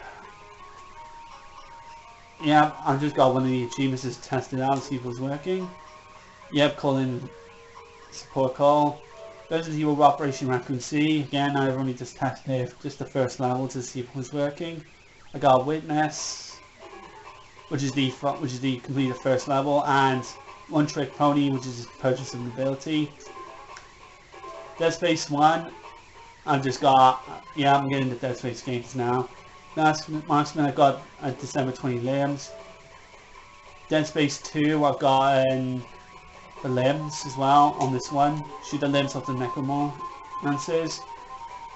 Yep, I've just got one of the achievements, just tested out and see if it was working. Yep, calling support call. Resident Evil Operation Raccoon Sea. Again, I've only just tested just the first level to see if it was working. I got Witness, which is the complete the first level, and One Trick Pony, which is purchase of ability. Dead Space 1. I'm getting the Dead Space games now. Marksman, I've got December 20 limbs. Dead Space 2, I've got the limbs as well on this one. Shoot the limbs off the necromancers.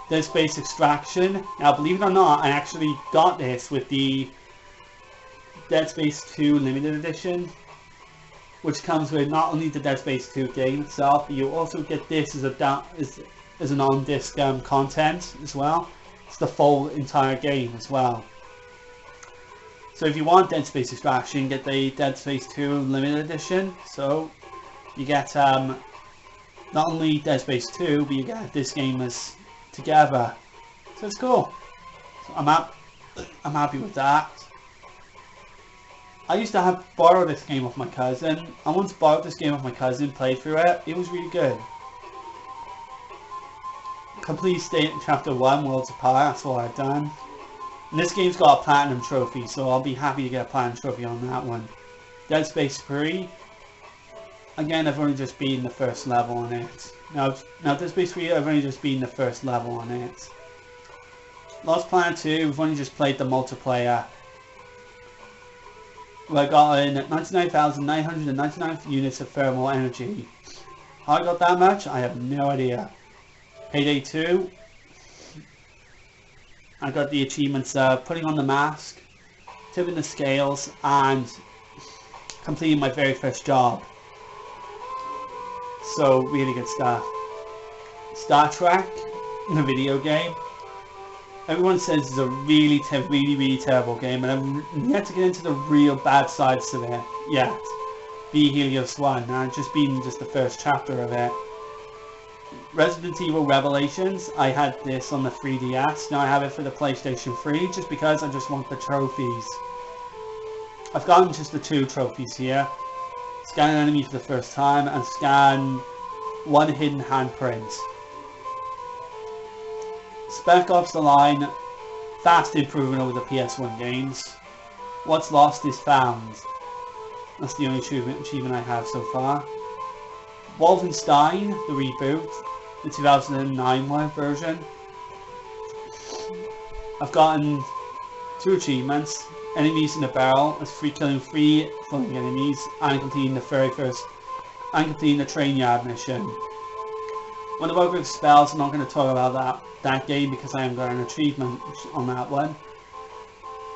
Dead Space Extraction. Now, believe it or not, I actually got this with the Dead Space 2 limited edition, which comes with not only the Dead Space 2 game itself, but you also get this as an on-disc content as well. It's the full entire game as well. So if you want Dead Space Extraction, get the Dead Space 2 limited edition. So you get not only Dead Space 2, but you get this game as together. So it's cool. So I'm happy with that. I used to borrow this game off my cousin. I once borrowed this game off my cousin, played through it. It was really good. Complete State Chapter 1, Worlds Apart, that's all I've done. And this game's got a Platinum Trophy, so I'll be happy to get a Platinum Trophy on that one. Dead Space 3. Again, I've only just beaten the first level on it. Now Dead Space 3, I've only just beaten the first level on it. Lost Planet 2, we've only just played the multiplayer. Well, I got in 99,999 units of thermal energy. How I got that much? I have no idea. Payday 2. I got the achievements putting on the mask, tipping the scales, and completing my very first job. So really good stuff. Star Trek, the video game. Everyone says it's a really terrible game, and I'm yet to get into the real bad sides of it yet. The Helios 1, I've just been the first chapter of it. Resident Evil Revelations, I had this on the 3DS, now I have it for the PlayStation 3, just because I just want the trophies. I've gotten just the 2 trophies here. Scan an enemy for the first time and scan 1 hidden handprint. Spec Ops The Line, fast improvement over the PS1 games. What's lost is found. That's the only achievement I have so far. Wolfenstein, the reboot, the 2009 version. I've gotten 2 achievements. Enemies in a barrel, as killing 3 floating enemies, and completing the train yard mission. When about with spells, I'm not going to talk about that game because I haven't got an achievement on that one.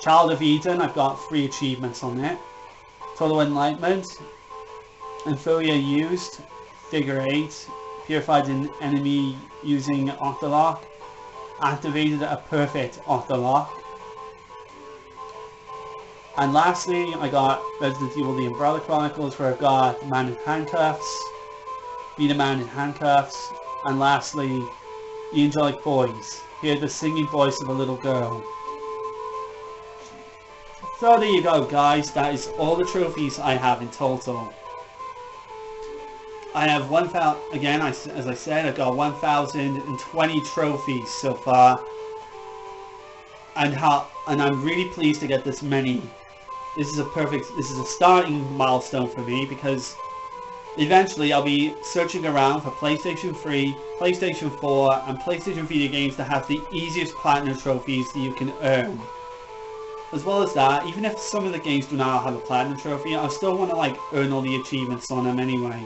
Child of Eden, I've got 3 achievements on it. Total Enlightenment, Amphilia used, Figure 8, purified an enemy using Octolock, activated a perfect Octolock. And lastly, I got Resident Evil The Umbrella Chronicles, where I've got Man in Handcuffs, Beat a Man in Handcuffs, and lastly, The Angelic Boys. Hear the singing voice of a little girl. So there you go, guys. That is all the trophies I have in total. I have 1,000, again, as I said, I've got 1,020 trophies so far. And I'm really pleased to get this many. This is a starting milestone for me, because eventually I'll be searching around for PlayStation 3, PlayStation 4 and PlayStation Vita games that have the easiest platinum trophies that you can earn. As well as that, even if some of the games do not have a platinum trophy, I still want to earn all the achievements on them anyway.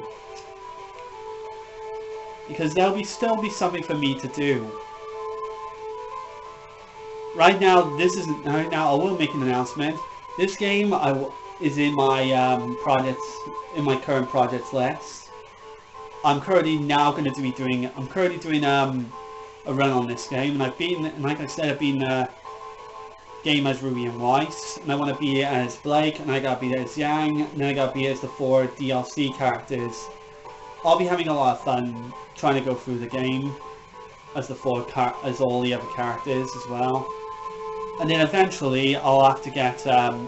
Because there'll still be something for me to do. Right now, I will make an announcement. This game is in my current projects list. I'm currently doing a run on this game, and like I said, I've been game as Ruby and Weiss, and I want to be as Blake, and I gotta be as Yang, and then I gotta be as the 4 DLC characters. I'll be having a lot of fun trying to go through the game as as all the other characters as well. And then eventually I'll have to get the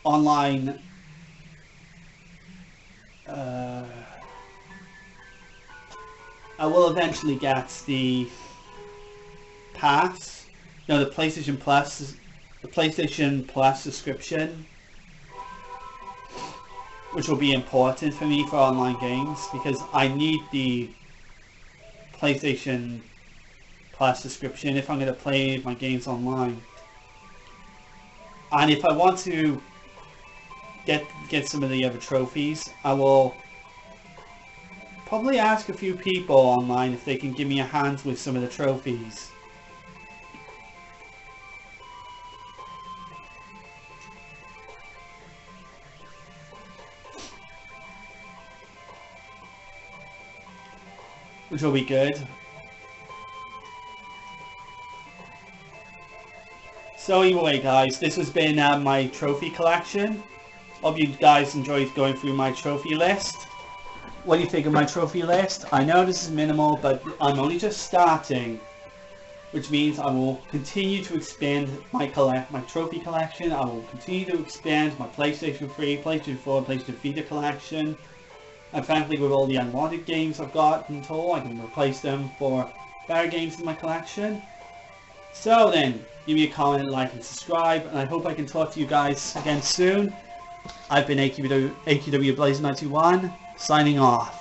online I will eventually get the pass, the PlayStation Plus subscription, which will be important for me for online games, because I need the PlayStation Plus subscription if I'm going to play my games online. And if I want to get some of the other trophies, I will probably ask a few people online if they can give me a hand with some of the trophies. Which will be good. So anyway, guys, this has been my trophy collection. Hope you guys enjoyed going through my trophy list. What do you think of my trophy list? I know this is minimal, but I'm only just starting, which means I will continue to expand my trophy collection. I will continue to expand my PlayStation 3, PlayStation 4, and PlayStation Vita collection. And frankly, with all the unwanted games I've got in total, I can replace them for better games in my collection. So then, give me a comment, like, and subscribe, and I hope I can talk to you guys again soon. I've been AQW Blazer 91, signing off.